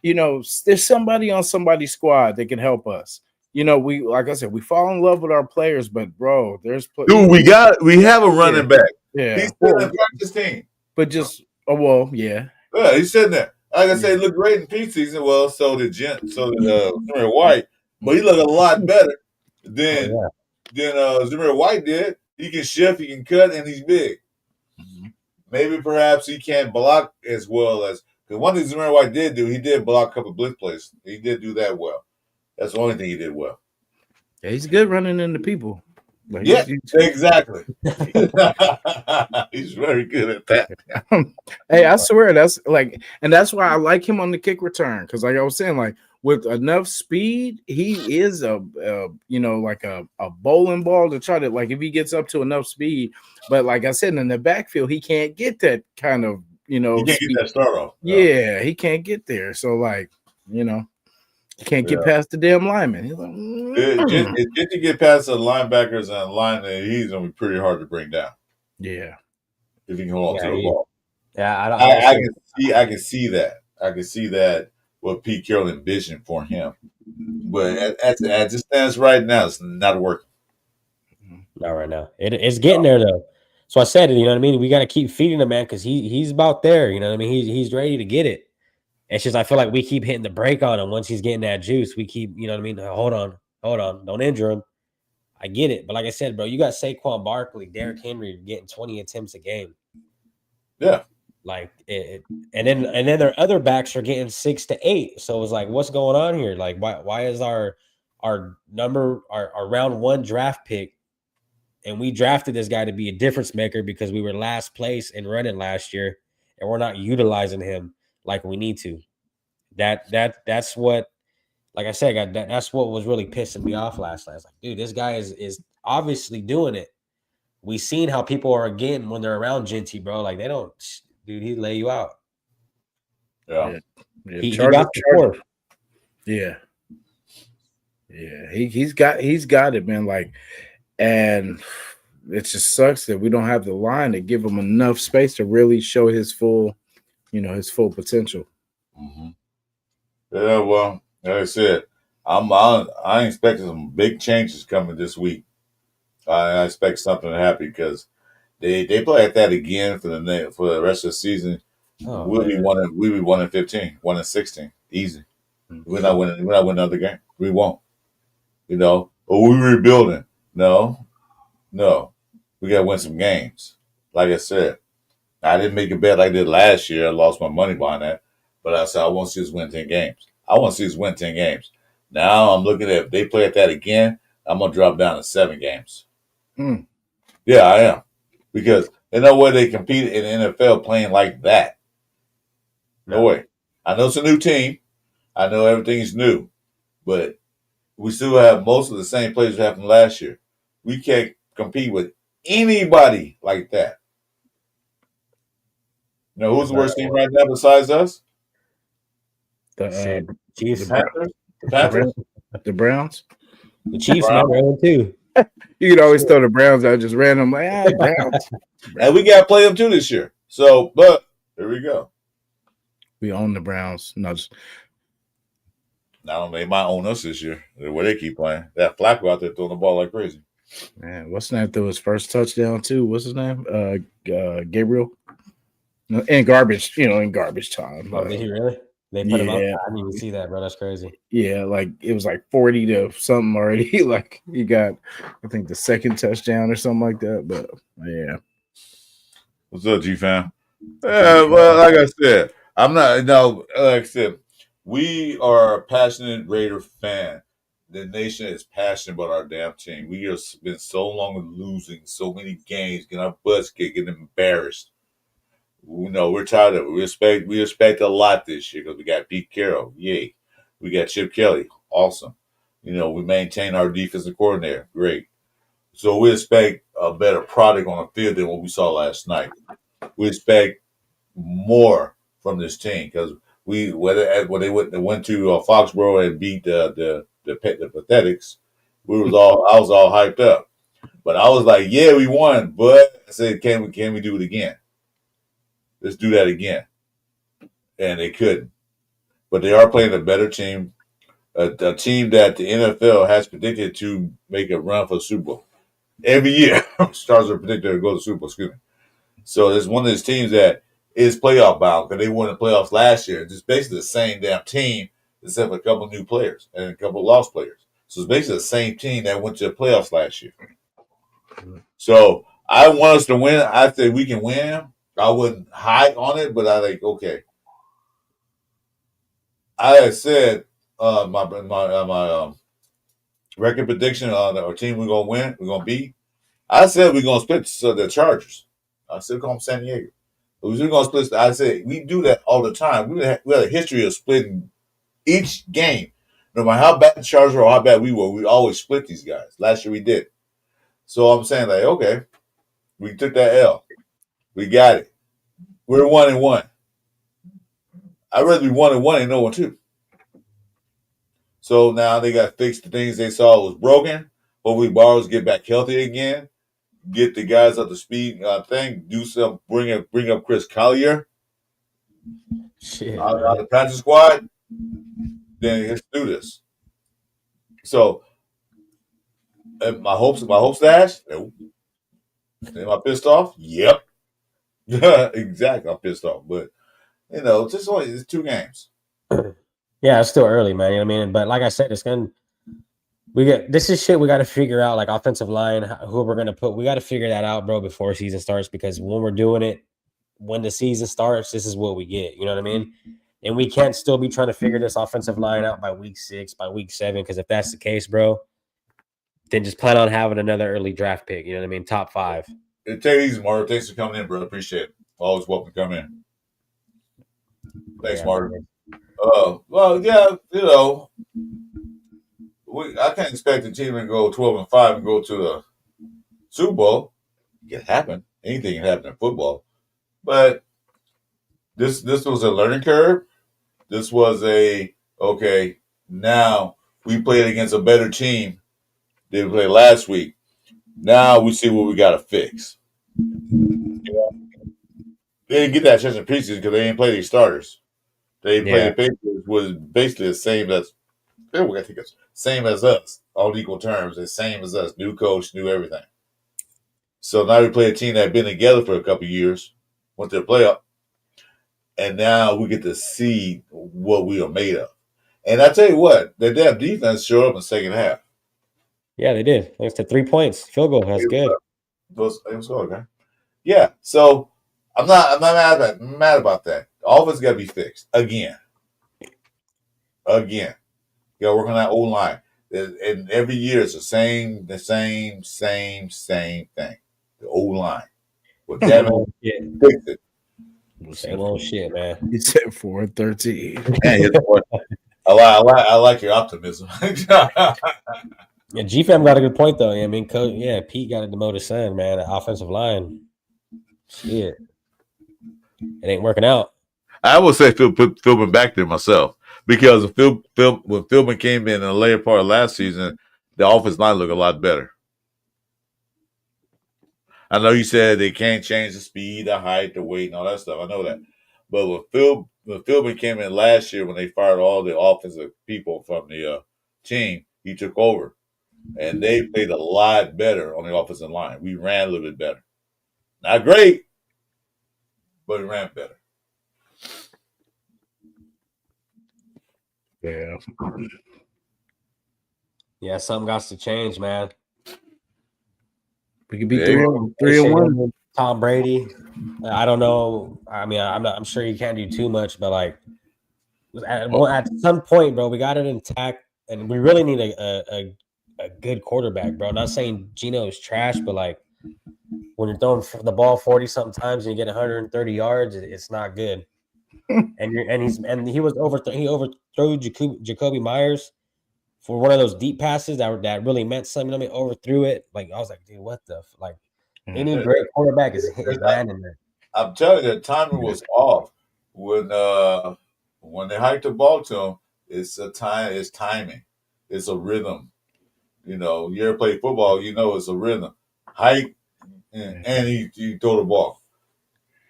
there's somebody on somebody's squad that can help us. We like I said, we fall in love with our players, but bro, there's dude, we have a running back. Yeah, he's still in practice team. But just yeah, he's sitting there. Like I say, he looked great in preseason. Well, so did Zamir White, but he looked a lot better than Zamir White did. He can shift, he can cut, and he's big. Mm-hmm. Maybe perhaps he can't block as well as because one thing Zamir White did do, he did block a couple of blitz plays. He did do that well. That's the only thing he did well. Yeah, he's good running into people. Like exactly. He's very good at that. Hey, I swear that's why I like him on the kick return because, like I was saying, like with enough speed, he is a bowling ball to try to like if he gets up to enough speed. But like I said, in the backfield, he can't get that kind of he can't get that start off. Yeah, he can't get there. So like he can't get past the damn lineman. He's like, if you get past the linebackers and line, he's gonna be pretty hard to bring down. Yeah, if he can hold on to the ball. Yeah, I can see that. I can see that what Pete Carroll envisioned for him, but as it stands right now, it's not working. Not right now. It's getting there though. So I said it. You know what I mean? We got to keep feeding him, man, because he's about there. You know what I mean? He's ready to get it. It's just I feel like we keep hitting the brake on him once he's getting that juice. We keep, you know what I mean? Hold on, don't injure him. I get it, but like I said, bro, you got Saquon Barkley, Derrick Henry getting 20 attempts a game. Yeah, like and then their other backs are getting 6 to 8. So it's like, what's going on here? Like, why is our round 1 draft pick and we drafted this guy to be a difference maker because we were last place in running last year, and we're not utilizing him like we need to. That's what, like I said, that's what was really pissing me off last night. It's like, dude, this guy is obviously doing it. We seen how people are getting when they're around Genty, bro. Like they don't, dude. He lay you out. Yeah. He got the fourth. Yeah. Yeah. He's got it, man. Like, and it just sucks that we don't have the line to give him enough space to really show his full potential. Mm-hmm. Yeah, well, like I said, I expect some big changes coming this week. I expect something to happen because they play at that again for the rest of the season. We'll be 1-15, 1-16, easy. We're not winning another game. We won't. We're rebuilding. No. We gotta win some games. Like I said, I didn't make a bet like I did last year. I lost my money behind that. But I said I want to see us win 10 games. I want to see us win 10 games. Now I'm looking at if they play at that again, I'm gonna drop down to 7 games. Yeah, I am. Because there's no way they compete in the NFL playing like that. No way. I know it's a new team. I know everything's new. But we still have most of the same players that happened last year. We can't compete with anybody like that. Who's the worst team right now besides us? The Chiefs. The Browns. The Chiefs number 1 too. You could always throw the Browns out just random, like Browns. And we got to play them too this year. So, but here we go. We own the Browns. They might own us this year. The way they keep playing. That Flacco out there throwing the ball like crazy. Man, what's his name threw his first touchdown too? What's his name? Gabriel. In garbage time. Oh, did he really? They put him up. I didn't even see that, bro. That's crazy. Yeah, like it was like 40 to something already. Like he got, I think, the second touchdown or something like that. But yeah. What's up, G-Fam? Well, like I said, I'm not. No, like I said, we are a passionate Raider fan. The nation is passionate about our damn team. We have been so long losing so many games, getting our butts kicked, getting embarrassed. We're tired of it. We expect a lot this year because we got Pete Carroll. Yay. We got Chip Kelly. Awesome. We maintain our defensive coordinator. Great. So we expect a better product on the field than what we saw last night. We expect more from this team because when they went to Foxborough and beat the Pathetics, I was all hyped up. But I was like, yeah, we won. But I said, can we do it again? Let's do that again. And they couldn't. But they are playing a better team, a team that the NFL has predicted to make a run for the Super Bowl. Every year, stars are predicted to go to the Super Bowl, excuse me. So it's one of those teams that is playoff bound because they won the playoffs last year. It's just basically the same damn team, except for a couple of new players and a couple of lost players. So it's basically the same team that went to the playoffs last year. So I want us to win. I think we can win. I wasn't high on it, but I like, okay. I had said my record prediction on our team we're gonna win, we're gonna beat. I said we're gonna split the Chargers. I said call them San Diego. We're gonna split. I said we do that all the time. We had a history of splitting each game. No matter how bad the Chargers or how bad we were, we always split these guys. Last year we did. So I'm saying like, okay, we took that L. We got it. We're 1-1. I'd rather be 1-1 and 0-2. So now they got to fix the things they saw was broken. Hopefully, borrowers get back healthy again. Get the guys up to speed. Do some. Bring up Chris Collier. Out of the practice squad. Then let's do this. So, my hopes dashed. Nope. Am I pissed off? Yep. Exactly. I'm pissed off, but it's 2 games. Yeah, it's still early, man. You know what I mean? But like I said, this is shit we got to figure out, like offensive line, who we're going to put. We got to figure that out, bro, before season starts, because when we're doing it, when the season starts, this is what we get. You know what I mean? And we can't still be trying to figure this offensive line out by week 6, by week 7, because if that's the case, bro, then just plan on having another early draft pick. You know what I mean? Top 5. Take it easy, Mark. Thanks for coming in, bro. Appreciate it. Always welcome to come in. Thanks, Mark. Well, yeah, I can't expect the team to go 12-5 and go to the Super Bowl. It can happen. Anything can happen in football. But this was a learning curve. This was okay, now we played against a better team than we played last week. Now we see what we got to fix. They didn't get that chance in preseason because they didn't play these starters. They played the Patriots was basically the same as I think it's same as us, all equal terms, the same as us. New coach, new everything. So now we play a team that had been together for a couple of years, went to the playoff, and now we get to see what we are made of. And I tell you what, the damn defense showed up in the second half. Yeah, they did. Thanks to 3 points. Field goal. That's good. It was good, okay? Yeah, so I'm not mad about that. All of it's got to be fixed again. You got to work on that old line. And every year it's the same thing. The old line. Well, damn it, fix it. Same old shit, man. He said 4-13. I like your optimism. Yeah, GFAM got a good point though. Yeah, I mean, Pete got to demote his son, man. The offensive line, shit, it ain't working out. I would say put Philbin back there myself because when Philbin came in the later part of last season, the offensive line looked a lot better. I know you said they can't change the speed, the height, the weight, and all that stuff. I know that, but when Philbin came in last year, when they fired all the offensive people from the team, he took over. And they played a lot better on the offensive line. We ran a little bit better. Not great, but we ran better. Yeah. Yeah, something got to change, man. We could be 3-1. Tom Brady. I don't know. I mean, I'm sure you can't do too much, but like at some point, bro, we got it intact, and we really need a good quarterback, bro. I'm not saying Geno is trash, but like when you're throwing the ball 40 something times and you get 130 yards, it's not good. And he overthrew Jacoby Myers for one of those deep passes that really meant something. I mean, overthrew it. Like I was like, dude, what the like? Any great quarterback is landing there. I'm telling you, the timing was off when they hiked the ball to him. It's timing. It's a rhythm. You ever play football, it's a rhythm. Hike, and you throw the ball.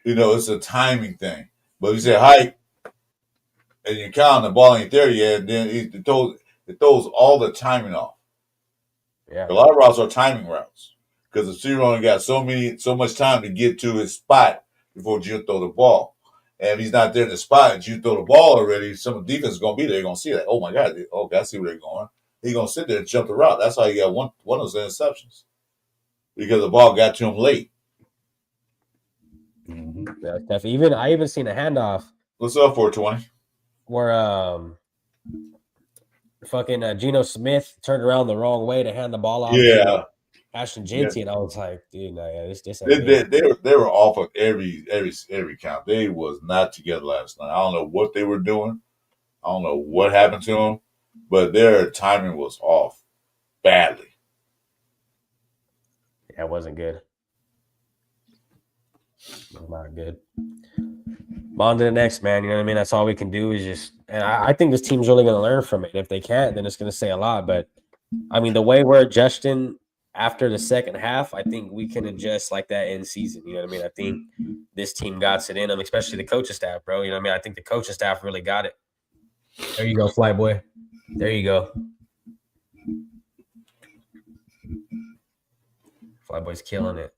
It's a timing thing. But if you say hike, and you count the ball ain't there yet, and then it throws all the timing off. Yeah. A lot of routes are timing routes because the receiver only got so much time to get to his spot before you throw the ball. And if he's not there in the spot and you throw the ball already, some of the defense is going to be there. They're going to see that. Oh, my God. Okay, I see where they're going. He's going to sit there and jump the route. That's how you got one of those interceptions because the ball got to him late. Yeah, definitely. I even seen a handoff. What's up, 420? Where fucking Geno Smith turned around the wrong way to hand the ball off. Yeah. Ashton Genty, and I was like, dude, no, yeah, this they were off of every count. They was not together last night. I don't know what they were doing. I don't know what happened to them, but their timing was off badly. Yeah, it wasn't good. Not good. On to the next, man. You know what I mean? That's all we can do is just, and I think this team's really going to learn from it. If they can't, then it's going to say a lot. But I mean, the way we're adjusting after the second half, I think we can adjust like that in season. You know what I mean? I think this team got it in them, especially the coaching staff, bro. You know what I mean? I think the coaching staff really got it. There you go, Fly Boy. There you go. Fly Boy's killing it.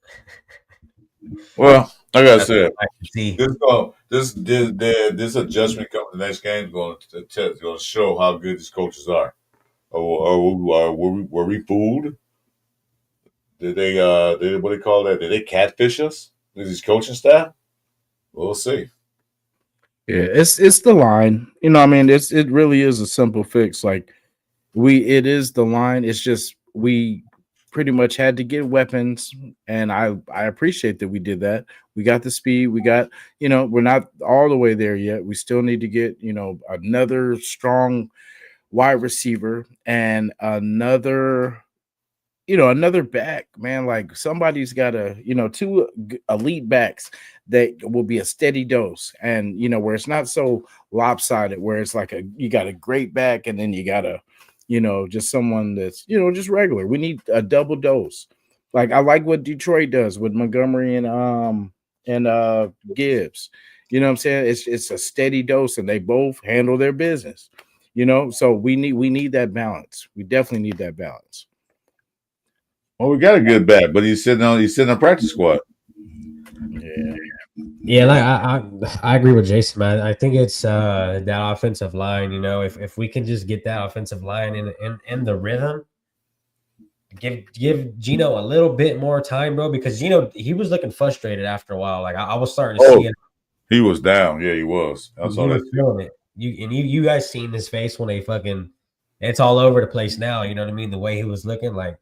Well, like I said, this adjustment coming to the next game is going to show how good these coaches are. Were we fooled? Did they what do they call that? Did they catfish us? These coaching staff? We'll see. Yeah, it's the line. You know, I mean, it really is a simple fix. Like it is the line. It's just we pretty much had to get weapons, and I appreciate that we did that. We got the speed, we got, we're not all the way there yet. We still need to get, another strong wide receiver and another back, man. Like somebody's got two elite backs that will be a steady dose, and where it's not so lopsided, where it's like you got a great back and then you got just someone that's just regular. We need a double dose. Like I like what Detroit does with Montgomery and Gibbs. You know what I'm saying? It's a steady dose, and they both handle their business. So we need that balance. We definitely need that balance. Well, we got a good back, but he's sitting on practice squad. Yeah, like I agree with Jason, man. I think it's that offensive line. If we can just get that offensive line in the rhythm, give Geno a little bit more time, bro. Because Geno, he was looking frustrated after a while. Like I was starting to see it. He was down. Yeah, he was. I saw that. Feeling it. You guys seen his face when they fucking. It's all over the place now. You know what I mean? The way he was looking, like.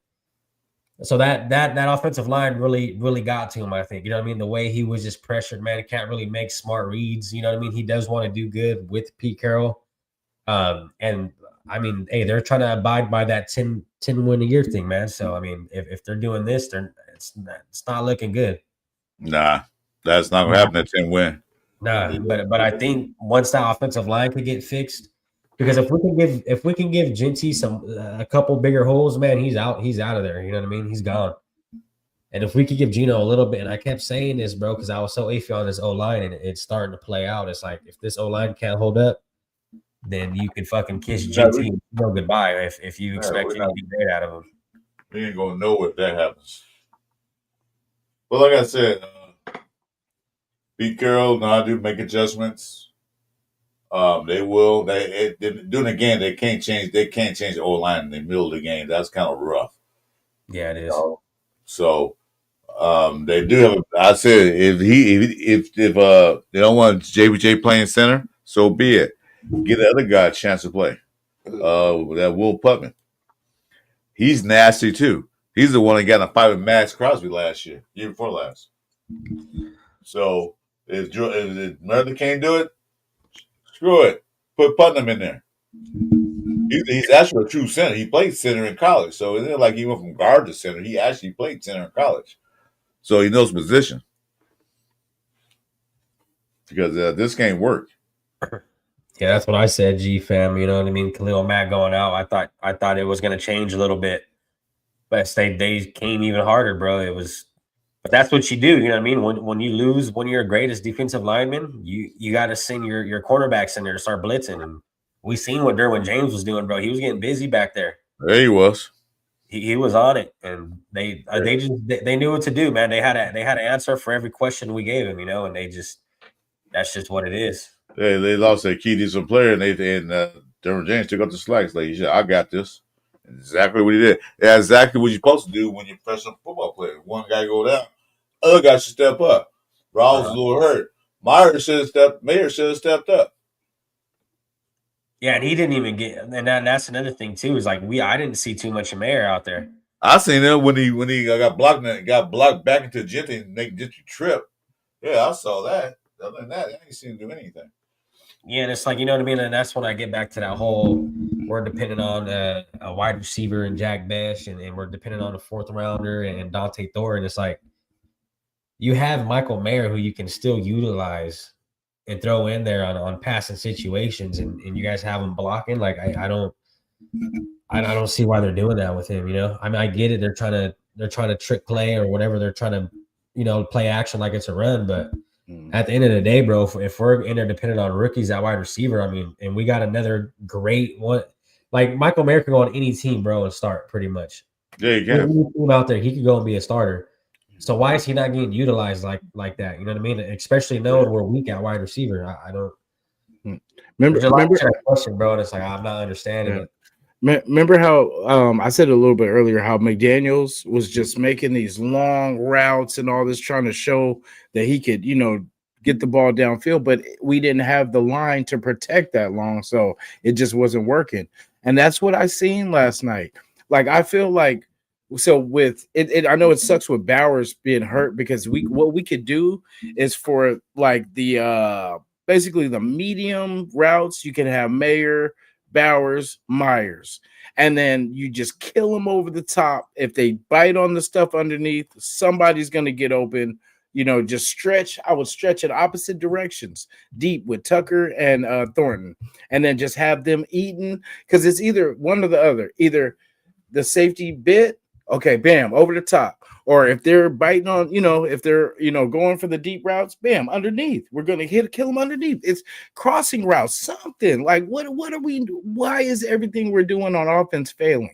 So that offensive line really got to him, I think. You know what I mean? The way he was just pressured, man, he can't really make smart reads. You know what I mean? He does want to do good with Pete Carroll. And I mean, hey, they're trying to abide by that 10 win a year thing, man. So I mean, if they're doing this, it's not looking good. Nah, that's not gonna happen at 10 win. Nah, but I think once that offensive line could get fixed, because if we can give Genty a couple bigger holes, man, he's out of there. You know what I mean? He's gone. And if we could give Geno a little bit, and I kept saying this, bro, because I was so iffy on this O-line, and it's starting to play out. It's like if this O-line can't hold up, then you can fucking kiss Genty and go goodbye if you expect anything great out of him. We ain't gonna know if that happens. But like I said, Pete Carroll know how to make adjustments. They will. Doing again. They can't change the O line in the middle of the game. That's kind of rough. Yeah, it is. So they do have. I said if they don't want JBJ playing center, so be it. Give the other guy a chance to play. That Will Putman. He's nasty too. He's the one that got in a fight with Max Crosby year before last. So if Murray can't do it, screw it. Put Putnam in there. He's actually a true center. He played center in college. So it's not like he went from guard to center. He actually played center in college. So he knows position. Because this can't work. Yeah, that's what I said, G-Fam. You know what I mean? Khalil Mack going out. I thought it was going to change a little bit. But they came even harder, bro. But that's what you do. You know what I mean? When you lose one of your greatest defensive linemen, you got to send your cornerbacks in there to start blitzing. And we seen what Derwin James was doing, bro. He was getting busy back there. There he was. He was on it, and they knew what to do, man. They had an answer for every question we gave him, and that's just what it is. They lost their key decent player, and Derwin James took up the slack. Like, he said, I got this. Exactly what he did. That's exactly what you're supposed to do when you're a professional football player. One guy go down, other guy should step up. Rawls was a little hurt. Mayer should have stepped up. Yeah, and he didn't even get. And that's another thing too. Is like I didn't see too much of Mayer out there. I seen him when he got blocked back into Genty and make Genty trip. Yeah, I saw that. Other than that, I ain't seen him do anything. Yeah, and it's like, you know what I mean? And that's when I get back to that whole we're dependent on a wide receiver and Jack Besh, and we're dependent on a fourth rounder and Dante Thor. And it's like you have Michael Mayer who you can still utilize and throw in there on passing situations, and you guys have him blocking. Like I don't see why they're doing that with him, I mean, I get it. They're trying to trick play or whatever. They're trying to, play action like it's a run, but at the end of the day, bro, if we're interdependent on rookies at wide receiver, I mean, and we got another great one, like Michael Mayer could go on any team, bro, and start pretty much. Yeah, you can. Any team out there, he could go and be a starter. So why is he not getting utilized like that? You know what I mean? Especially knowing we're weak at wide receiver. I don't remember that question, bro. And it's like I'm not understanding it. Remember how I said a little bit earlier how McDaniels was just making these long routes and all this, trying to show that he could, get the ball downfield, but we didn't have the line to protect that long, so it just wasn't working. And that's what I seen last night. Like I feel like So with it, I know it sucks with Bowers being hurt because what we could do is for like the basically the medium routes, you can have Mayer, Bowers, Myers, and then you just kill them over the top. If they bite on the stuff underneath, somebody's gonna get open. Just stretch. I would stretch in opposite directions, deep with Tucker and Thornton, and then just have them eating because it's either one or the other. Either the safety bit, okay, bam, over the top. Or if they're biting on, if they're, going for the deep routes, bam, underneath. We're going to kill them underneath. It's crossing routes, something like what are we, why is everything we're doing on offense failing?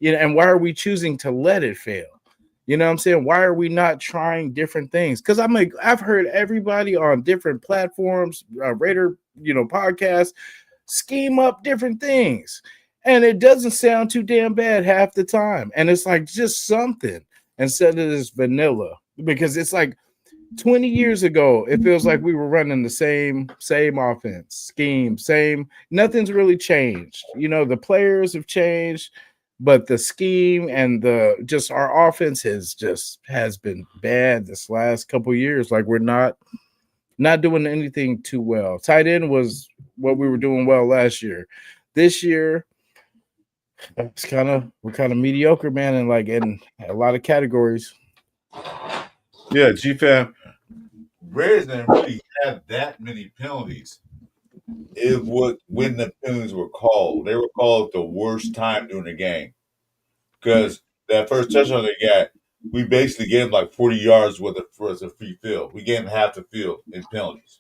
And why are we choosing to let it fail? You know what I'm saying? Why are we not trying different things? Because I've heard everybody on different platforms, Raider, podcasts, scheme up different things. And it doesn't sound too damn bad half the time. And it's like just something instead of this vanilla. Because it's like 20 years ago, it feels like we were running the same offense, scheme, same. Nothing's really changed. The players have changed, but the scheme and just our offense has been bad this last couple of years. Like we're not doing anything too well. Tight end was what we were doing well last year. This year, we're kind of mediocre, man, and like in a lot of categories. Yeah, G-Fam, Raiders didn't really have that many penalties. It would when the penalties were called. They were called at the worst time during the game. Because that first touchdown they got, we basically gave them like 40 yards worth of a free field. We gave them half the field in penalties.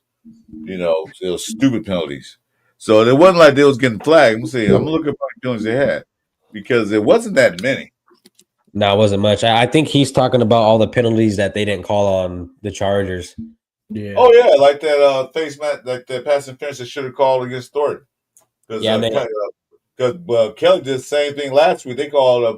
So it was stupid penalties. So it wasn't like they was getting flagged. I'm looking at the penalties they had because it wasn't that many. No, it wasn't much. I think he's talking about all the penalties that they didn't call on the Chargers. Yeah. Oh yeah, like that face match, like that pass interference that should have called against Thornton. Because Kelly did the same thing last week. They called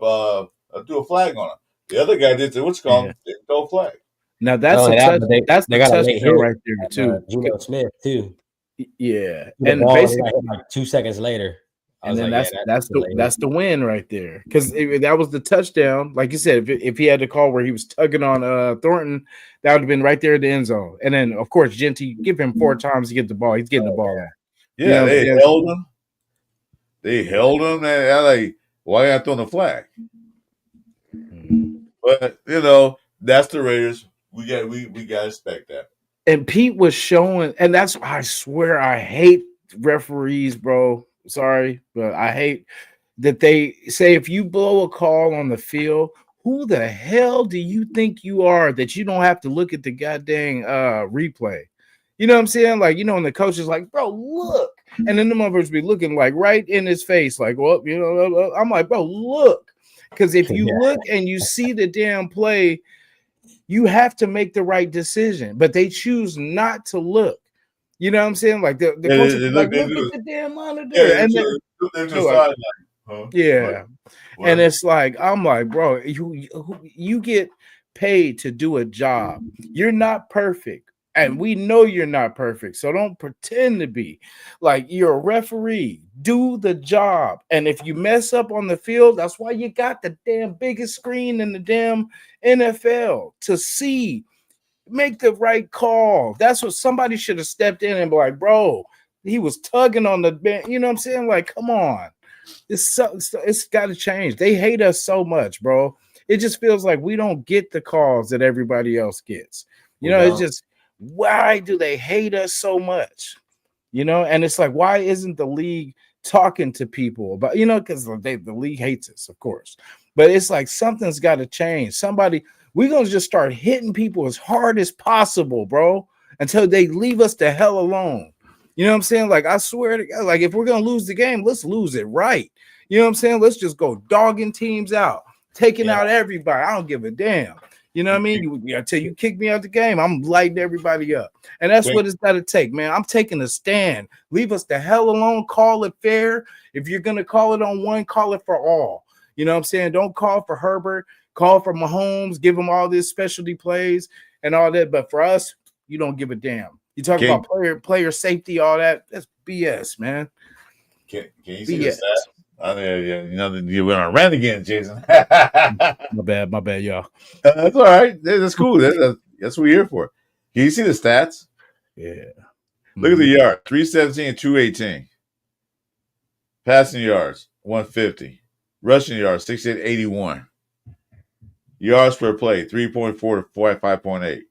threw a flag on him. The other guy did what's called didn't throw a flag. Now that's a touch. That's the touchdown right there too. Geno Smith too. Yeah, and basically like 2 seconds later. And then that's the win right there because that was the touchdown. Like you said, if he had to call where he was tugging on Thornton, that would have been right there at the end zone. And then of course, Genty, give him 4 times to get the ball. He's getting the ball out. Yeah, they held him. They held him, and like, why not throwing the flag? But that's the Raiders. We got to expect that. And Pete was showing, and that's I swear I hate referees, bro. Sorry, but I hate that they say if you blow a call on the field, who the hell do you think you are that you don't have to look at the goddamn replay? You know what I'm saying? Like, and the coach is like, bro, look. And then the motherfuckers be looking like right in his face, like, well, I'm like, bro, look. Because if you look and you see the damn play, you have to make the right decision. But they choose not to look. You know what I'm saying? Like the coach is like, look at the damn monitor. Yeah, and it's like I'm like, bro, you get paid to do a job. You're not perfect, and we know you're not perfect. So don't pretend to be. Like you're a referee. Do the job, and if you mess up on the field, that's why you got the damn biggest screen in the damn NFL to see. Make the right call. That's what somebody should have stepped in and be like, bro, he was tugging on the bench. You know what I'm saying? Like, come on. It's got to change. They hate us so much, bro. It just feels like we don't get the calls that everybody else gets. It's just, why do they hate us so much? And it's like, why isn't the league talking to people about, because the league hates us, of course. But it's like something's got to change. We're going to just start hitting people as hard as possible, bro, until they leave us the hell alone. You know what I'm saying? Like, I swear to God, like, if we're going to lose the game, let's lose it right. You know what I'm saying? Let's just go dogging teams out, taking out everybody. I don't give a damn. You know what I mean? Until you kick me out the game, I'm lighting everybody up. And that's what it's got to take, man. I'm taking a stand. Leave us the hell alone. Call it fair. If you're going to call it on one, call it for all. You know what I'm saying? Don't call for Herbert. Call for Mahomes, give him all these specialty plays and all that. But for us, you don't give a damn. You talk about player safety, all that. That's BS, man. Can you see the stat? Yeah, you went on a rant again, Jason. My bad, y'all. That's all right. That's cool. That's what we're here for. Can you see the stats? Yeah. Look at the yard: 317 and 218. Passing yards: 150. Rushing yards: 6881. Yards per play: 3.4 to 5.8.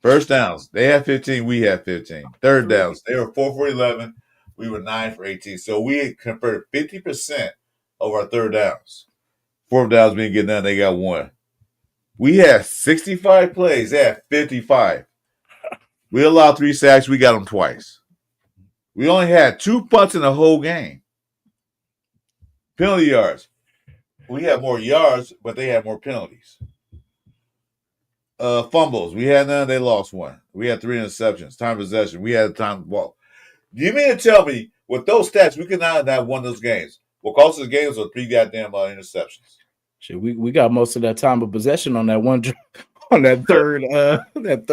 First downs: they had 15, we had 15. Third downs: they were 4 for 11, we were 9 for 18. So we converted 50% of our third downs. Fourth downs we didn't get none, they got one. We had 65 plays, they had 55. We allowed 3 sacks, we got them twice. We only had 2 punts in the whole game. Penalty yards: we had more yards, but they had more penalties. Fumbles: we had none, they lost one. We had 3 interceptions. Time possession: we had time to ball. Do you mean to tell me with those stats we could not have won those games? What cost us games are 3 goddamn interceptions. Shit, we got most of that time of possession on that one on that third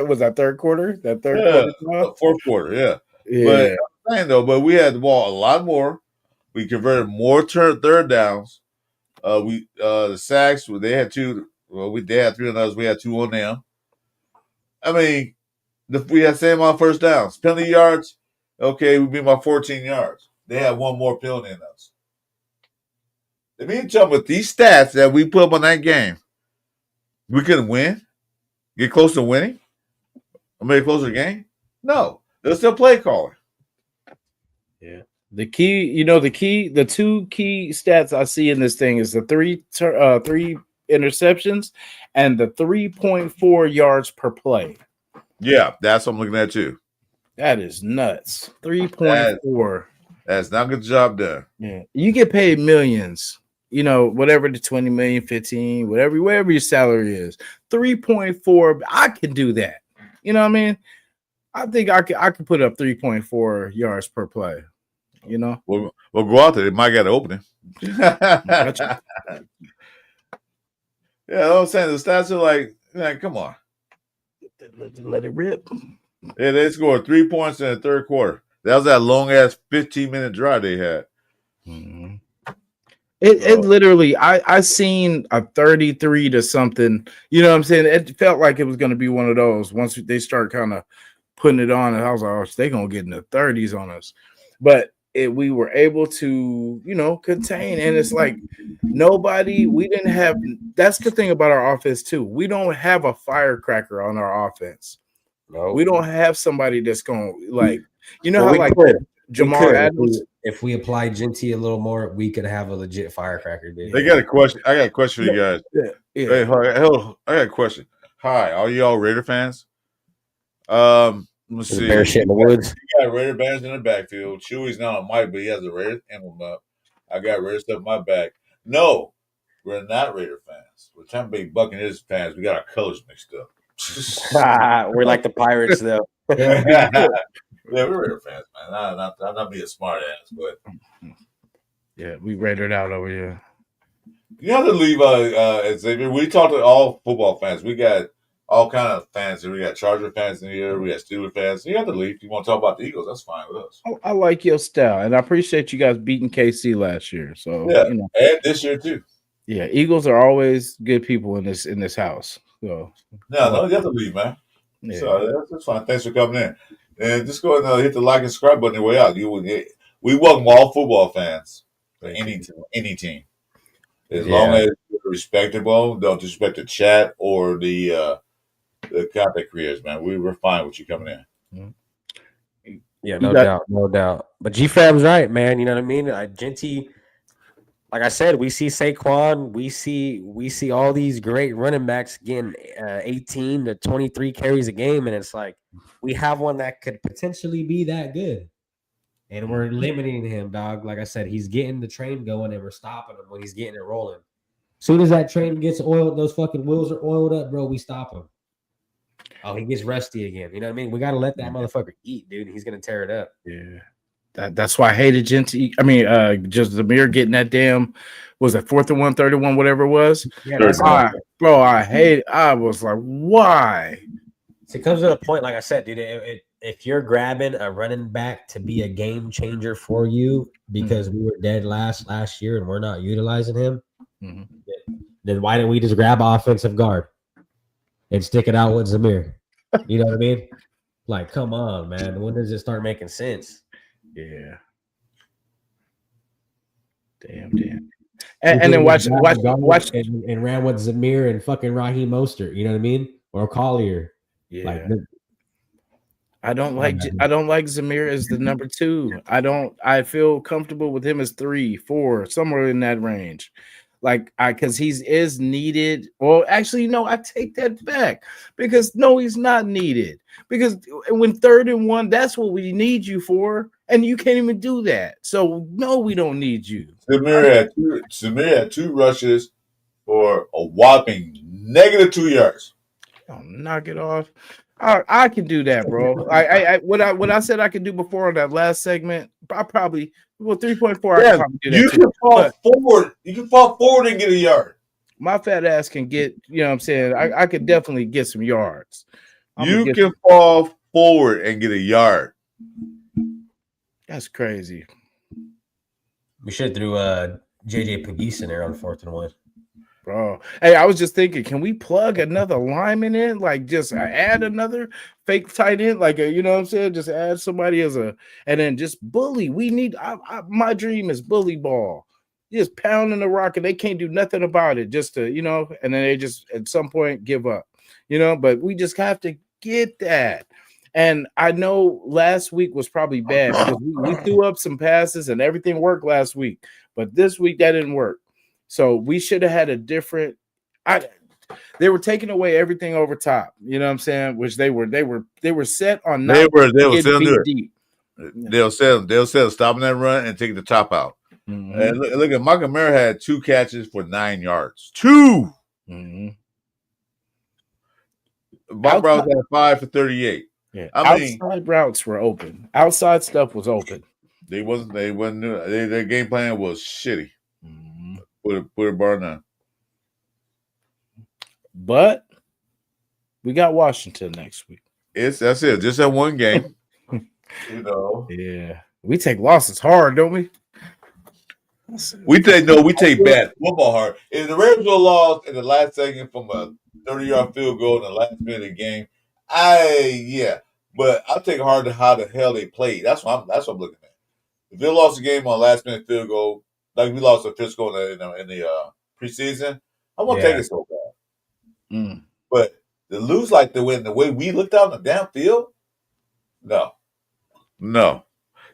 was that third quarter? That third quarter? Fourth quarter, yeah. Yeah. But I'm saying though, but we had the ball a lot more. We converted more third downs. The sacks, they had 2. Well, they had 3 on us. We had 2 on them. I mean, we had the same amount of first downs. Penalty yards, okay, we beat by 14 yards. They had 1 more penalty than us. I mean, tell me with these stats that we put up on that game, we couldn't win, get close to winning, or maybe close to the game. No, they're still play calling. Yeah. The key, the 2 key stats I see in this thing is the 3 interceptions and the 3.4 yards per play. Yeah, that's what I'm looking at too. That is nuts. 3.4. That's not a good job done. Yeah. You get paid millions, whatever the 20 million, 15, whatever your salary is. 3.4. I can do that. You know what I mean? I think I could put up 3.4 yards per play. We'll go out there. They might get an opening. Yeah, I'm saying the stats are like, man, come on. Let it rip. Yeah, they scored 3 points in the third quarter. That was that long ass 15-minute drive they had. Mm-hmm. It literally, I seen a 33 to something. You know what I'm saying? It felt like it was going to be one of those once they start kind of putting it on, and I was like, oh, they're going to get in the 30s on us. But we were able to, contain. And it's like we didn't have, that's the thing about our offense too. We don't have a firecracker on our offense. No, we don't have somebody that's going Jamal Adams. If we apply Genty a little more, we could have a legit firecracker. Dude. They got a question. I got a question for you guys. Yeah. Hey, I got a question. Hi, are y'all Raider fans? Let's see. Bear shit in the woods. You got Raider banners in the backfield. Chewy's not on mic, but he has a Raider emblem up. I got Raider stuff in my back. No, we're not Raider fans. We're Tampa Bay Buccaneers fans. We got our colors mixed up. We're like the Pirates, though. Yeah, we're Raider fans, man. I'm not being a smart ass, but yeah, we Raidered out over here. You have to leave, Xavier. We talked to all football fans. We got all kind of fans here. We got Charger fans in here. We got Steelers fans. You have to leave. If you want to talk about the Eagles, that's fine with us. I like your style, and I appreciate you guys beating KC last year. So yeah, and this year too. Yeah, Eagles are always good people in this house. So no, you have to leave, man. Yeah. So that's fine. Thanks for coming in, and just go ahead and hit the like and subscribe button on your way out. We welcome all football fans for any team, as long as you're respectable. Don't disrespect the chat or the content creators, man. We're fine with you coming in. Yeah, no doubt. But G-Fab's right, man. You know what I mean? Genty, like I said, we see Saquon, we see all these great running backs getting 18 to 23 carries a game, and it's like we have one that could potentially be that good, and we're limiting him, dog. Like I said, he's getting the train going, and we're stopping him when he's getting it rolling. As soon as that train gets oiled, those fucking wheels are oiled up, bro. We stop him. Oh, he gets rusty again. You know what I mean? We got to let that motherfucker eat, dude. He's gonna tear it up. Yeah. That's why I hated Genty. I mean, just Zamir getting that damn, was it 4th and 1, 31, whatever it was? Yeah, I was like, why? It comes to a point, like I said, dude, if you're grabbing a running back to be a game changer for you because we were dead last year and we're not utilizing him, then why didn't we just grab offensive guard and stick it out with Zamir? You know what I mean? Like, come on, man. When does it start making sense? Yeah. Damn. And then watch and ran with Zamir and fucking Raheem Mostert. You know what I mean? Or Collier. Yeah. Like, I don't like Zamir as the number 2. I feel comfortable with him as 3, 4, somewhere in that range. Like because he is needed. Well, actually, no, I take that back because no, he's not needed. Because when 3rd and 1, that's what we need you for, and you can't even do that. So no, we don't need you. Samir had 2 rushes for a whopping -2 yards. Oh, knock it off. I can do that, bro. What I said I could do before on that last segment, I probably 3.4. Yeah, I can probably do that. You can fall forward. You can fall forward and get a yard. My fat ass can get. You know what I'm saying? I could definitely get some yards. You can fall forward and get a yard. That's crazy. We should have threw JJ Pegues in there on 4th and 1. Bro, hey, I was just thinking, can we plug another lineman in? Like, just add another fake tight end, like you know what I'm saying? Just add somebody and then just bully. We need. My dream is bully ball, just pounding the rock, and they can't do nothing about it. Just to and then they just at some point give up, But we just have to get that. And I know last week was probably bad because we threw up some passes and everything worked last week, but this week that didn't work. So we should have had a different. They were taking away everything over top. You know what I'm saying? Which they were set on. Not they were set on deep. They'll set stopping that run and taking the top out. Mm-hmm. And look at Michael Mayer had 2 catches for 9 yards. 2. Mm-hmm. Bob Brown had 5 for 38. Yeah, outside routes were open. Outside stuff was open. They wasn't. Their game plan was shitty. Mm-hmm. Put a bar none. But we got Washington next week. That's it. Just that one game. Yeah. We take losses hard, don't we? We take bad football hard. If the Ravens were lost in the last second from a 30-yard field goal in the last minute of the game, but I'll take hard to how the hell they played. That's what I'm looking at. If they lost the game on last minute field goal, like we lost to Frisco in the preseason, I won't take it so bad. Mm. But to lose like the way we looked out in the damn field, no.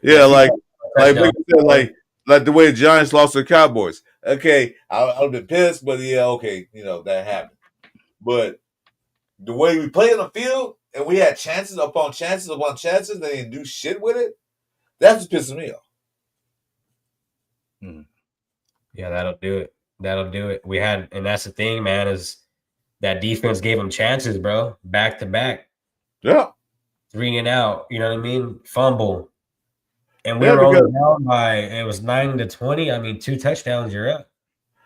Yeah, like the way the Giants lost to the Cowboys. Okay, I'd have been pissed, but that happened. But the way we play on the field, and we had chances upon chances upon chances, and they didn't do shit with it, that's what's pissing me off. Yeah, that'll do it. We had, and that's the thing, man, is that defense gave them chances, bro, back to back. Yeah. 3 and out, you know what I mean? Fumble. And we were only down by, it was 9-20. I mean, 2 touchdowns, you're up.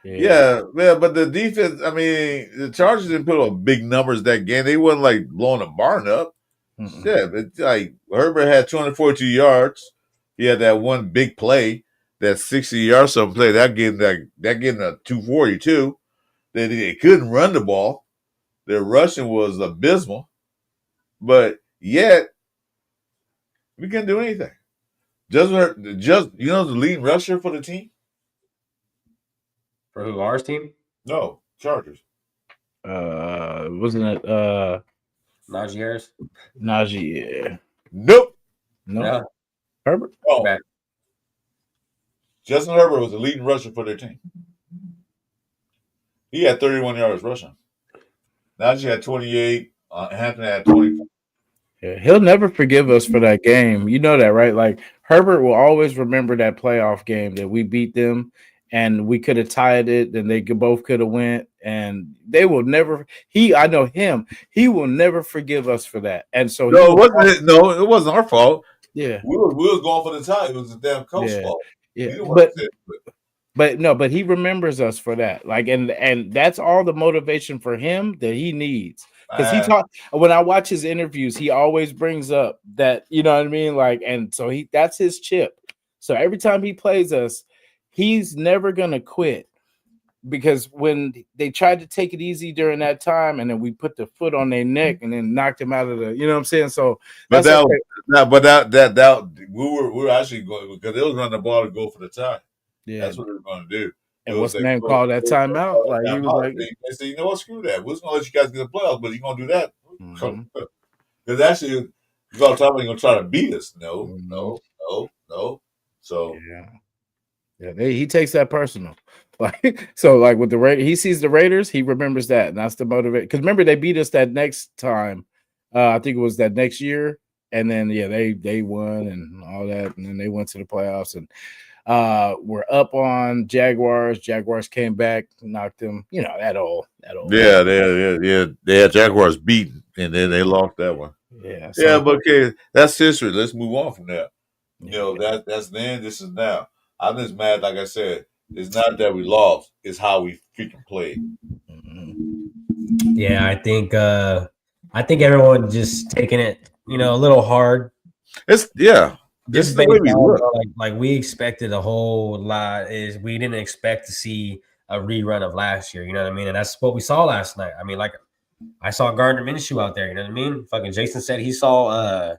Yeah, but the defense, I mean, the Chargers didn't put up big numbers that game. They wasn't like blowing the barn up. Mm-hmm. Yeah, but like Herbert had 242 yards. He had that one big play, that 60-yard something play. That gave them a 242. They couldn't run the ball. Their rushing was abysmal. But yet, we couldn't do anything. Just the leading rusher for the team? For who? Ours team? No, Chargers. Wasn't it Najee Harris? Najee, yeah. Nope. No. Herbert? Oh. Back. Justin Herbert was the leading rusher for their team. He had 31 yards rushing. Najee had 28. Hampton had 24. Yeah, he'll never forgive us for that game. You know that, right? Like Herbert will always remember that playoff game that we beat them and we could have tied it and they both could have went, and they will never I know him. He will never forgive us for that. And so it wasn't our fault. Yeah. We was going for the tie. It was the damn coach's fault. Yeah. But he remembers us for that. Like, and that's all the motivation for him that he needs. Because when I watch his interviews, he always brings up that, you know what I mean? Like, and so that's his chip. So every time he plays us, he's never gonna quit. Because when they tried to take it easy during that time, and then we put the foot on their neck and then knocked him out of the, you know what I'm saying? So But that's that we were actually going because they was running the ball to go for the tie. Yeah. That's what they were going to do. And what's the name called that timeout? Like he was like, they said, you know what, screw that. We're just gonna let you guys get the playoffs, but you're gonna do that Mhm. because actually, you got time you're gonna try to beat us. No. So yeah, he takes that personal. Like so, like with the Raiders, he sees the Raiders, he remembers that, and that's the motivate. Because remember, they beat us that next time. I think it was that next year, and then they won and all that, and then they went to the playoffs and we're up on Jaguars. Jaguars came back, knocked them. You know that old. yeah, they had Jaguars beaten, and then they lost that one. Yeah, Yeah, but okay, that's history. Let's move on from that. You know that's then. This is now. I'm just mad. Like I said, it's not that we lost; it's how we freaking played. Yeah, I think everyone just taking it, a little hard. It's This Just is the way we look. like we expected a whole lot. Is we didn't expect to see a rerun of last year. You know what I mean? And that's what we saw last night. I mean, like I saw Gardner Minshew out there. You know what I mean? Fucking Jason said he saw.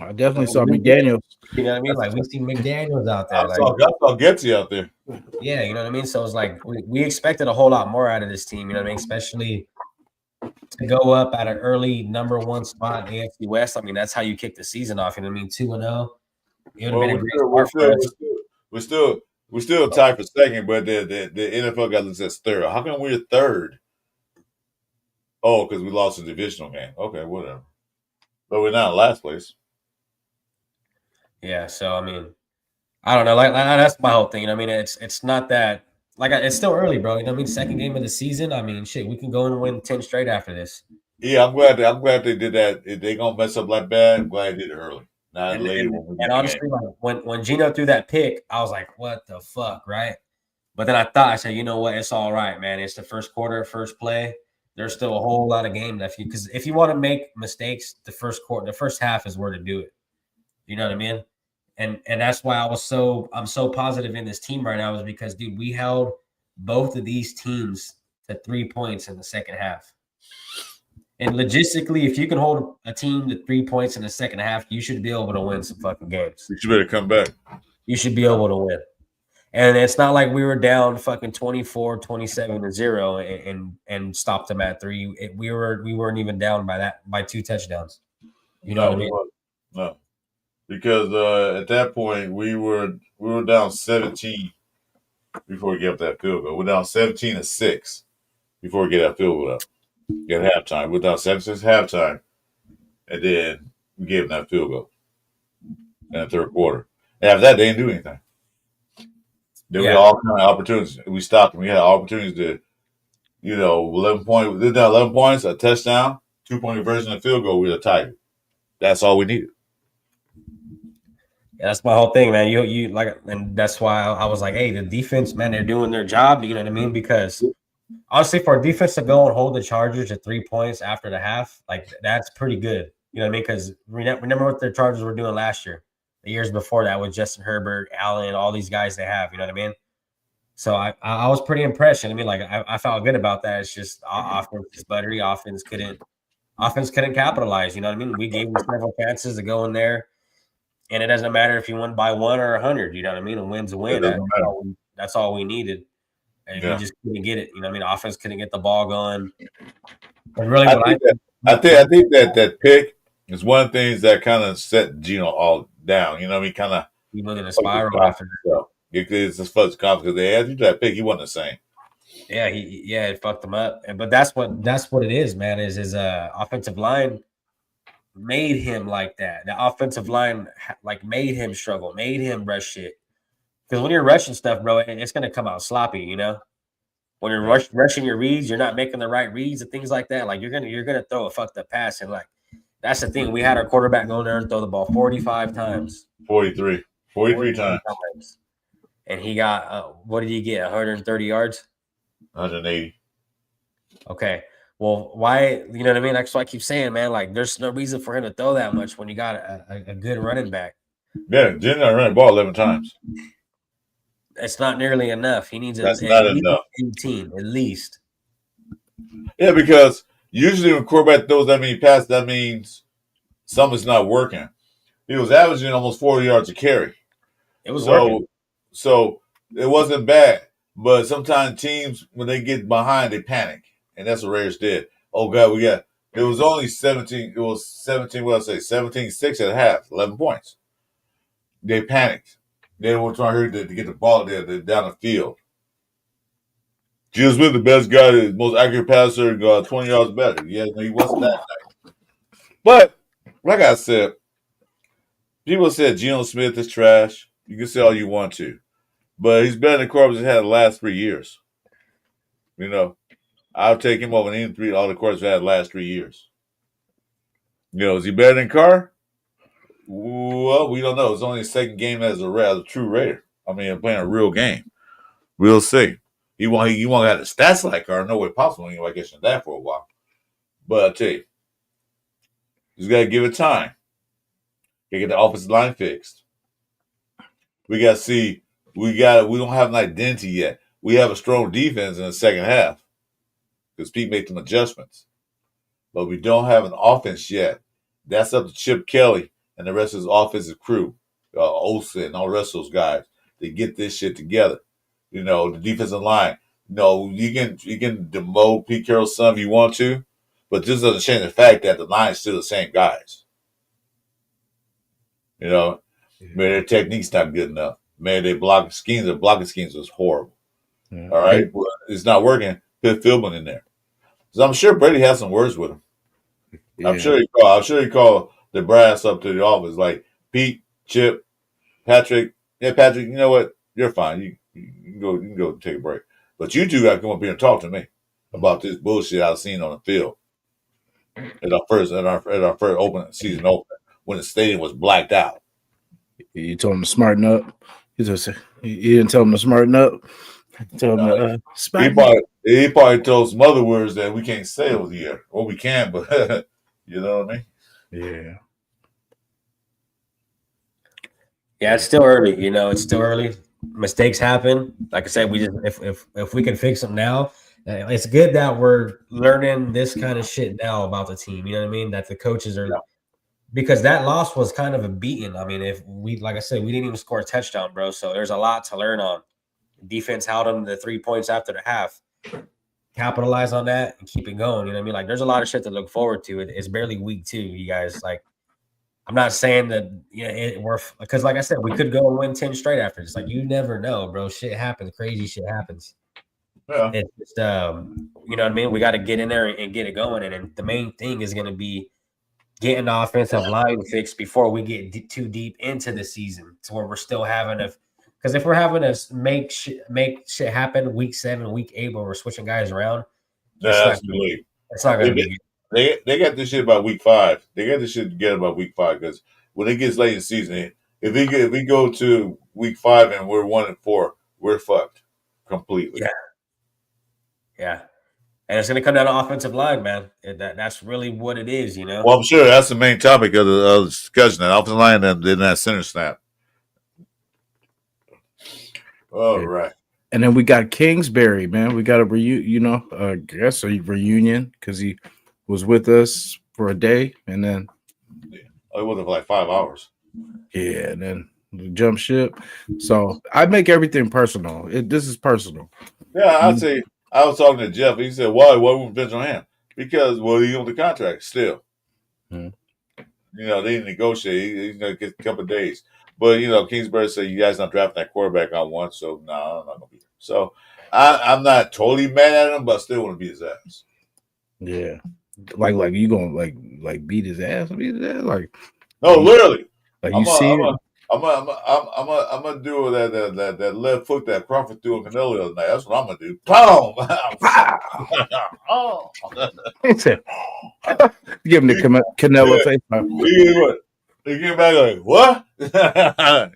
I definitely saw McDaniels. You know what I mean? Like we see McDaniels out there. I saw Getty out there. Yeah, you know what I mean? So it's like we expected a whole lot more out of this team, you know what I mean? Especially to go up at an early number one spot in the AFC West. I mean, that's how you kick the season off, you know what I mean? 2-0. It would have been a great start for us. We're still tied for second, but the NFL got us as third. How come we're third? Oh, because we lost a divisional game. Okay, whatever. But we're not in last place. Yeah, so I mean, I don't know. Like that's my whole thing. You know what I mean? It's not that it's still early, bro. You know what I mean? Second game of the season. I mean, shit, we can go and win 10 straight after this. Yeah, I'm glad they did that. If they gonna mess up like that, I'm glad they did it early. Not later and honestly, like, when Geno threw that pick, I was like, what the fuck, right? But then I said, you know what? It's all right, man. It's the first quarter, first play. There's still a whole lot of game left. Because if you want to make mistakes, the first half is where to do it. You know what I mean? And that's why I'm so positive in this team right now is because, dude, we held both of these teams to 3 points in the second half. And logistically, if you can hold a team to 3 points in the second half, you should be able to win some fucking games. You better come back. You should be able to win. And it's not like we were down fucking 24, 27-0 and stopped them at 3. We weren't even down by 2 touchdowns. You know what I mean? No. Because at that point we were down 17 before we gave up that field goal. We're down 17-6 before we get that field goal up. At halftime. We're down 7-6 halftime. And then we gave them that field goal in the third quarter. And after that, they didn't do anything. Then we had all kind of opportunities. We stopped them. We had opportunities to, 11 points. They're down 11 points, a touchdown, 2-point conversion, and a field goal. We were tied. That's all we needed. Yeah, that's my whole thing, man. You like, and that's why I was like, hey, the defense, man, they're doing their job. You know what I mean? Because honestly, for a defense to go and hold the Chargers at 3 points after the half, like that's pretty good. You know what I mean? Because remember what the Chargers were doing last year, the years before that with Justin Herbert, Allen, all these guys they have. You know what I mean? So I was pretty impressed. You know what I mean? Like I felt good about that. It's just offense is buttery. Offense couldn't capitalize. You know what I mean? We gave them several chances to go in there. And it doesn't matter if you win by 1 or 100, you know what I mean? A win's a win. That's all we needed. And we just couldn't get it. You know what I mean? Offense couldn't get the ball going. And really, I think that pick is one of the things that kind of set Geno all down. You know what I mean? Kind of he went in a spiral after that. It's just fucked confidence because they had you that pick. He wasn't the same. Yeah, it fucked him up. But that's what it is, man. Is his offensive line made him like that. The offensive line like made him struggle, made him rush shit. Because when you're rushing stuff, bro, it's gonna come out sloppy. You know, when you're rushing your reads, you're not making the right reads and things like that. Like you're gonna throw a fucked up pass, and like that's the thing. We had our quarterback go there and throw the ball 45 times. 43 times. and he got what did he get? 130 yards. 180. Okay. Well, why? You know what I mean? That's why I keep saying, man. Like, there's no reason for him to throw that much when you got a good running back. Yeah, Geno ran the ball 11 times. It's not nearly enough. He needs That's at not least enough. 18, at least. Yeah, because usually when quarterback throws that many passes, that means something's not working. He was averaging almost 40 yards a carry. It was working. So it wasn't bad. But sometimes teams, when they get behind, they panic. And that's what Raiders did. Oh, God, it was only 17. It was 17, what did I say? 17-6 at half, 11 points. They panicked. They were trying to get the ball there down the field. Geno Smith, the best guy, the most accurate passer, 20 yards better. Yeah, no, he wasn't that nice. But, like I said, people said Geno Smith is trash. You can say all you want to. But he's better than quarterbacks he's had the last 3 years. You know, I'll take him over any three, all the quarterbacks he's had the last 3 years. You know, is he better than Carr? Well, we don't know. It's only his second game as a true Raider. I mean, playing a real game. We'll see. You won't have the stats like Carr. No way possible. Anyway, I guess in that for a while. But I'll tell you, just got to give it time. Got to get the offensive line fixed. We got to see. We don't have an identity yet. We have a strong defense in the second half because Pete made some adjustments. But we don't have an offense yet. That's up to Chip Kelly and the rest of his offensive crew, Olsen and all the rest of those guys, to get this shit together. You know, the defensive line. No, you can demote Pete Carroll's son if you want to, but this doesn't change the fact that the line is still the same guys. You know, maybe their technique's not good enough. Maybe their blocking schemes was horrible. Yeah. All right, well, it's not working. Put Philbin in there. So I'm sure Brady has some words with him. Yeah. I'm sure he called the brass up to the office like Pete, Chip, Patrick. Yeah, Patrick, you know what? You're fine. You can go take a break. But you two got to come up here and talk to me about this bullshit I've seen on the field at our first season opener when the stadium was blacked out. You told him to smarten up. You didn't tell him to smarten up. You told him to he probably told some other words that we can't say over here. Well, we can, but you know what I mean? Yeah. Yeah, it's still early. You know, it's still early. Mistakes happen. Like I said, we just if we can fix them now, it's good that we're learning this kind of shit now about the team. You know what I mean? That the coaches are because that loss was kind of a beating. I mean, like I said, we didn't even score a touchdown, bro. So there's a lot to learn on. Defense held them to 3 points after the half. Capitalize on that and keep it going. You know what I mean? Like there's a lot of shit to look forward to. It's barely week 2, you guys. Like I'm not saying that we're because, like I said, we could go and win 10 straight after. It's like you never know, bro. Shit happens, crazy shit happens. Yeah. It's just, you know what I mean. We got to get in there and get it going, and the main thing is going to be getting the offensive line fixed before we get too deep into the season, to where we're still having to. Because if we're having to make shit happen week 7, week 8, where we're switching guys around, it's not going to be good. They got this shit about week 5. They got this shit together about week 5 because when it gets late in the season, if we go to week 5 and we're 1-4, we're fucked completely. Yeah. And it's going to come down to offensive line, man. That's really what it is, you know. Well, I'm sure that's the main topic of the discussion. That offensive line didn't have center snap. All right. And then we got Kingsbury, man. We got a reunion because he was with us for a day, and then it wasn't for like 5 hours. Yeah, and then the jump ship. So I make everything personal. This is personal. Yeah, I'd say I was talking to Jeff. He said, "Why wouldn't Vince on him?" Because he's on the contract still. You know, they didn't negotiate. He's gonna get a couple of days. But you know, Kingsbury said, "You guys not drafting that quarterback I want, so no, I'm not gonna be here." So I'm not totally mad at him, but I still want to beat his ass. Yeah, like you gonna like beat his ass? Beat his ass? Like no, literally. Like you see it. I'm gonna do that left foot that Crawford threw on Canelo the other night. That's what I'm gonna do. Boom! He said, "Give him the Canelo face." He came back like, what?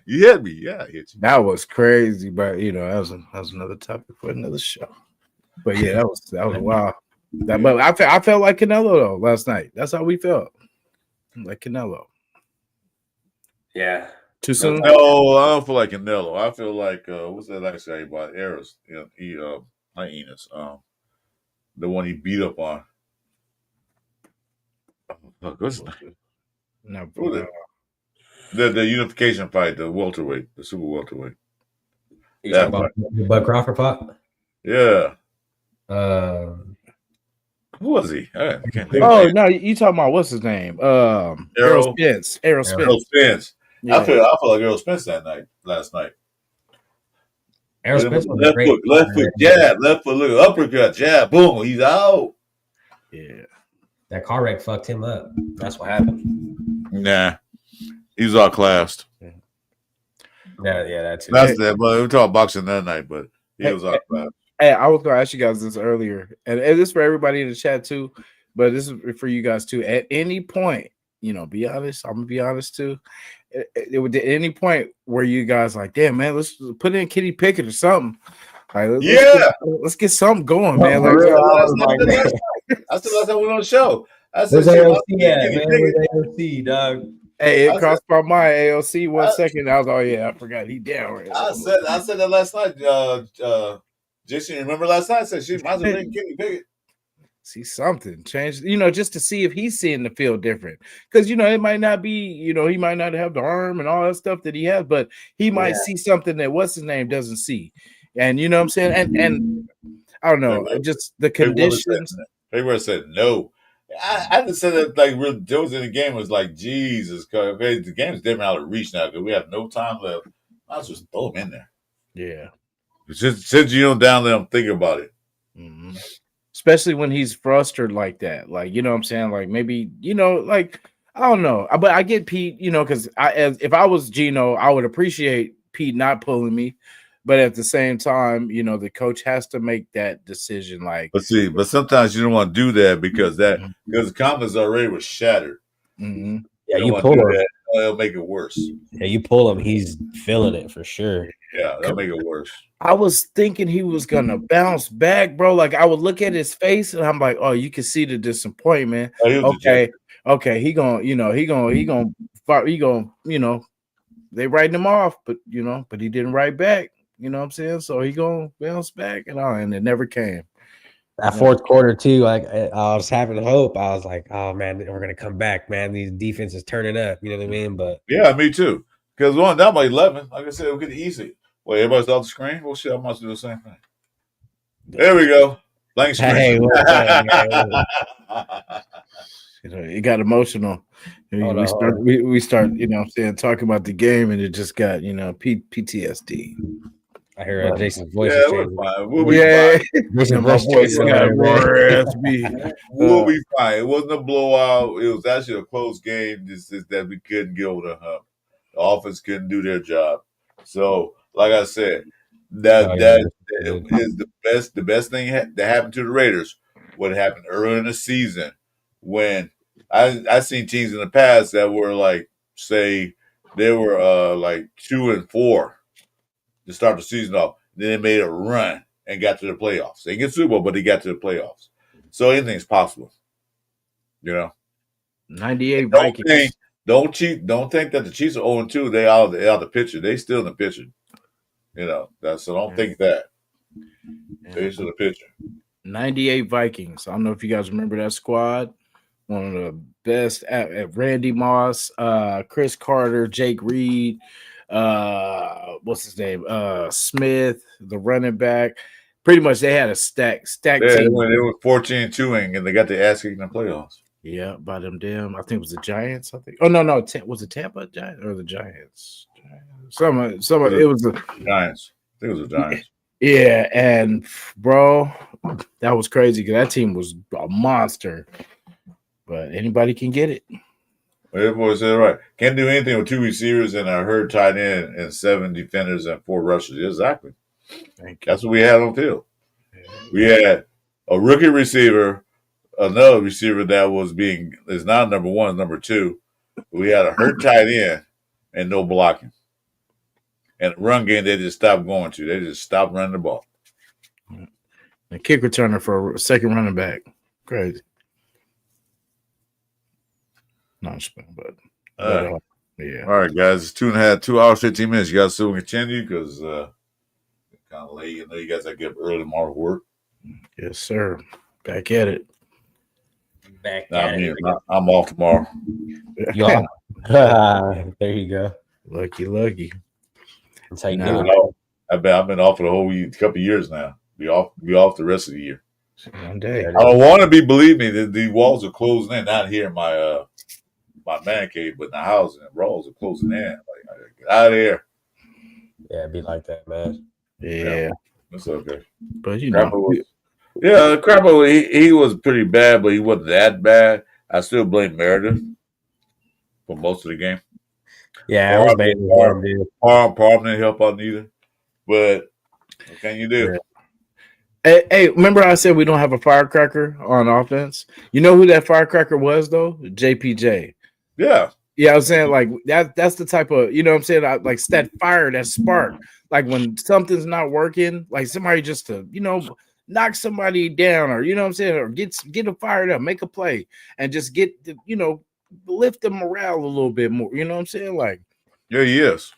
You hit me. Yeah, I hit you. That was crazy, but that was another topic for another show. But yeah, that was wild. But I felt like Canelo though last night. That's how we felt. Like Canelo. Yeah. Too soon? No, I don't feel like Canelo. I feel like what's that last guy about Eros? He not Enos. The one he beat up on. Oh, what's his name? No, The unification fight, the welterweight, the super welterweight. You talking about the Bud Crawford fought? Yeah. Who was he? I can't think of his name. no, you talking about what's his name? Errol Spence. Errol Spence. Errol Spence. Yeah. I feel like Errol Spence last night. Errol Spence was left foot jab, left foot look, uppercut, jab, boom, he's out. Yeah. That car wreck fucked him up. That's what happened. Nah. He was outclassed. Yeah, that's it. That's that, but we talked boxing that night, but he was outclassed. Hey, I was gonna ask you guys this earlier, and this is for everybody in the chat too, but this is for you guys too. At any point, be honest. I'm gonna be honest too. At any point where you guys like, damn man, let's put in Kenny Pickett or something. Like, let's get something going, man. I said last time we were on the show. I said, AOC, dog. Hey, it crossed my mind. AOC 1 second. I was, I forgot he down. I said that last night. Jason, remember last night? I said she might as well bring Kenny Pickett. See something change, just to see if he's seeing the field different. Because it might not be, he might not have the arm and all that stuff that he has, but he might see something that what's his name doesn't see. And you know what I'm saying? And I don't know, just the conditions. Everyone said no. I just said that like real Joe's in the game was like Jesus, because the game's different out of reach now because we have no time left. I'll just throw him in there. Yeah. Since you don't down there, I'm thinking about it. Mm-hmm. Especially when he's frustrated like that. Like, you know what I'm saying? Like maybe, like I don't know. But I get Pete, because if I was Geno, I would appreciate Pete not pulling me. But at the same time, the coach has to make that decision. Like, but sometimes you don't want to do that because the confidence already was shattered. Mm-hmm. Yeah, you pull him. It'll make it worse. Yeah, you pull him. He's feeling it for sure. Yeah, that'll make it worse. I was thinking he was gonna bounce back, bro. Like I would look at his face and I'm like, oh, you can see the disappointment. Okay, he gonna, they writing him off, but he didn't write back. You know what I'm saying? So he gonna bounce back and it never came. That fourth quarter too, like I was having hope. I was like, oh man, we're gonna come back, man. These defenses turning up, you know what I mean? But yeah, me too. Because we're down by 11. Like I said, we'll get easy. Wait, everybody's off the screen? Well, shit, I must do the same thing. There we go. Blank screen. Hey, it got emotional. We start, talking about the game, and it just got, PTSD. I hear Jason's voice. Yeah, we're fine. We'll be fine. My voice got We'll be fine. It wasn't a blowout. It was actually a close game. Just that we couldn't get over the hump. The offense couldn't do their job. So, like I said, that is the best thing that happened to the Raiders. What happened earlier in the season when I seen teams in the past that were like, say, they were like 2-4 to start the season off. Then they made a run and got to the playoffs. They didn't get Super Bowl, but they got to the playoffs. So anything's possible. 98 Vikings. Don't think that the Chiefs are 0-2. They out the picture. They still in the picture. So don't think that. They still in the picture. 98 Vikings. I don't know if you guys remember that squad. One of the best at Randy Moss, Chris Carter, Jake Reed, what's his name? Smith, the running back. Pretty much they had a stack team. They were 14-2 and they got the ass kicked in the playoffs. Yeah, by them damn. I think it was the Giants. I think. Oh no, was it Tampa Giants or the Giants? Some it was the Giants. I think it was the Giants. Yeah, and bro, that was crazy because that team was a monster. But anybody can get it. Well, boy said right. Can't do anything with 2 receivers and a herd tight end and 7 defenders and 4 rushers. Exactly. That's what we had on field. We had a rookie receiver, another receiver that is not number 1, number 2, We had a hurt tight end and no blocking. And the run game, they just stopped going to. They just stopped running the ball. A kick returner for a second running back. Crazy. Not spent, but yeah. All right, guys. It's 2 hours, 15 minutes. You guys still continue because kind of late. You know, you guys have to get up early tomorrow for work. Yes, sir. Back at it. I'm off tomorrow. You off? There you go. Lucky. That's how you do it. I've been off for the whole couple of years now. Be off the rest of the year. One day. I don't want to believe me that the walls are closing in. Not here in my my man cave, but in the house, and the walls are closing in. Like, I gotta get out of here. Yeah, it'd be like that, man. Yeah. That's okay. But you know. Crapo, he was pretty bad, but he wasn't that bad. I still blame Meredith for most of the game. Yeah, it was mainly him, dude. Parham didn't help out neither. But what can you do? Yeah. Hey, remember I said we don't have a firecracker on offense? You know who that firecracker was, though? JPJ. Yeah. Yeah, I was saying, like, that's the type of, you know what I'm saying? Like, that fire, that spark. Like, when something's not working, like somebody just to, you know, knock somebody down, or, you know what I'm saying? Or get them fired up, make a play, and just get, you know, lift the morale a little bit more. You know what I'm saying? Like, yeah, he is.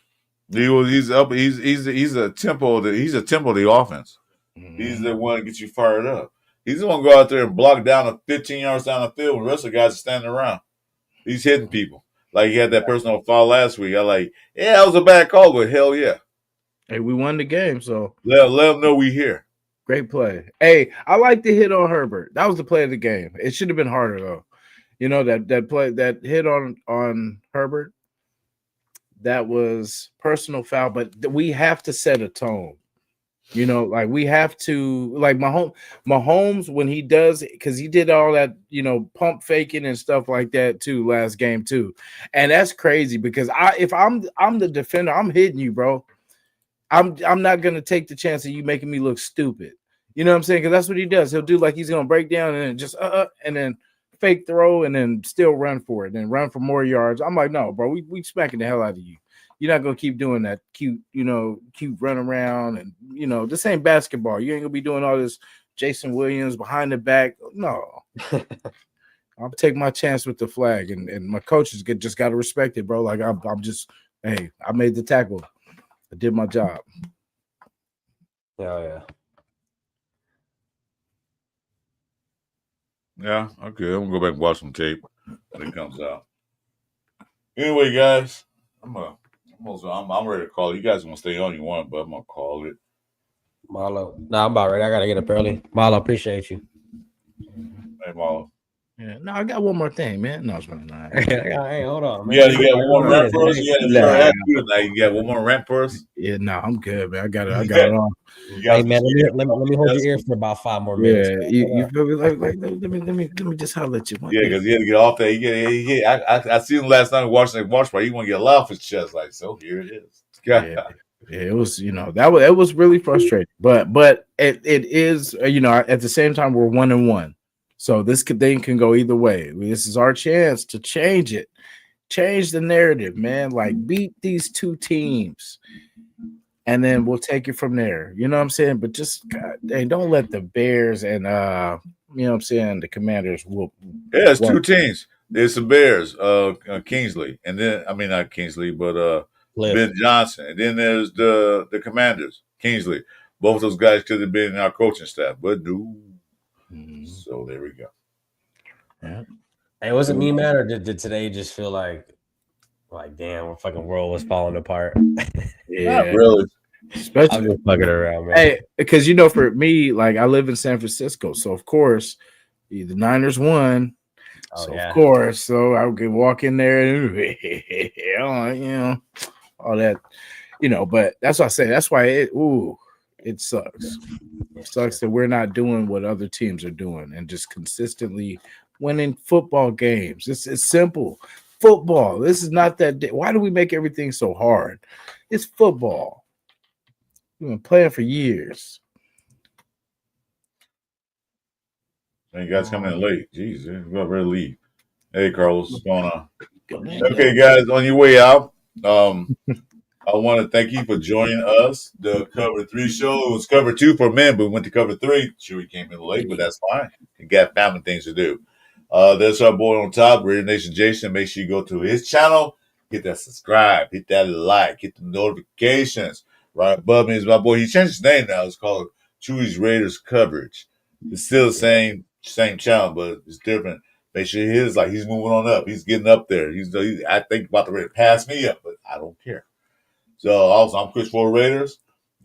He's up. He's a tempo of the offense. He's the one that gets you fired up. He's the one to go out there and block down 15 yards down the field when the rest of the guys are standing around. He's hitting people. Like he had that personal foul last week. I like, yeah, that was a bad call, but hell yeah. Hey, we won the game, so let them know we here. Great play. Hey, I like the hit on Herbert. That was the play of the game. It should have been harder though. You know, that play, that hit on Herbert, that was personal foul, but we have to set a tone. You know, like we have to, like Mahomes when he does, because he did all that, you know, pump faking and stuff like that too last game too, and that's crazy because if I'm the defender, I'm hitting you, bro. I'm not gonna take the chance of you making me look stupid. You know what I'm saying? Because that's what he does. He'll do like he's gonna break down and then just and then fake throw and then still run for it and run for more yards. I'm like, no, bro, we smacking the hell out of you. You're not gonna keep doing that cute run around, and you know this ain't basketball. You ain't gonna be doing all this Jason Williams behind the back. No, I'll take my chance with the flag, and my coaches just gotta respect it, bro. Like I'm just, hey, I made the tackle, I did my job. Yeah. Yeah, okay. I'm gonna go back and watch some tape when it comes out. Anyway, guys, I'm ready to call it. You guys want to stay on, you want, but I'm gonna call it. Marlo, I'm about ready. I gotta get up early. Marlo, appreciate you. Hey, Marlo. Yeah, no, I got one more thing, man. No, it's not. Hey, hold on, man. You got one more rant for us? You got one more rant for us? Yeah, no, I'm good, man. I got it on. Hey, man, let me hold your ear for about 5 more minutes. Yeah, you feel me? Like let me just holler at you. Yeah, because he had to get off that. I seen him last night watching the watch party. He want to get a lot off his chest. Like, so here it is. Yeah, it was, you know, it was really frustrating. But it is, you know, at the same time, we're 1-1. So this thing can go either way. This is our chance to change it. Change the narrative, man. Like, beat these two teams. And then we'll take it from there. You know what I'm saying? But just, God dang, don't let the Bears and, you know what I'm saying, the Commanders whoop. Yeah, it's two teams. There's the Bears, Kingsley. And then, I mean, not Kingsley, but Ben Johnson. And then there's the Commanders, Kingsley. Both of those guys could have been in our coaching staff, but no. Mm-hmm. So there we go. Yeah. Hey, was it me, man, or did today just feel like damn, our fucking world was falling apart? Yeah, not really. Especially I'm just fucking around, man. Hey, because you know, for me, like I live in San Francisco, so of course the Niners won. Of course, so I could walk in there and you know, all that, you know. But that's what I say. That's why it sucks. It sucks that we're not doing what other teams are doing and just consistently winning football games. It's simple. Football. This is not that. Why do we make everything so hard? It's football. We've been playing for years. Man, you guys coming in late. Jeez, we're ready to leave. Hey, Carlos, what's going on? Okay, guys, on your way out, I want to thank you for joining us. The Cover 3 show. It was Cover 2 for men, but we went to Cover 3. Chewy came in late, but that's fine. He got family things to do. There's our boy on top, Radio Nation Jason. Make sure you go to his channel, hit that subscribe, hit that like, hit the notifications. Right above me is my boy. He changed his name now. It's called Chewy's Raiders Coverage. It's still the same channel, but it's different. Make sure he's moving on up. He's getting up there. I think about to pass me up, but I don't care. So also, I'm Chris for Raiders.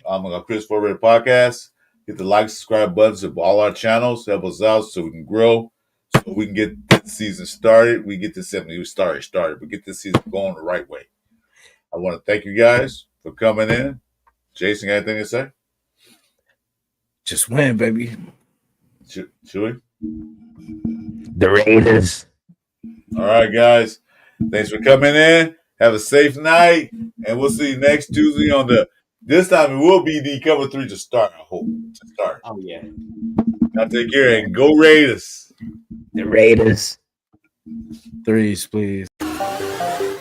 I'm on Chris for Raider podcast. Hit the like, subscribe buttons of all our channels. Help us out so we can grow, so we can get this season started. We get this season started. We get this season going the right way. I want to thank you guys for coming in. Jason, got anything to say? Just win, baby. Chewy? The Raiders. All right, guys. Thanks for coming in. Have a safe night, and we'll see you next Tuesday on this time it will be the Cover 3 to start, I hope. To start. Oh, yeah. Now take care and go Raiders. The Raiders. 3s, please.